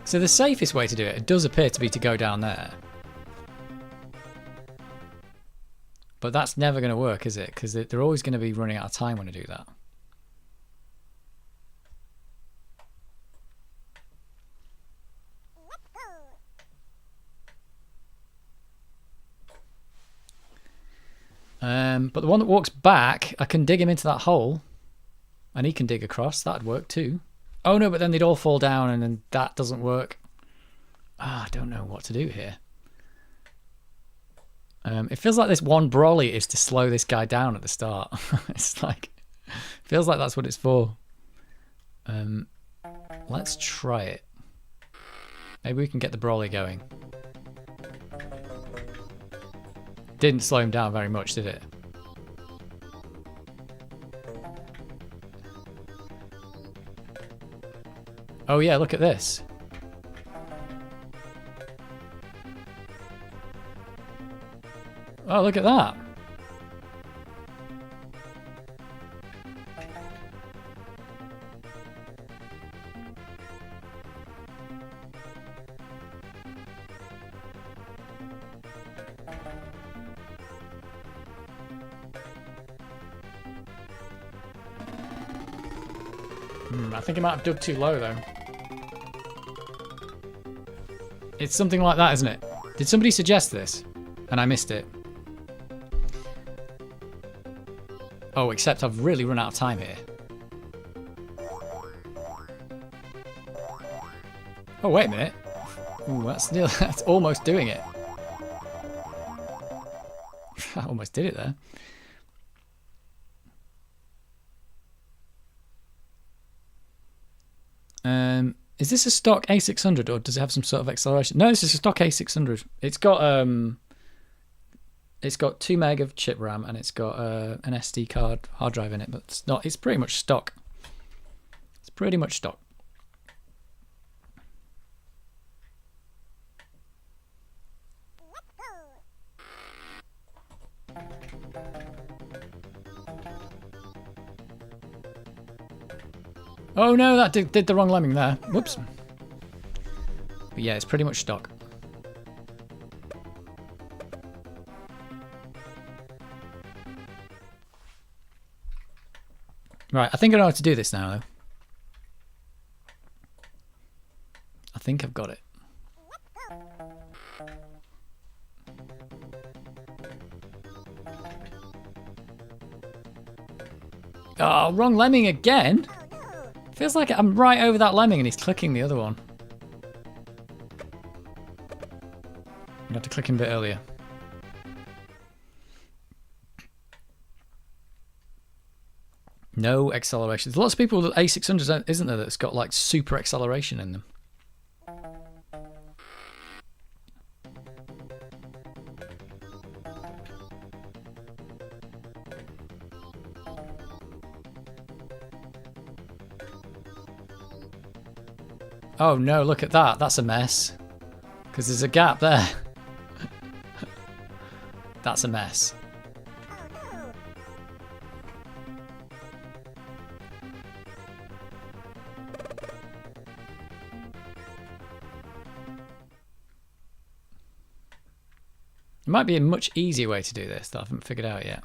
So the safest way to do it does appear to be to go down there. But that's never going to work, is it? Because they're always going to be running out of time when I do that. But the one that walks back, I can dig him into that hole. And he can dig across. That'd work too. Oh no, but then they'd all fall down and then that doesn't work. I don't know what to do here. It feels like this one brolly is to slow this guy down at the start. It's like, feels like that's what it's for. Let's try it. Maybe we can get the brolly going. Didn't slow him down very much, did it? Oh yeah, look at this. Oh, look at that. I think I might have dug too low though. It's something like that, isn't it? Did somebody suggest this? And I missed it. Oh, except I've really run out of time here. Oh, wait a minute. Ooh, that's almost doing it. I almost did it there. Is this a stock A600 or does it have some sort of acceleration? No, this is a stock A600. It's got 2 meg of chip RAM and it's got an SD card hard drive in it, but it's not. It's pretty much stock. It's pretty much stock. Oh no, that did the wrong lemming there. Whoops. But yeah, it's pretty much stock. Right, I think I know how to do this now, though. I think I've got it. Oh, wrong lemming again? Feels like I'm right over that lemming and he's clicking the other one. I'm going to have to click him a bit earlier. No acceleration. There's lots of people with A600s, isn't there, that's got like super acceleration in them. Oh no, look at that. That's a mess. Because there's a gap there. That's a mess. It might be a much easier way to do this that I haven't figured out yet.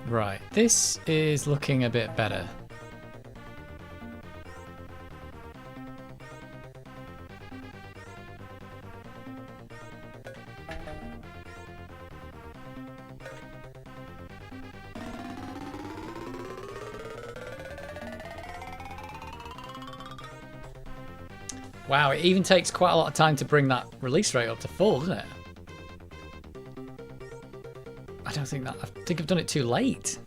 Right, this is looking a bit better. Wow, it even takes quite a lot of time to bring that release rate up to full, doesn't it? I don't think that... I think I've done it too late.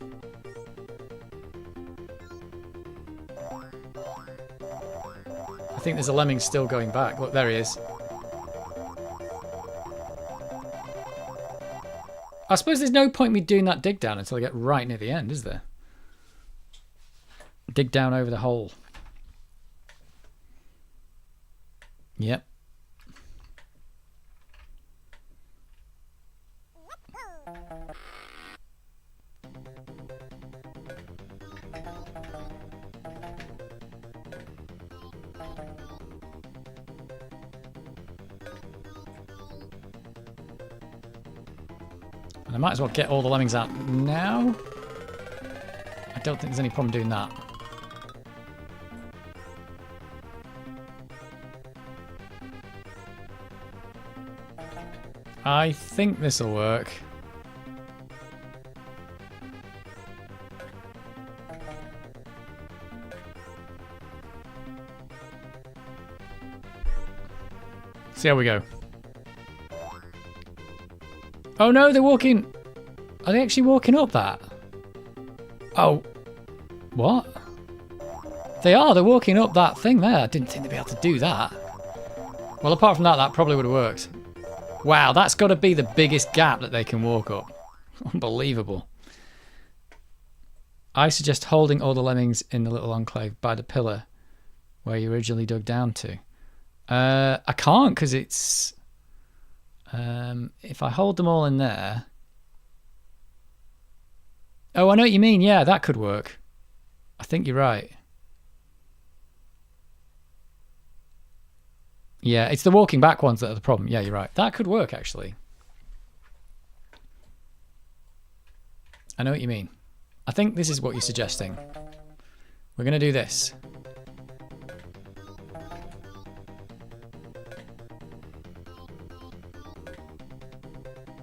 I think there's a lemming still going back. Look, there he is. I suppose there's no point me doing that dig down until I get right near the end, is there? Dig down over the hole. Yep. And I might as well get all the lemmings out now. I don't think there's any problem doing that. I think this will work. See how we go. Oh no, they're walking. Are they actually walking up that? Oh. What? They are, they're walking up that thing there. I didn't think they'd be able to do that. Well, apart from that, that probably would have worked. Wow, that's got to be the biggest gap that they can walk up. Unbelievable. I suggest holding all the lemmings in the little enclave by the pillar where you originally dug down to. I can't because it's... if I hold them all in there... Oh, I know what you mean. Yeah, that could work. I think you're right. Yeah, it's the walking back ones that are the problem. Yeah, you're right. That could work, actually. I know what you mean. I think this is what you're suggesting. We're going to do this.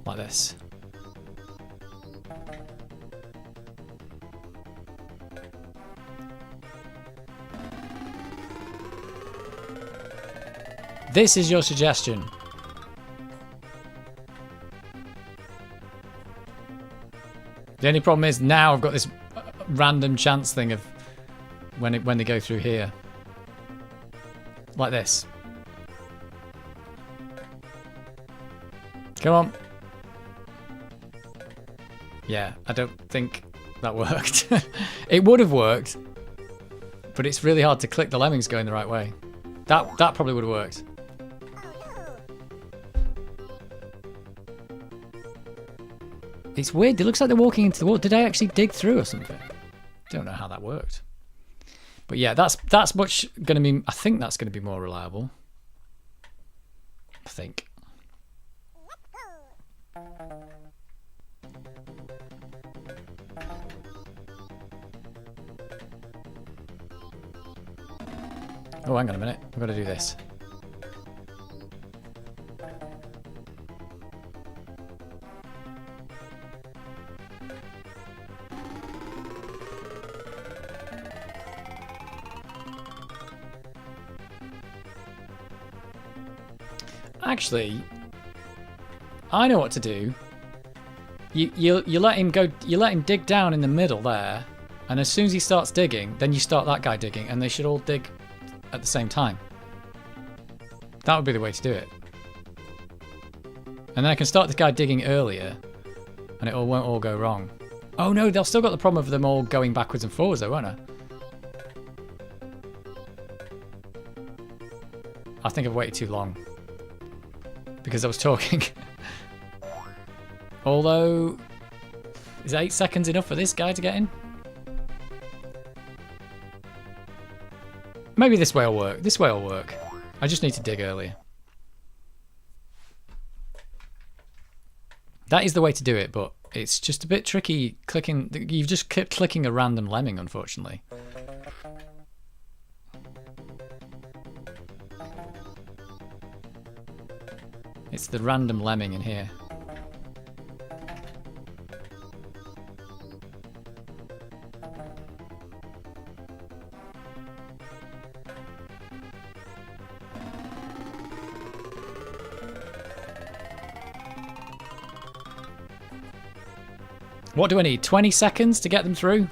Like this. This is your suggestion. The only problem is now I've got this random chance thing of when they go through here. Like this. Come on. Yeah, I don't think that worked. It would have worked, but it's really hard to click the lemmings going the right way. That probably would have worked. It's weird. It looks like they're walking into the wall. Did I actually dig through or something? Don't know how that worked. But yeah, that's much going to be. I think that's going to be more reliable. I think. Oh, hang on a minute. I've got to do this. Actually, I know what to do. You let him go. You let him dig down in the middle there, and as soon as he starts digging, then you start that guy digging, and they should all dig at the same time. That would be the way to do it. And then I can start this guy digging earlier, and it all won't all go wrong. Oh no, they've still got the problem of them all going backwards and forwards, though, won't I? I think I've waited too long. Because I was talking. Although, is 8 seconds enough for this guy to get in? Maybe this way will work. This way will work. I just need to dig earlier. That is the way to do it, but it's just a bit tricky clicking. You've just kept clicking a random lemming, unfortunately. It's the random lemming in here. What do I need? 20 seconds to get them through?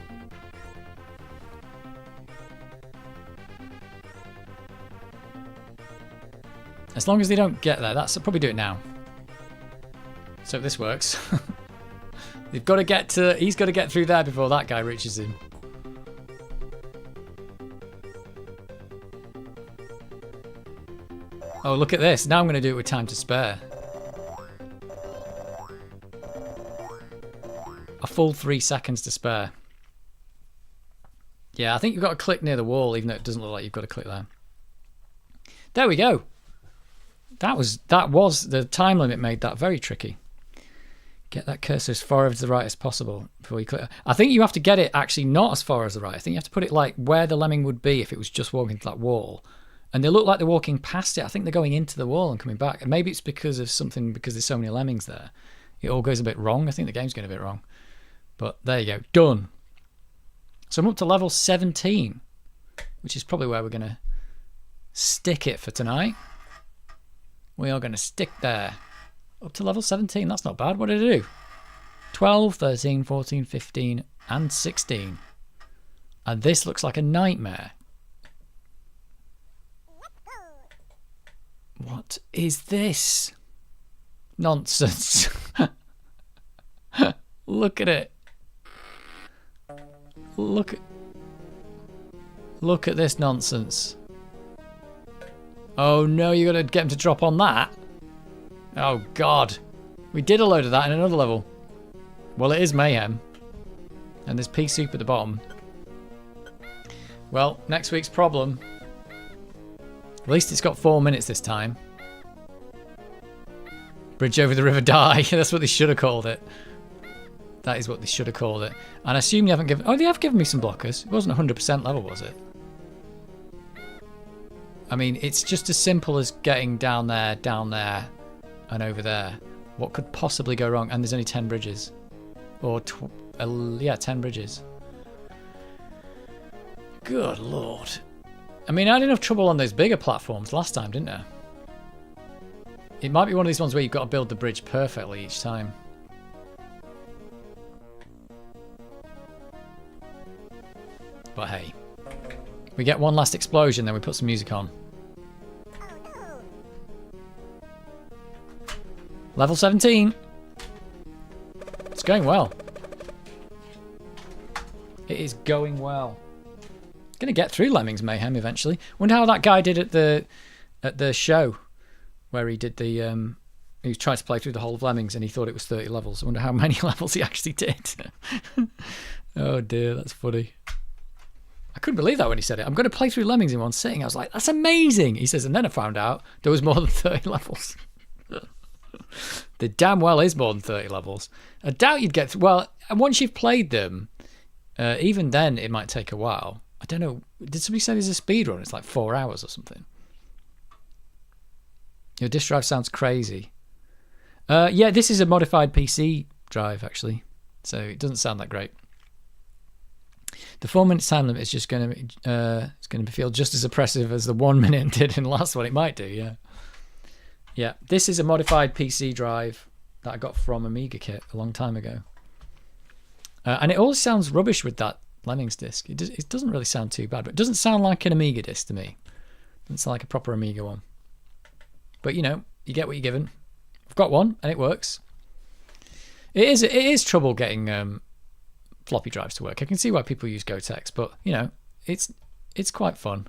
As long as they don't get there, I'll probably do it now. So if this works. They've got to get to, he's got to get through there before that guy reaches him. Oh, look at this. Now I'm going to do it with time to spare. A full 3 seconds to spare. Yeah, I think you've got to click near the wall, even though it doesn't look like you've got to click there. There we go. That was the time limit made that very tricky. Get that cursor as far over to the right as possible before you click. I think you have to get it actually not as far as the right. I think you have to put it like where the lemming would be if it was just walking to that wall. And they look like they're walking past it. I think they're going into the wall and coming back. And maybe it's because of something, because there's so many lemmings there. It all goes a bit wrong. I think the game's going a bit wrong. But there you go. Done. So I'm up to level 17, which is probably where we're going to stick it for tonight. We are going to stick there. Up to level 17. That's not bad. What did I do? 12, 13, 14, 15, and 16. And this looks like a nightmare. What is this? Nonsense. Look at it. Look at this nonsense. Oh no, you gotta get him to drop on that. Oh god. We did a load of that in another level. Well, it is Mayhem. And there's pea soup at the bottom. Well, next week's problem. At least it's got 4 minutes this time. Bridge over the River Dye. That's what they should have called it. That is what they should have called it. And I assume you haven't given... Oh, they have given me some blockers. It wasn't 100% level, was it? I mean, it's just as simple as getting down there, and over there. What could possibly go wrong? And there's only 10 bridges. Or, yeah, 10 bridges. Good lord. I mean, I had enough trouble on those bigger platforms last time, didn't I? It might be one of these ones where you've got to build the bridge perfectly each time. But hey. We get one last explosion, then we put some music on. Level 17. It's going well. It is going well. Gonna get through Lemmings Mayhem eventually. Wonder how that guy did at the show where he did the he tried to play through the whole of Lemmings and he thought it was 30 levels. I wonder how many levels he actually did. Oh dear, that's funny. I couldn't believe that when he said it. I'm going to play through Lemmings in one sitting. I was like, that's amazing. He says, and then I found out there was more than 30 levels. There damn well is more than 30 levels. I doubt you'd get... Well, once you've played them, even then it might take a while. I don't know. Did somebody say there's a speed run? It's like 4 hours or something. Your disk drive sounds crazy. Yeah, this is a modified PC drive, actually. So it doesn't sound that great. The 4-minute time limit is just going to feel just as oppressive as the 1 minute did in the last one. It might do, yeah. Yeah, this is a modified PC drive that I got from Amiga Kit a long time ago. And it all sounds rubbish with that Lemmings disc. It doesn't really sound too bad, but it doesn't sound like an Amiga disc to me. It doesn't sound like a proper Amiga one. But, you know, you get what you're given. I've got one, and it works. It is trouble getting... floppy drives to work. I can see why people use Gotex, but you know, it's quite fun.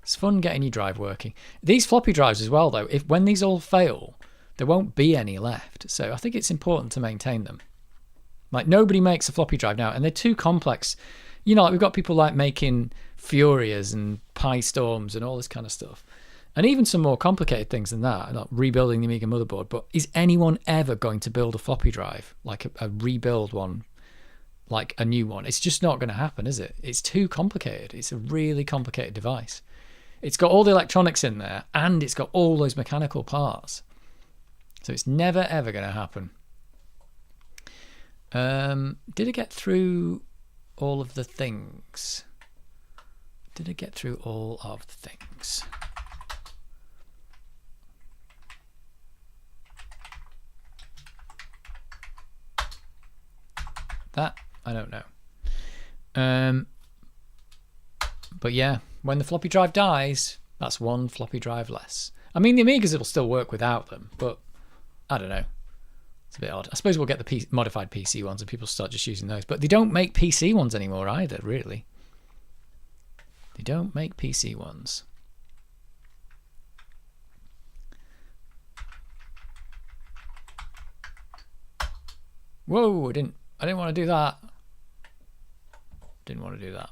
It's fun getting your drive working. These floppy drives as well, though, when these all fail, there won't be any left. So I think it's important to maintain them. Like nobody makes a floppy drive now, and they're too complex. You know, like we've got people like making Furias and Pi Storms and all this kind of stuff, and even some more complicated things than that, like rebuilding the Amiga motherboard. But is anyone ever going to build a floppy drive, like a rebuild one? Like a new one? It's just not going to happen, is it? It's too complicated. It's a really complicated device. It's got all the electronics in there and it's got all those mechanical parts. So it's never ever going to happen. Did I get through all of the things? Did I get through all of the things? That I don't know. But yeah, when the floppy drive dies, that's one floppy drive less. I mean, the Amigas will still work without them, but I don't know. It's a bit odd. I suppose we'll get the modified PC ones and people start just using those. But they don't make PC ones anymore either, really. They don't make PC ones. Whoa, I didn't want to do that. Didn't want to do that.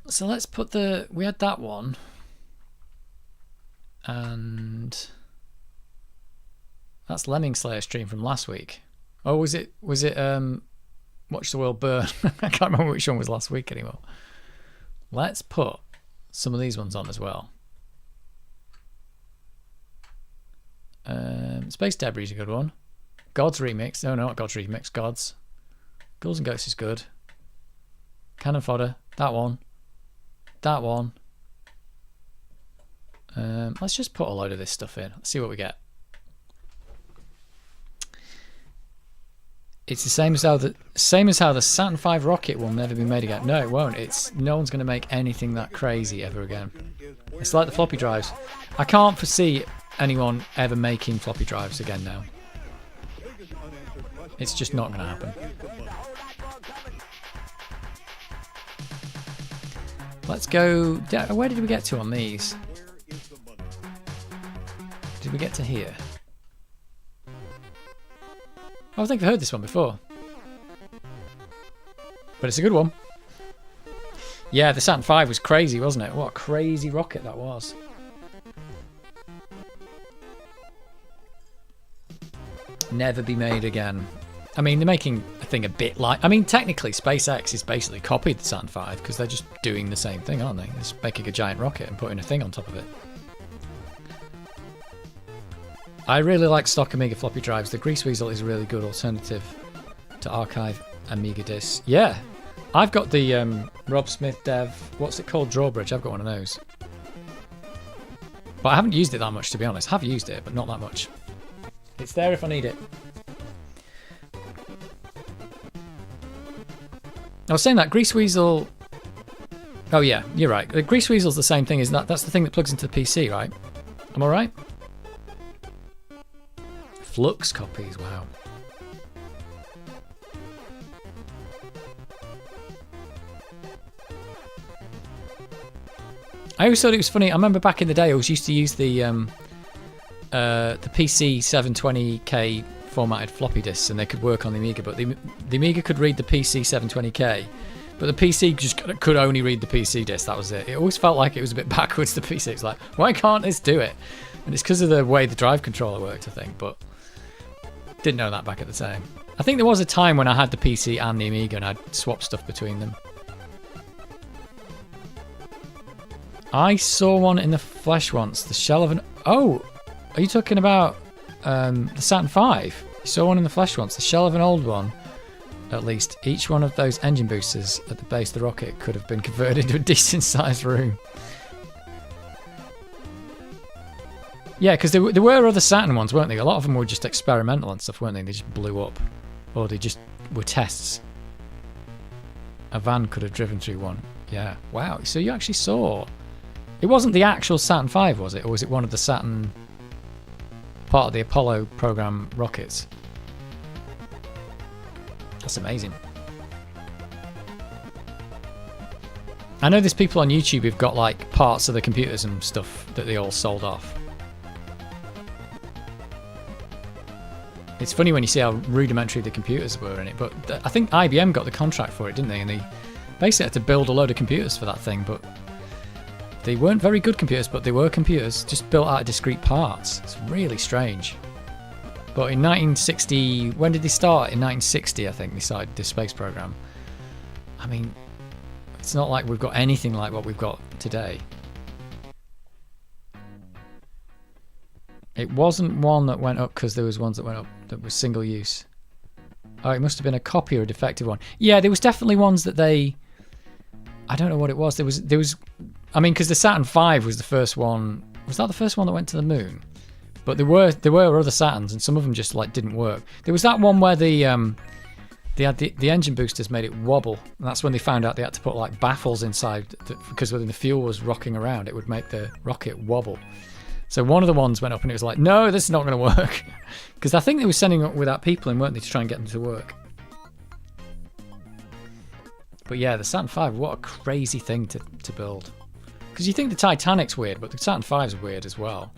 So let's put we had that one. And that's Lemming Slayer stream from last week. Oh, was it Watch the World Burn? I can't remember which one was last week anymore. Let's put some of these ones on as well. Space Debris is a good one. God's Remix. No, not God's Remix. God's. Ghouls and Ghosts is good. Cannon Fodder. That one. That one. Let's just put a load of this stuff in. Let's see what we get. It's the same as how the Saturn V rocket will never be made again. No, it won't. No one's going to make anything that crazy ever again. It's like the floppy drives. I can't foresee anyone ever making floppy drives again now. It's just not going to happen. Let's go. Where did we get to on these? Did we get to here? Oh, I think I've heard this one before. But it's a good one. Yeah, the Saturn V was crazy, wasn't it? What a crazy rocket that was. Never be made again. I mean, they're making a thing a bit like... I mean, technically, SpaceX is basically copied the Saturn V because they're just doing the same thing, aren't they? They're just making a giant rocket and putting a thing on top of it. I really like stock Amiga floppy drives. The Grease Weasel is a really good alternative to archive Amiga discs. Yeah, I've got the Rob Smith Dev... What's it called? Drawbridge. I've got one of those. But I haven't used it that much, to be honest. I have used it, but not that much. It's there if I need it. I was saying that Grease Weasel... Oh yeah, you're right. The Grease Weasel's the same thing, isn't that? That's the thing that plugs into the PC, right? Am I right? Flux copies, wow. I always thought it was funny. I remember back in the day, I always used to use the PC 720K formatted floppy disks, and they could work on the Amiga. But the Amiga could read the PC 720K, but the PC just could only read the PC disk. That was it. It always felt like it was a bit backwards. The PC, it's like, why can't this do it? And it's because of the way the drive controller worked, I think. But didn't know that back at the time. I think there was a time when I had the PC and the Amiga, and I'd swap stuff between them. I saw one in the flesh once. The shell of an... Oh! Are you talking about the Saturn V? You saw one in the flesh once. The shell of an old one, at least. Each one of those engine boosters at the base of the rocket could have been converted into a decent-sized room. Yeah, because there were other Saturn ones, weren't there? A lot of them were just experimental and stuff, weren't they? They just blew up. Or they just were tests. A van could have driven through one. Yeah. Wow. So you actually saw... It wasn't the actual Saturn V, was it? Or was it one of the Saturn... part of the Apollo program rockets? That's amazing. I know there's people on YouTube who've got like parts of the computers and stuff that they all sold off. It's funny when you see how rudimentary the computers were in it, but I think IBM got the contract for it, didn't they? And they basically had to build a load of computers for that thing, but they weren't very good computers, but they were computers, just built out of discrete parts. It's really strange. But in 1960, when did they start? In 1960, I think, they started this space program. I mean, it's not like we've got anything like what we've got today. It wasn't one that went up because there was ones that went up that was single use. Oh, it must have been a copy or a defective one. Yeah, there was definitely ones that they... I don't know what it was. There was. I mean, because the Saturn V was the first one. Was that the first one that went to the moon? But there were other Saturns, and some of them just like didn't work. There was that one where they had the engine boosters made it wobble, and that's when they found out they had to put like baffles inside because when the fuel was rocking around, it would make the rocket wobble. So one of the ones went up, and it was like, no, this is not going to work, because I think they were sending up without people, and weren't they, to try and get them to work. But yeah, the Saturn V, what a crazy thing to build. Because you think the Titanic's weird, but the Saturn V's weird as well.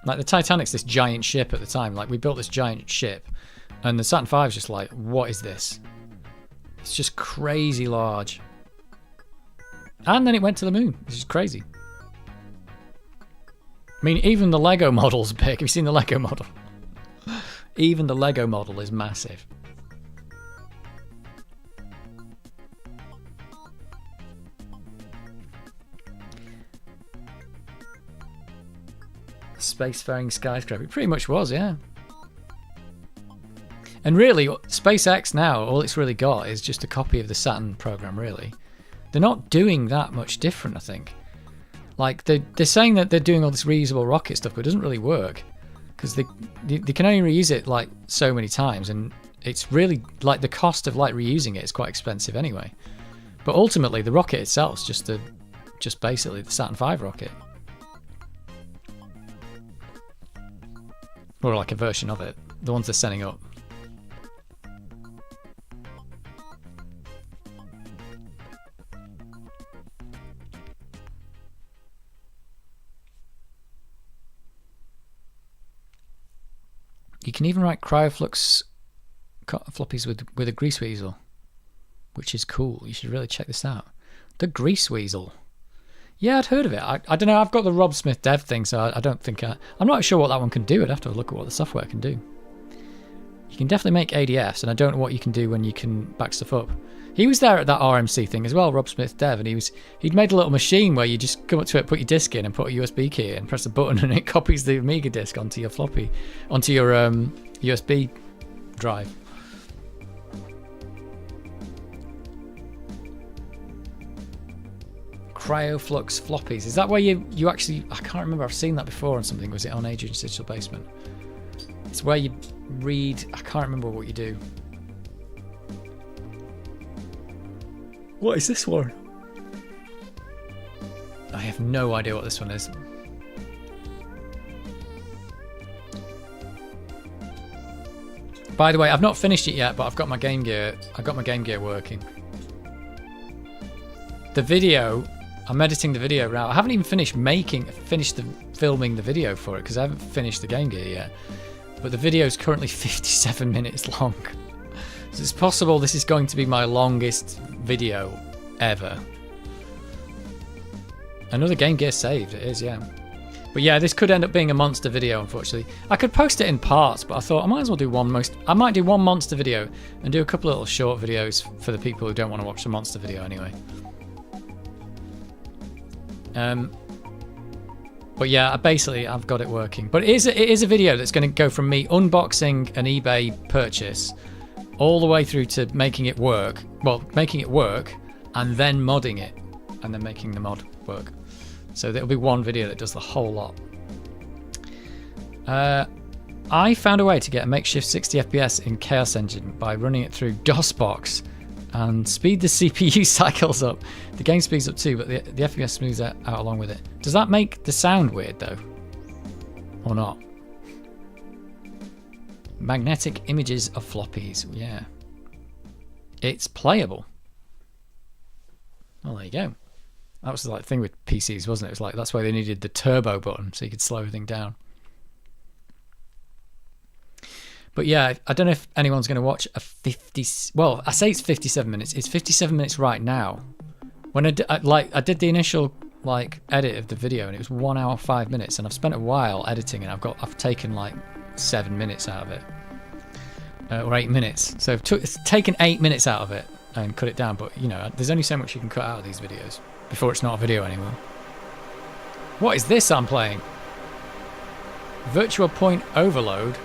Like the Titanic's this giant ship at the time. Like we built this giant ship, and the Saturn V's just like, what is this? It's just crazy large. And then it went to the moon, which is crazy. I mean, even the Lego model's big. Have you seen the Lego model? Even the Lego model is massive. Spacefaring skyscraper. It pretty much was, yeah. And really, SpaceX now, all it's really got is just a copy of the Saturn program, really. They're not doing that much different, I think. Like, they're saying that they're doing all this reusable rocket stuff, but it doesn't really work. Because they can only reuse it, like, so many times. And it's really, like, the cost of, like, reusing it is quite expensive anyway. But ultimately, the rocket itself is just basically the Saturn V rocket. Or like a version of it. The ones they're setting up. You can even write cryoflux floppies with a Grease Weasel, which is cool. You should really check this out. The Grease Weasel. Yeah, I'd heard of it. I don't know. I've got the Rob Smith dev thing, so I don't think I'm not sure what that one can do. I'd have to look at what the software can do. You can definitely make ADFs, and I don't know what you can do when you can back stuff up. He was there at that RMC thing as well, Rob Smith dev, and he'd made a little machine where you just come up to it, put your disk in, and put a USB key in, press a button, and it copies the Amiga disk onto your floppy, onto your USB drive. Cryoflux floppies. Is that where you actually... I can't remember. I've seen that before on something. Was it on Adrian's Digital Basement? It's where you read... I can't remember what you do. What is this one? I have no idea what this one is. By the way, I've not finished it yet, but I've got my Game Gear. I've got my Game Gear working. The video... I'm editing the video now. I haven't even finished filming the video for it because I haven't finished the Game Gear yet. But the video is currently 57 minutes long. So it's possible this is going to be my longest video ever. Another Game Gear saved, it is, yeah. But yeah, this could end up being a monster video, unfortunately. I could post it in parts, but I thought I might as well do I might do one monster video and do a couple of little short videos for the people who don't want to watch the monster video anyway. But yeah, I've got it working. But it is a video that's going to go from me unboxing an eBay purchase all the way through to making it work. Well, making it work and then modding it and then making the mod work. So there'll be one video that does the whole lot. I found a way to get a makeshift 60 FPS in Chaos Engine by running it through DOSBox and speed the CPU cycles up. The game speeds up too, but the FPS smooths out along with it. Does that make the sound weird though? Or not? Magnetic images of floppies, yeah. It's playable. Well, there you go. That was the thing with PCs, wasn't it? It was like, that's why they needed the turbo button, so you could slow everything down. But yeah, I don't know if anyone's going to watch a 50... Well, I say it's 57 minutes. It's 57 minutes right now. When I did the initial edit of the video, and it was 1 hour 5 minutes, and I've spent a while editing, and I've taken 7 minutes out of it, or 8 minutes. So it's taken 8 minutes out of it and cut it down. But you know, there's only so much you can cut out of these videos before it's not a video anymore. What is this I'm playing? Virtua Point Overload.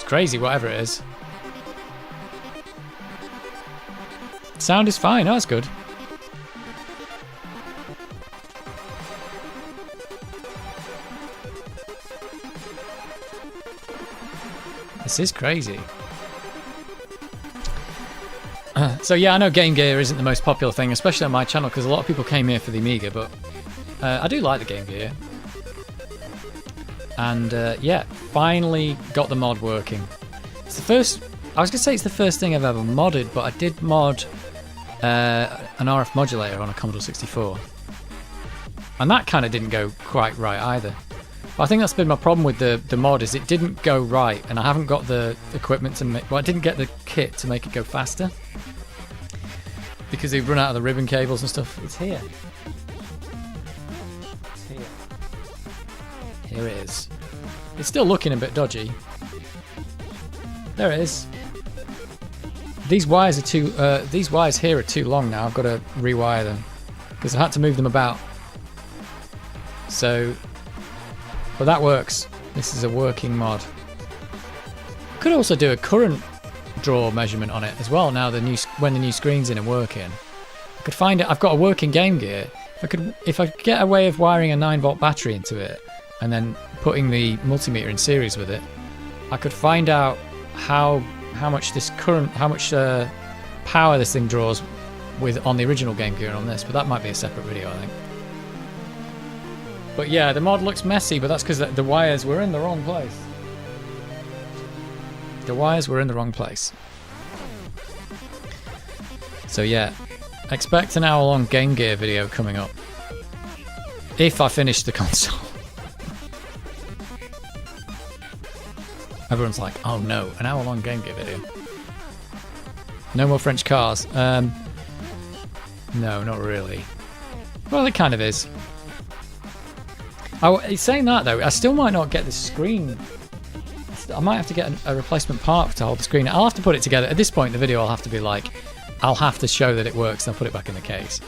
Crazy, whatever it is. Sound is fine. Oh, that's good. This is crazy. So yeah, I know Game Gear isn't the most popular thing, especially on my channel, because a lot of people came here for the Amiga, but I do like the Game Gear. And yeah, finally got the mod working. It's the first... I was going to say it's the first thing I've ever modded, but I did mod an RF modulator on a Commodore 64. And that kind of didn't go quite right either. But I think that's been my problem with the mod, is it didn't go right, and I haven't got the equipment to make... Well, I didn't get the kit to make it go faster. Because they've run out of the ribbon cables and stuff. It's here. Here it is. It's still looking a bit dodgy. There it is. These wires are too. These wires here are too long now. I've got to rewire them because I had to move them about. So, but that works. This is a working mod. Could also do a current draw measurement on it as well. Now when the new screen's in and working, I could find it. I've got a working Game Gear. If I could get a way of wiring a 9-volt battery into it, and then putting the multimeter in series with it, I could find out how much power this thing draws on the original Game Gear and on this, but that might be a separate video, I think. But yeah, the mod looks messy, but that's because the wires were in the wrong place. The wires were in the wrong place. So yeah, expect an hour-long Game Gear video coming up. If I finish the console. Everyone's like, oh no, an hour-long Game Gear video. No more French cars. No, not really. Well, it kind of is. It's saying that though, I still might not get the screen. I might have to get a replacement part to hold the screen. I'll have to put it together. At this point in the video, I'll have to be like, I'll have to show that it works and I'll put it back in the case.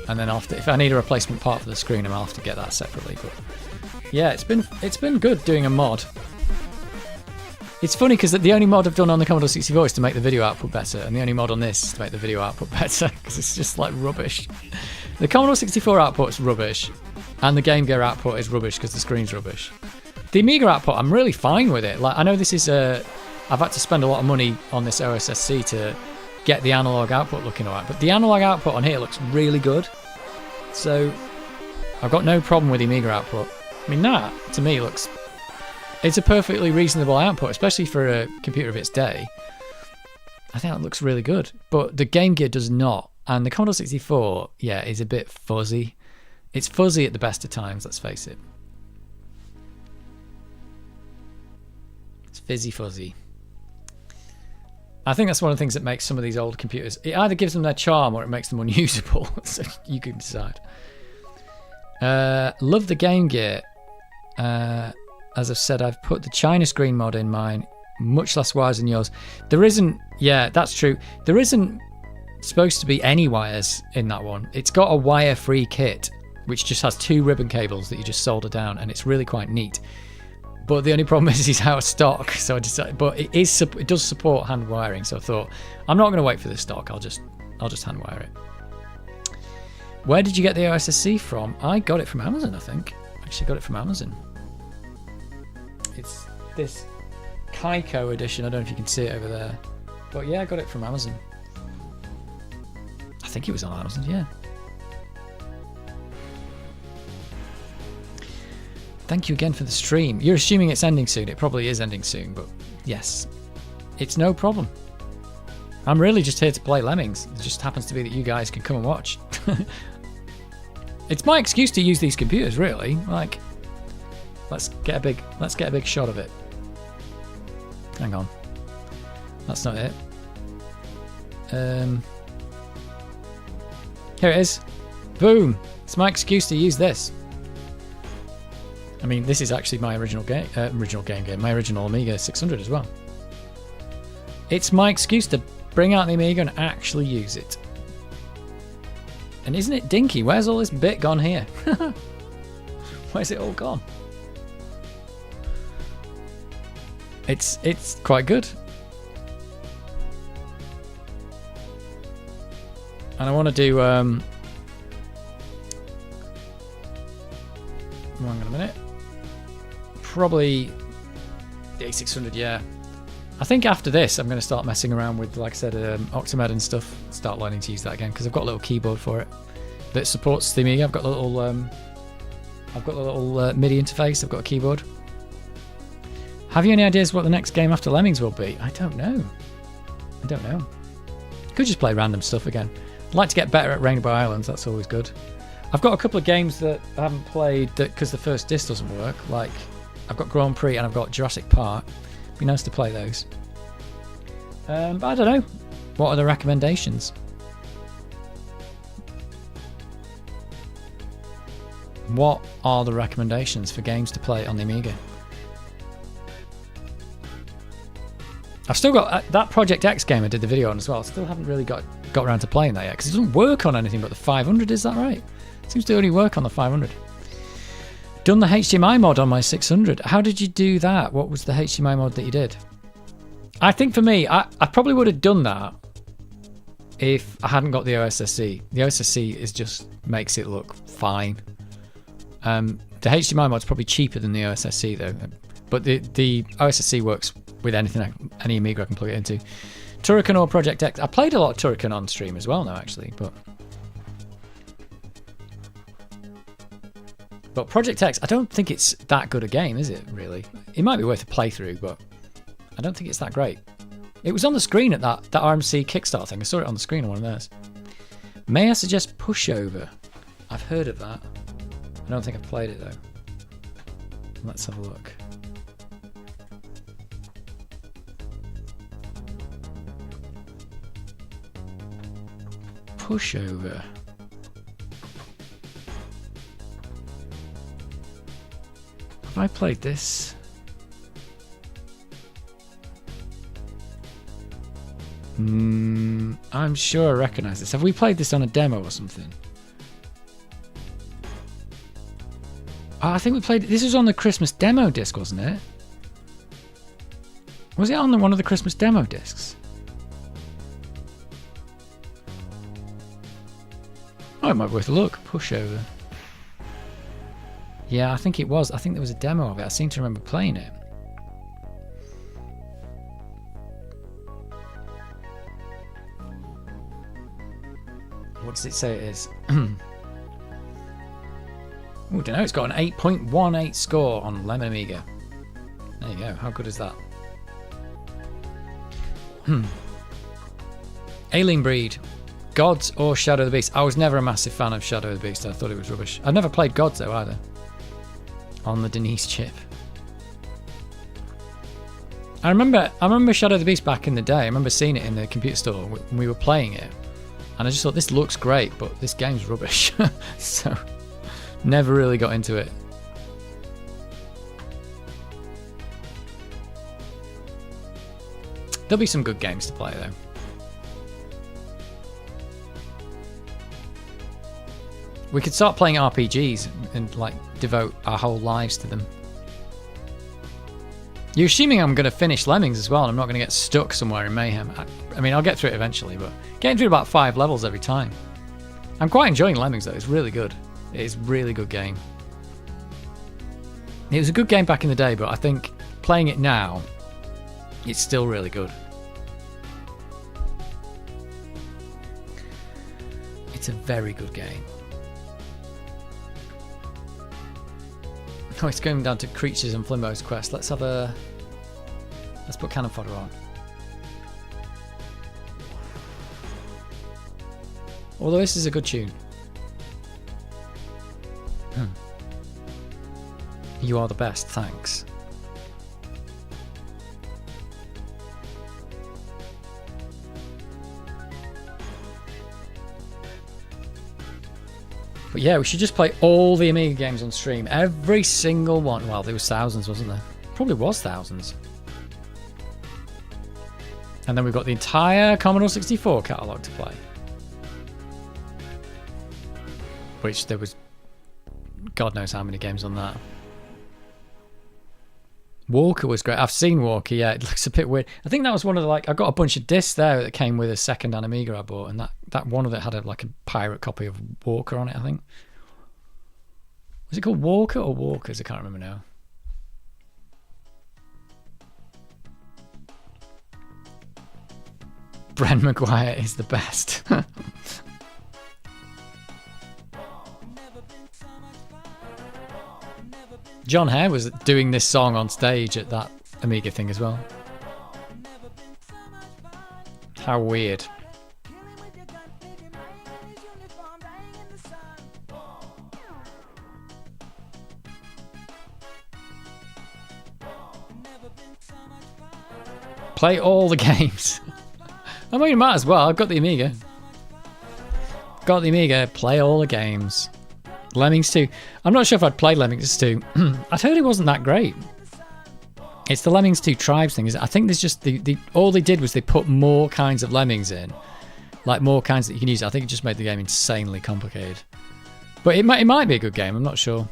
And then if I need a replacement part for the screen, I'll have to get that separately. But yeah, it's been good doing a mod. It's funny because the only mod I've done on the Commodore 64 is to make the video output better, and the only mod on this is to make the video output better, because it's just like rubbish. The Commodore 64 output is rubbish, and the Game Gear output is rubbish because the screen's rubbish. The Amiga output, I'm really fine with it. Like, I know this is I've had to spend a lot of money on this OSSC to get the analog output looking alright, but the analog output on here looks really good. So I've got no problem with the Amiga output. I mean, that to me looks. It's a perfectly reasonable output, especially for a computer of its day. I think it looks really good. But the Game Gear does not. And the Commodore 64, yeah, is a bit fuzzy. It's fuzzy at the best of times, let's face it. It's fizzy-fuzzy. I think that's one of the things that makes some of these old computers... It either gives them their charm or it makes them unusable. So you can decide. Love the Game Gear. As I've said, I've put the China screen mod in mine, much less wires than yours. There isn't, yeah, that's true. There isn't supposed to be any wires in that one. It's got a wire-free kit, which just has 2 ribbon cables that you just solder down, and it's really quite neat. But the only problem is it's out of stock, so I decided. But it does support hand wiring, so I thought I'm not going to wait for this stock. I'll just hand wire it. Where did you get the OSSC from? I got it from Amazon, I think. Actually, got it from Amazon. It's this Kaiko edition. I don't know if you can see it over there. But yeah, I got it from Amazon. I think it was on Amazon, yeah. Thank you again for the stream. You're assuming it's ending soon. It probably is ending soon, but yes. It's no problem. I'm really just here to play Lemmings. It just happens to be that you guys can come and watch. It's my excuse to use these computers, really. Like, let's get a big shot of it. Hang on. That's not it. Here it is. Boom. It's my excuse to use this. I mean, this is actually my original game gear, my original Amiga 600 as well. It's my excuse to bring out the Amiga and actually use it. And isn't it dinky? Where's all this bit gone here? Where's it all gone? It's quite good. And I want to do hang on a minute. Probably the A600, yeah. I think after this I'm going to start messing around with, like I said, Octamed and stuff. Start learning to use that again, because I've got a little keyboard for it that supports the Amiga. I've got a little MIDI interface. I've got a keyboard. Have you any ideas what the next game after Lemmings will be? I don't know. Could just play random stuff again. I'd like to get better at Rainbow Islands. That's always good. I've got a couple of games that I haven't played because the first disc doesn't work. Like, I've got Grand Prix and I've got Jurassic Park. It'd be nice to play those. But I don't know. What are the recommendations? What are the recommendations for games to play on the Amiga? I've still got that Project X game I did the video on as well. I still haven't really got around to playing that yet, because it doesn't work on anything but the 500, is that right? It seems to only work on the 500. Done the HDMI mod on my 600. How did you do that? What was the HDMI mod that you did? I think for me, I probably would have done that if I hadn't got the OSSC. The OSSC just makes it look fine. The HDMI mod's probably cheaper than the OSSC though, but the OSSC works with anything, any Amiga I can plug it into. Turrican or Project X. I played a lot of Turrican on stream as well now, actually, but Project X, I don't think it's that good a game, is it, really? It might be worth a playthrough, but I don't think it's that great. It was on the screen at that RMC Kickstarter thing. I saw it on the screen on one of theirs. May I suggest Pushover? I've heard of that. I don't think I've played it though. Let's have a look. Pushover. Have I played this? I'm sure I recognise this. Have we played this on a demo or something? Oh, I think we played... This was on the Christmas demo disc, wasn't it? Was it on one of the Christmas demo discs? Oh, it might be worth a look. Pushover. Yeah, I think it was. I think there was a demo of it. I seem to remember playing it. What does it say it is? Oh, don't know. It's got an 8.18 score on Lemon Amiga. There you go. How good is that? Alien Breed. Gods or Shadow of the Beast? I was never a massive fan of Shadow of the Beast. I thought it was rubbish. I've never played Gods though either. On the Denise chip. I remember Shadow of the Beast back in the day. I remember seeing it in the computer store when we were playing it. And I just thought, this looks great, but this game's rubbish. So, never really got into it. There'll be some good games to play, though. We could start playing RPGs and, like, devote our whole lives to them. You're assuming I'm going to finish Lemmings as well, and I'm not going to get stuck somewhere in Mayhem. I mean, I'll get through it eventually, but getting through about 5 levels every time. I'm quite enjoying Lemmings, though. It's really good. It is a really good game. It was a good game back in the day, but I think playing it now, it's still really good. It's a very good game. Oh, it's going down to Creatures and Flimbo's quest. Let's put Cannon Fodder on. Although this is a good tune. You are the best, thanks. But yeah, we should just play all the Amiga games on stream. Every single one. Well, there was thousands, wasn't there? Probably was thousands. And then we've got the entire Commodore 64 catalogue to play. Which there was God knows how many games on that. Walker was great. I've seen Walker, yeah. It looks a bit weird. I think that was one of the, like, I got a bunch of discs there that came with a second Amiga I bought, and that one of it had a pirate copy of Walker on it, I think. Was it called Walker or Walkers? I can't remember now. Bren Maguire is the best. John Hare was doing this song on stage at that Amiga thing as well. How weird. Play all the games. I mean, you might as well. I've got the Amiga. Play all the games. Lemmings 2. I'm not sure if I'd play Lemmings 2. I heard it wasn't that great. It's the Lemmings 2 Tribes thing. I think there's just all they did was they put more kinds of Lemmings in, like more kinds that you can use. I think it just made the game insanely complicated. But it might be a good game. I'm not sure.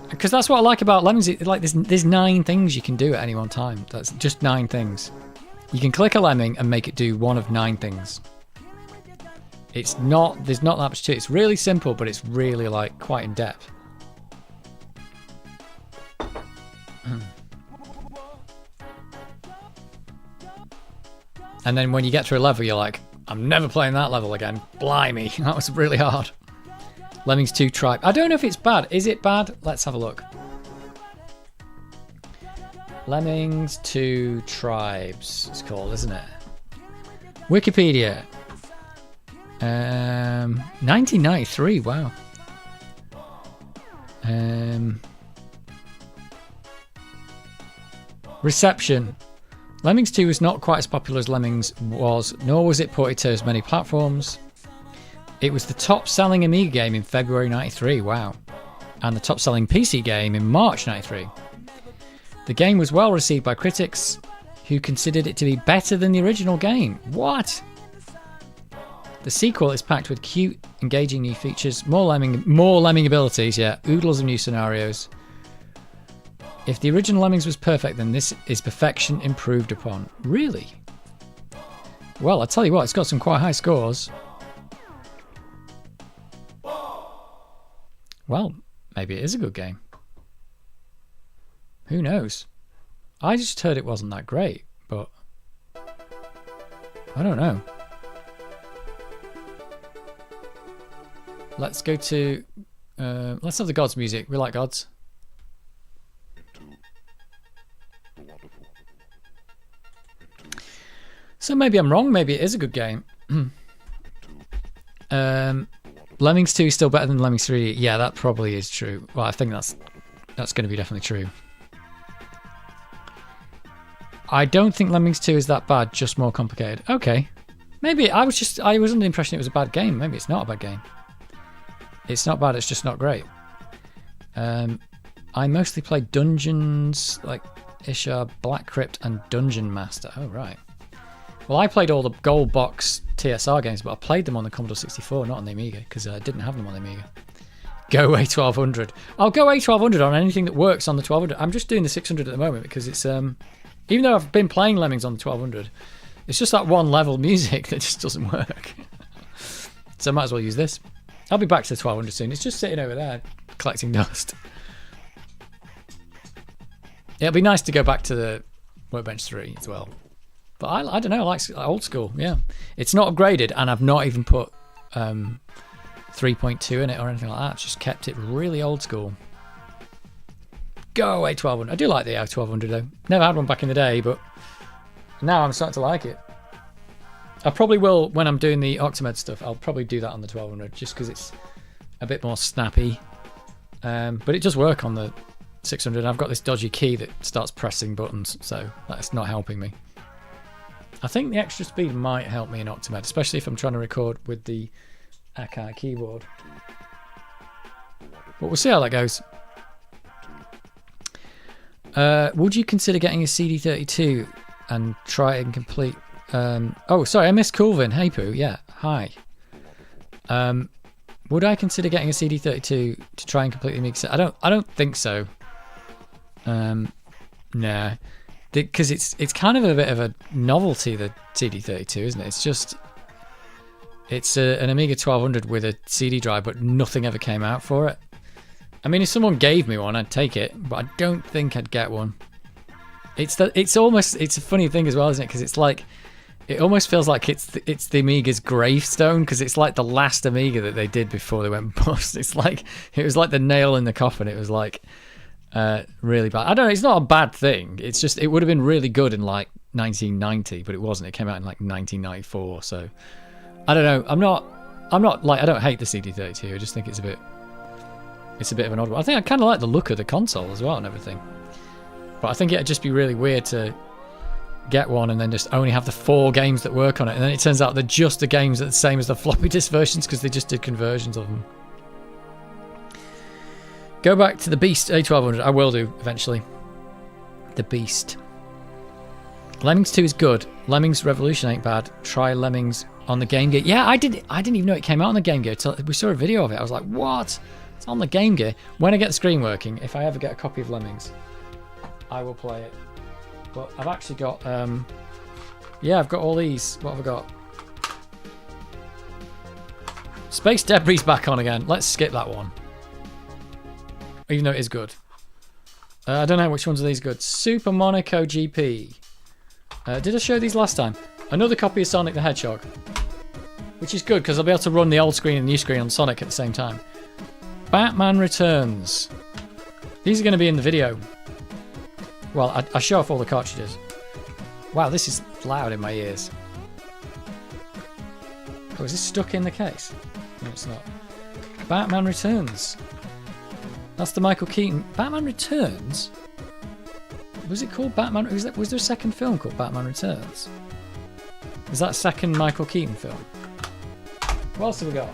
Because that's what I like about Lemmings. Like there's 9 things you can do at any one time. That's just 9 things. You can click a lemming and make it do one of 9 things. There's not that much to it. It's really simple, but it's really like quite in depth. And then when you get through a level, you're like, I'm never playing that level again. Blimey, that was really hard. Lemmings 2 Tribe. I don't know if it's bad. Is it bad? Let's have a look. Lemmings 2 Tribes, it's called, isn't it? Wikipedia. 1993, wow. Reception. Lemmings 2 was not quite as popular as Lemmings was, nor was it ported to as many platforms. It was the top-selling Amiga game in February 93, wow. And the top-selling PC game in March 93. The game was well received by critics, who considered it to be better than the original game. What? The sequel is packed with cute, engaging new features, more lemming abilities, yeah, oodles of new scenarios. If the original Lemmings was perfect, then this is perfection improved upon. Really? Well, I tell you what, it's got some quite high scores. Well, maybe it is a good game. Who knows? I just heard it wasn't that great, but I don't know. Let's go to... let's have the gods music. We like gods. So maybe I'm wrong. Maybe it is a good game. Lemmings 2 is still better than Lemmings 3. Yeah, that probably is true. Well, I think that's going to be definitely true. I don't think Lemmings 2 is that bad, just more complicated. Okay. Maybe I was under the impression it was a bad game. Maybe it's not a bad game. It's not bad, it's just not great. I mostly played Dungeons, like Ishar, Black Crypt, and Dungeon Master. Oh, right. Well, I played all the gold box TSR games, but I played them on the Commodore 64, not on the Amiga, because I didn't have them on the Amiga. Go A1200. I'll go A1200 on anything that works on the 1200. I'm just doing the 600 at the moment because it's... even though I've been playing Lemmings on the 1200, it's just that one level music that just doesn't work. So I might as well use this. I'll be back to the 1200 soon. It's just sitting over there collecting dust. It'll be nice to go back to the Workbench 3 as well. But I don't know, I like old school, yeah. It's not upgraded, and I've not even put 3.2 in it or anything like that. I've just kept it really old school. Go A1200. I do like the A1200 though. Never had one back in the day, but now I'm starting to like it. I probably will, when I'm doing the Octamed stuff, I'll probably do that on the 1200 just because it's a bit more snappy. But it does work on the 600. I've got this dodgy key that starts pressing buttons, so that's not helping me. I think the extra speed might help me in Octamed, especially if I'm trying to record with the Akai keyboard. But we'll see how that goes. Would you consider getting a CD32 and try and complete... oh, sorry, I missed Coolvin. Hey, Pooh. Yeah, hi. Would I consider getting a CD32 to try and complete the Amiga set? I don't think so. Nah. Because it's kind of a bit of a novelty, the CD32, isn't it? It's just... It's an Amiga 1200 with a CD drive, but nothing ever came out for it. I mean, if someone gave me one, I'd take it, but I don't think I'd get one. It's a funny thing as well, isn't it? Because it's like, it almost feels like it's the Amiga's gravestone, because it's like the last Amiga that they did before they went bust. It was like the nail in the coffin. It was like really bad. I don't know. It's not a bad thing. It's just it would have been really good in like 1990, but it wasn't. It came out in like 1994. So I don't know. I'm not like I don't hate the CD32. I just think it's a bit of an odd one. I think I kind of like the look of the console as well and everything. But I think it'd just be really weird to get one and then just only have the 4 games that work on it. And then it turns out they're just the games that are the same as the floppy disk versions because they just did conversions of them. Go back to the Beast A1200. I will do eventually. The Beast. Lemmings 2 is good. Lemmings Revolution ain't bad. Try Lemmings on the Game Gear. Yeah, I didn't even know it came out on the Game Gear till we saw a video of it. I was like, what? It's on the Game Gear. When I get the screen working, if I ever get a copy of Lemmings, I will play it. But I've actually got, yeah, I've got all these. What have I got? Space Debris back on again. Let's skip that one. Even though it is good. I don't know which ones of these are good. Super Monaco GP. Did I show these last time? Another copy of Sonic the Hedgehog. Which is good because I'll be able to run the old screen and the new screen on Sonic at the same time. Batman Returns. These are going to be in the video. Well, I show off all the cartridges. Wow, this is loud in my ears. Oh, is this stuck in the case? No, it's not. Batman Returns. That's the Michael Keaton. Batman Returns? Was it called Batman? Was there a second film called Batman Returns? Is that second Michael Keaton film? What else have we got?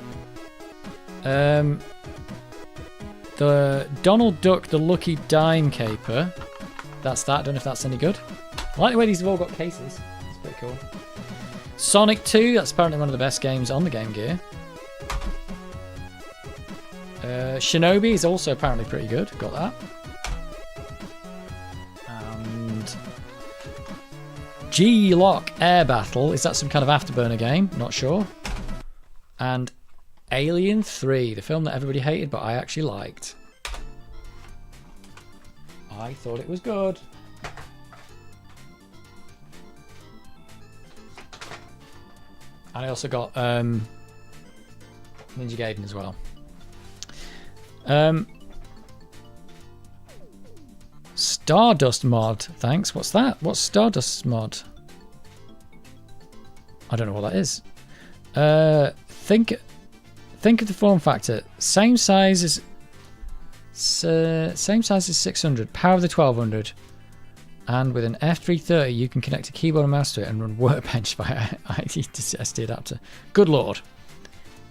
The Donald Duck, the Lucky Dime Caper. That's that. Don't know if that's any good. I like the way these have all got cases. It's pretty cool. Sonic 2. That's apparently one of the best games on the Game Gear. Shinobi is also apparently pretty good. Got that. And G-Lock Air Battle. Is that some kind of afterburner game? Not sure. And Alien 3, the film that everybody hated, but I actually liked. I thought it was good. And I also got Ninja Gaiden as well. Stardust mod, thanks. What's that? What's Stardust mod? I don't know what that is. Think of the form factor. Same size as 600. Power of the 1200. And with an F330, you can connect a keyboard and mouse to it and run Workbench via ID to SD adapter. Good lord.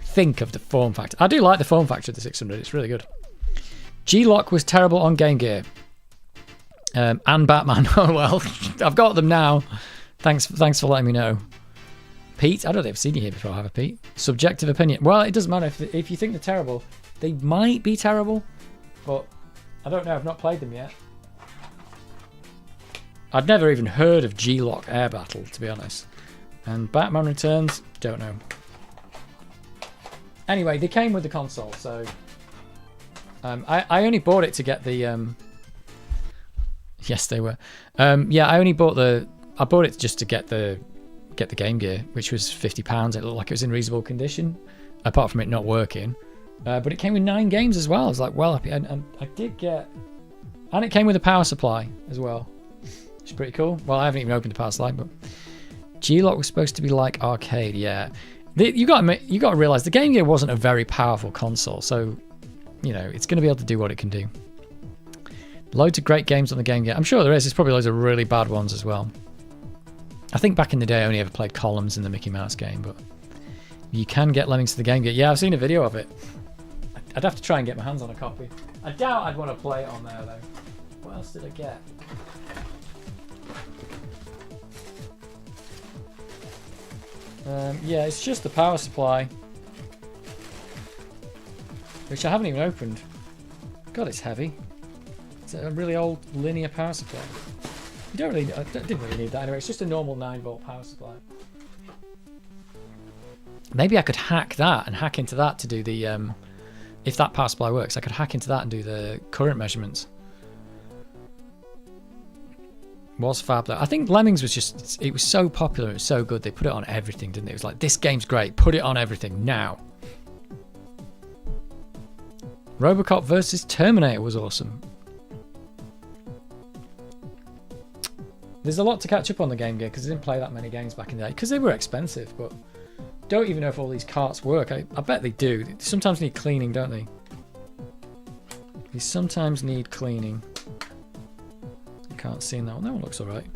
Think of the form factor. I do like the form factor of the 600. It's really good. G-Lock was terrible on Game Gear. And Batman. Oh well, I've got them now. Thanks for letting me know. Pete, I don't think I've seen you here before, have I, Pete? Subjective opinion. Well, it doesn't matter if you think they're terrible. They might be terrible, but I don't know. I've not played them yet. I'd never even heard of G-Lock Air Battle, to be honest. And Batman Returns, don't know. Anyway, they came with the console, so I only bought it to get the. Yes, they were. Yeah, I bought it just to get the Game Gear, which was £50. It looked like it was in reasonable condition, apart from it not working. But it came with 9 games as well. I was like, well happy, and I did get, and it came with a power supply as well. It's pretty cool. Well, I haven't even opened the power supply, but G-Lock was supposed to be like arcade. Yeah, you got to realize the Game Gear wasn't a very powerful console, so you know it's going to be able to do what it can do. Loads of great games on the Game Gear. I'm sure there is. There's probably loads of really bad ones as well. I think back in the day I only ever played Columns in the Mickey Mouse game, but you can get Lemmings to the Game Gear. Yeah, I've seen a video of it. I'd have to try and get my hands on a copy. I doubt I'd want to play it on there though. What else did I get? Yeah, it's just the power supply, which I haven't even opened. God, it's heavy. It's a really old linear power supply. I didn't really need that anyway. It's just a normal 9-volt power supply. Maybe I could hack that and hack into that to do the if that power supply works, I could hack into that and do the current measurements. Was fab though. I think Lemmings was just, it was so popular, it was so good, they put it on everything, didn't they? It was like, this game's great, put it on everything now. Robocop versus Terminator was awesome. There's a lot to catch up on the Game Gear because I didn't play that many games back in the day because they were expensive, but don't even know if all these carts work. I bet they do. They sometimes need cleaning, don't they? They sometimes need cleaning. I can't see in that one. That one looks alright.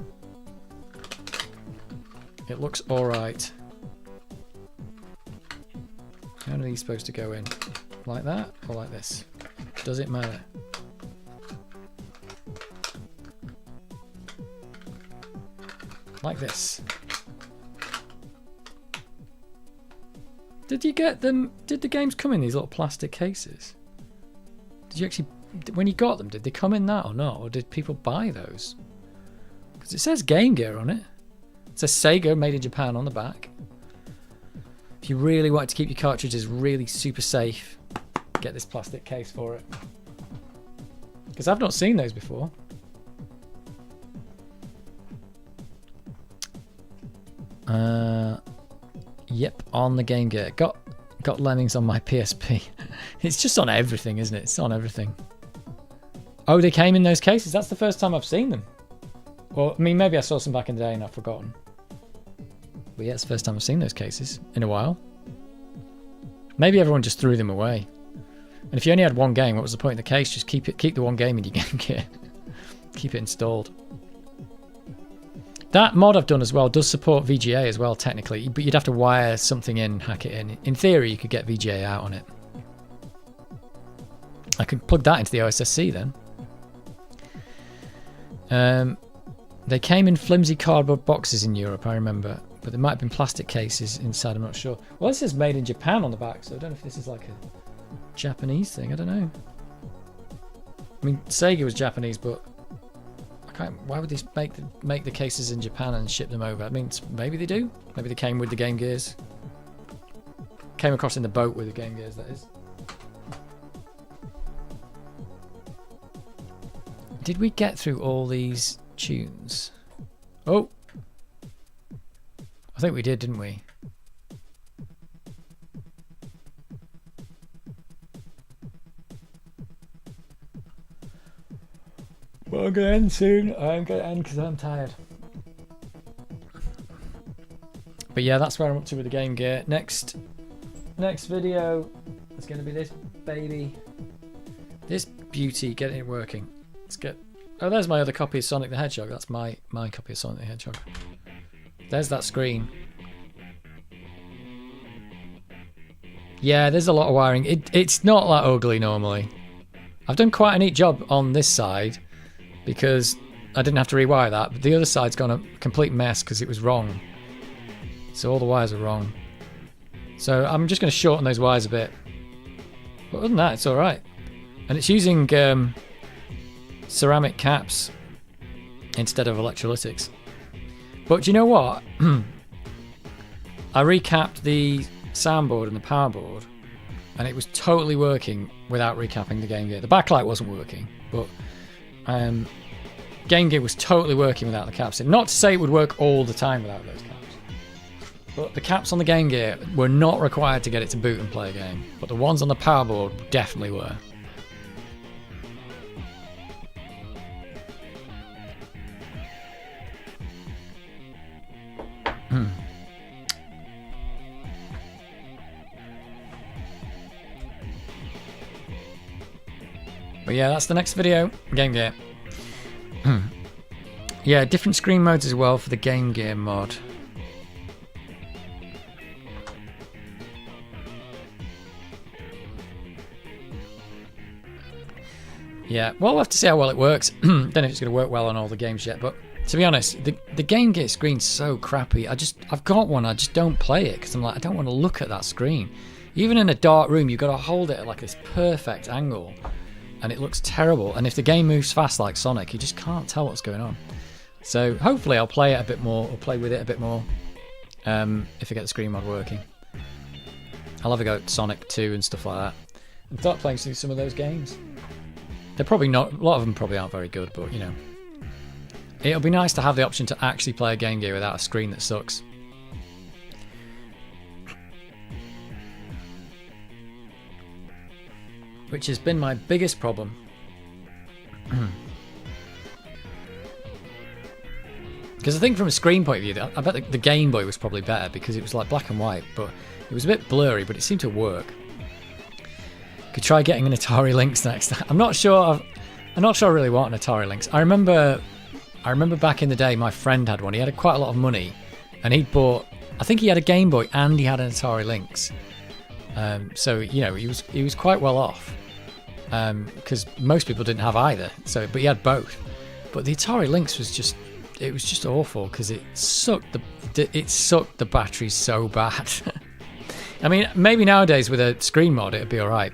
It looks alright. How are these supposed to go in? Like that or like this? Does it matter? Like this. Did you get them? Did the games come in these little plastic cases? Did you actually, when you got them, did they come in that or not? Or did people buy those? Because it says Game Gear on it. It says Sega made in Japan on the back. If you really wanted to keep your cartridges really super safe, get this plastic case for it. Because I've not seen those before. Yep, on the Game Gear. Got Lemmings on my PSP. It's just on everything, isn't it? It's on everything. Oh, they came in those cases. That's the first time I've seen them. Well, I mean, maybe I saw some back in the day and I've forgotten. But yeah, it's the first time I've seen those cases in a while. Maybe everyone just threw them away. And if you only had one game, what was the point of the case? Just keep the one game in your Game Gear. Keep it installed. That mod I've done as well does support VGA as well, technically, but you'd have to wire something in, hack it in. In theory, you could get VGA out on it. I could plug that into the OSSC then. They came in flimsy cardboard boxes in Europe, I remember, but there might have been plastic cases inside, I'm not sure. Well, this is made in Japan on the back, so I don't know if this is like a Japanese thing, I don't know. I mean, Sega was Japanese, but why would they make the cases in Japan and ship them over? I mean, maybe they do. Maybe they came with the Game Gears. Came across in the boat with the Game Gears, that is. Did we get through all these tunes? Oh! I think we did, didn't we? Well, I'm going to end soon. I'm going to end because I'm tired. But yeah, that's where I'm up to with the Game Gear. Next video is going to be this baby. This beauty, getting it working. Let's get... Oh, there's my other copy of Sonic the Hedgehog. That's my copy of Sonic the Hedgehog. There's that screen. Yeah, there's a lot of wiring. It's not that ugly normally. I've done quite a neat job on this side because I didn't have to rewire that, but the other side's gone a complete mess because it was wrong. So all the wires are wrong. So I'm just going to shorten those wires a bit. But other than that, it's alright. And it's using ceramic caps instead of electrolytics. But do you know what? I recapped the soundboard and the power board, and it was totally working without recapping the Game Gear. The backlight wasn't working, but Game Gear was totally working without the caps. Not to say it would work all the time without those caps, but the caps on the Game Gear were not required to get it to boot and play a game, but the ones on the power board definitely were. But yeah, that's the next video. Game Gear. Yeah, different screen modes as well for the Game Gear mod. Yeah, well, we'll have to see how well it works. Don't know if it's going to work well on all the games yet, but to be honest, the Game Gear screen's so crappy. I've got one, I just don't play it because I'm like, I don't want to look at that screen. Even in a dark room, you've got to hold it at like this perfect angle, and it looks terrible. And if the game moves fast like Sonic, you just can't tell what's going on. So hopefully I'll play it a bit more, or play with it a bit more, if I get the screen mod working. I'll have a go at Sonic 2 and stuff like that, and start playing through some of those games. They're probably not, a lot of them probably aren't very good, but you know. It'll be nice to have the option to actually play a Game Gear without a screen that sucks. Which has been my biggest problem. Because I think from a screen point of view, I bet the Game Boy was probably better because it was like black and white, but it was a bit blurry, but it seemed to work. Could try getting an Atari Lynx next. I'm not sure I really want an Atari Lynx. I remember back in the day, my friend had one. He had quite a lot of money, and he'd bought. I think he had a Game Boy and he had an Atari Lynx. So you know, he was quite well off. Because most people didn't have either. So, but he had both. But the Atari Lynx was just awful because it sucked the battery so bad. I mean, maybe nowadays with a screen mod it'd be all right.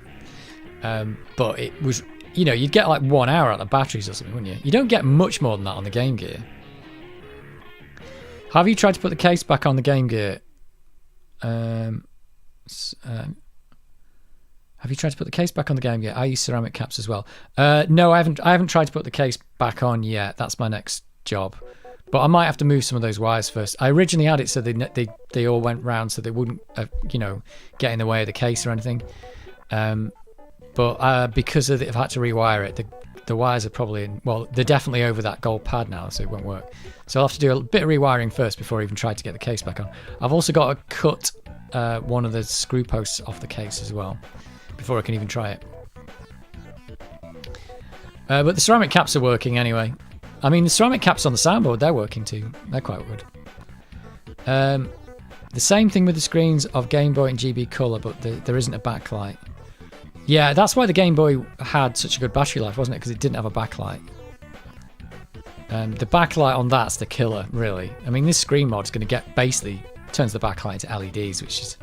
But it was, you know, you'd get like 1 hour out of the batteries or something, wouldn't you? You don't get much more than that on the Game Gear. Have you tried to put the case back on the Game Gear? Have you tried to put the case back on the Game Gear? I use ceramic caps as well. No, I haven't tried to put the case back on yet. That's my next job. But I might have to move some of those wires first. I originally had it so they all went round so they wouldn't, you know, get in the way of the case or anything. But because I've had to rewire it, the wires are probably they're definitely over that gold pad now, so it won't work. So I'll have to do a bit of rewiring first before I even try to get the case back on. I've also got to cut one of the screw posts off the case as well before I can even try it. But the ceramic caps are working anyway. I mean, the ceramic caps on the soundboard, they're working too. They're quite good. The same thing with the screens of Game Boy and GB Color, but there isn't a backlight. Yeah, that's why the Game Boy had such a good battery life, wasn't it? Because it didn't have a backlight. The backlight on that's the killer, really. I mean, this screen mod is going to get basically turns the backlight into LEDs, which is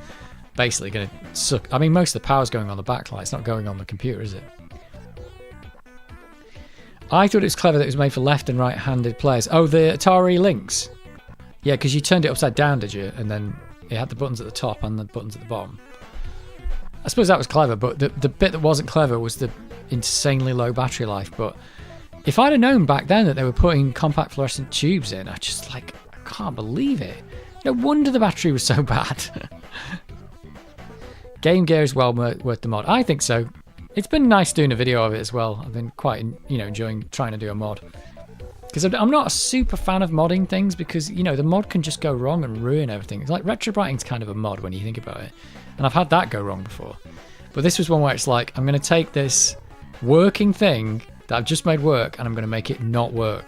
basically going to suck. I mean, most of the power's going on the backlight. It's not going on the computer, is it? I thought it was clever that it was made for left and right-handed players. Oh, the Atari Lynx. Yeah, because you turned it upside down, did you? And then it had the buttons at the top and the buttons at the bottom. I suppose that was clever, but the bit that wasn't clever was the insanely low battery life. But if I'd have known back then that they were putting compact fluorescent tubes in, I can't believe it. No wonder the battery was so bad. Game Gear is well worth the mod. I think so. It's been nice doing a video of it as well. I've been quite, enjoying trying to do a mod. Because I'm not a super fan of modding things because, the mod can just go wrong and ruin everything. It's like retrobrighting's kind of a mod when you think about it. And I've had that go wrong before. But this was one where it's like, I'm going to take this working thing that I've just made work and I'm going to make it not work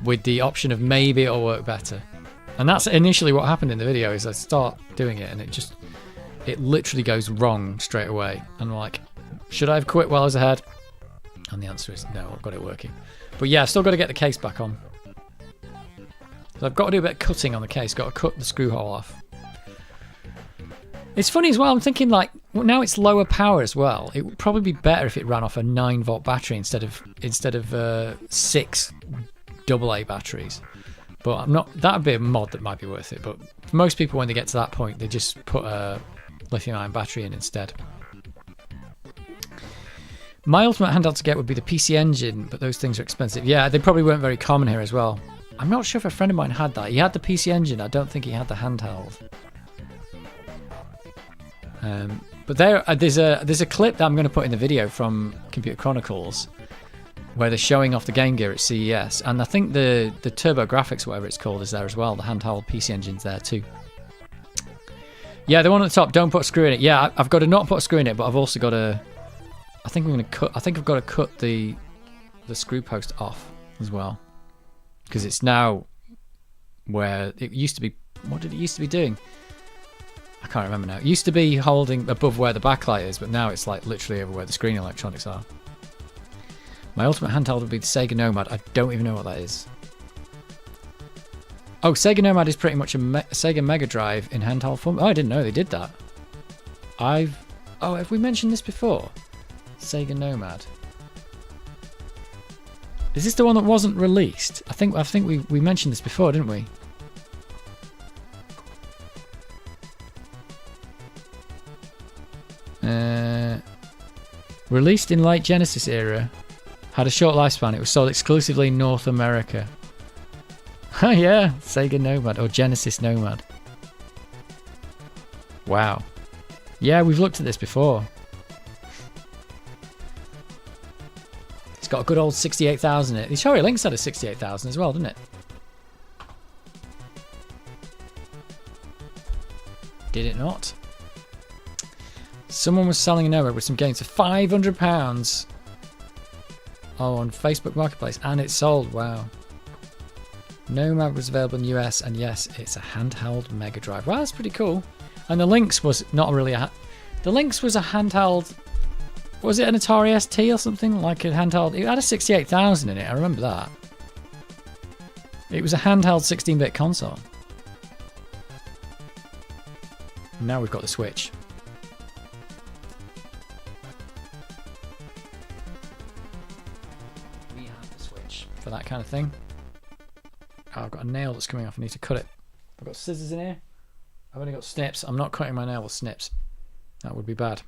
with the option of maybe it'll work better. And that's initially what happened in the video is I start doing it and it literally goes wrong straight away. And I'm like, should I have quit while I was ahead? And the answer is no, I've got it working. But yeah, I've still got to get the case back on. So I've got to do a bit of cutting on the case, got to cut the screw hole off. It's funny as well, I'm thinking like, now it's lower power as well. It would probably be better if it ran off a 9-volt battery instead of 6 AA batteries. But that would be a mod that might be worth it. But for most people, when they get to that point, they just put a lithium-ion battery in instead. My ultimate handheld to get would be the PC Engine, but those things are expensive. Yeah, they probably weren't very common here as well. I'm not sure if a friend of mine had that. He had the PC Engine. I don't think he had the handheld. But there's a clip that I'm going to put in the video from Computer Chronicles where they're showing off the Game Gear at CES, and I think the Turbo Graphics, whatever it's called, is there as well. The handheld PC Engine's there too. Yeah, the one at the top, don't put a screw in it. Yeah, I've got to not put a screw in it, but I've also got to... I think I've got to cut the screw post off as well, because it's now where it used to be. What did it used to be doing? I can't remember now. It used to be holding above where the backlight is, but now it's like literally over where the screen electronics are. My ultimate handheld would be the Sega Nomad. I don't even know what that is. Oh, Sega Nomad is pretty much a Sega Mega Drive in handheld form. Oh, I didn't know they did that. Have we mentioned this before? Sega Nomad. Is this the one that wasn't released? I think we mentioned this before, didn't we? Released in late Genesis era, had a short lifespan. It was sold exclusively in North America. Oh yeah, Sega Nomad or Genesis Nomad. Wow. Yeah, we've looked at this before. It's got a good old 68,000 in it. The Atari Lynx had a 68,000 as well, didn't it? Did it not? Someone was selling a Nomad with some games for £500. Oh, on Facebook Marketplace, and it sold. Wow. Nomad was available in the US, and yes, it's a handheld Mega Drive. Wow, that's pretty cool. And the Lynx was not really the Lynx was a handheld. Was it an Atari ST or something like a handheld? It had a 68,000 in it. I remember that. It was a handheld 16-bit console. And now we've got the Switch. We have the Switch for that kind of thing. Oh, I've got a nail that's coming off. I need to cut it. I've got scissors in here. I've only got snips. I'm not cutting my nail with snips. That would be bad.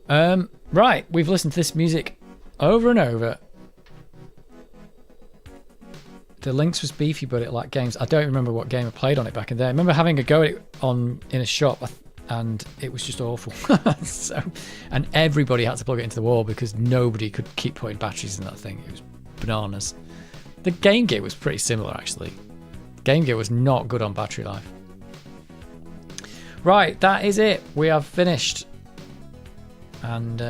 Right, we've listened to this music over and over. The Lynx was beefy, but it liked games. I don't remember what game I played on it back in the day. I remember having a go at it in a shop, and it was just awful. And everybody had to plug it into the wall because nobody could keep putting batteries in that thing. It was bananas. The Game Gear was pretty similar, actually. Game Gear was not good on battery life. Right, that is it. We have finished. And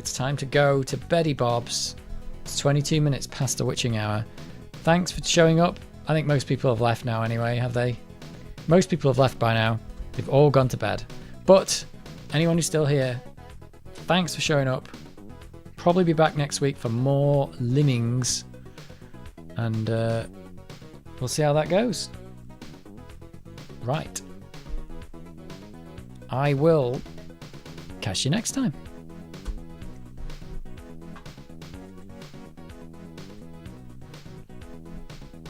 it's time to go to Betty Bob's. It's 22 minutes past the witching hour. Thanks for showing up. I think most people have left now anyway, have they? Most people have left by now. They've all gone to bed. But anyone who's still here, thanks for showing up. Probably be back next week for more Lemmings. And we'll see how that goes. Right. I will catch you next time.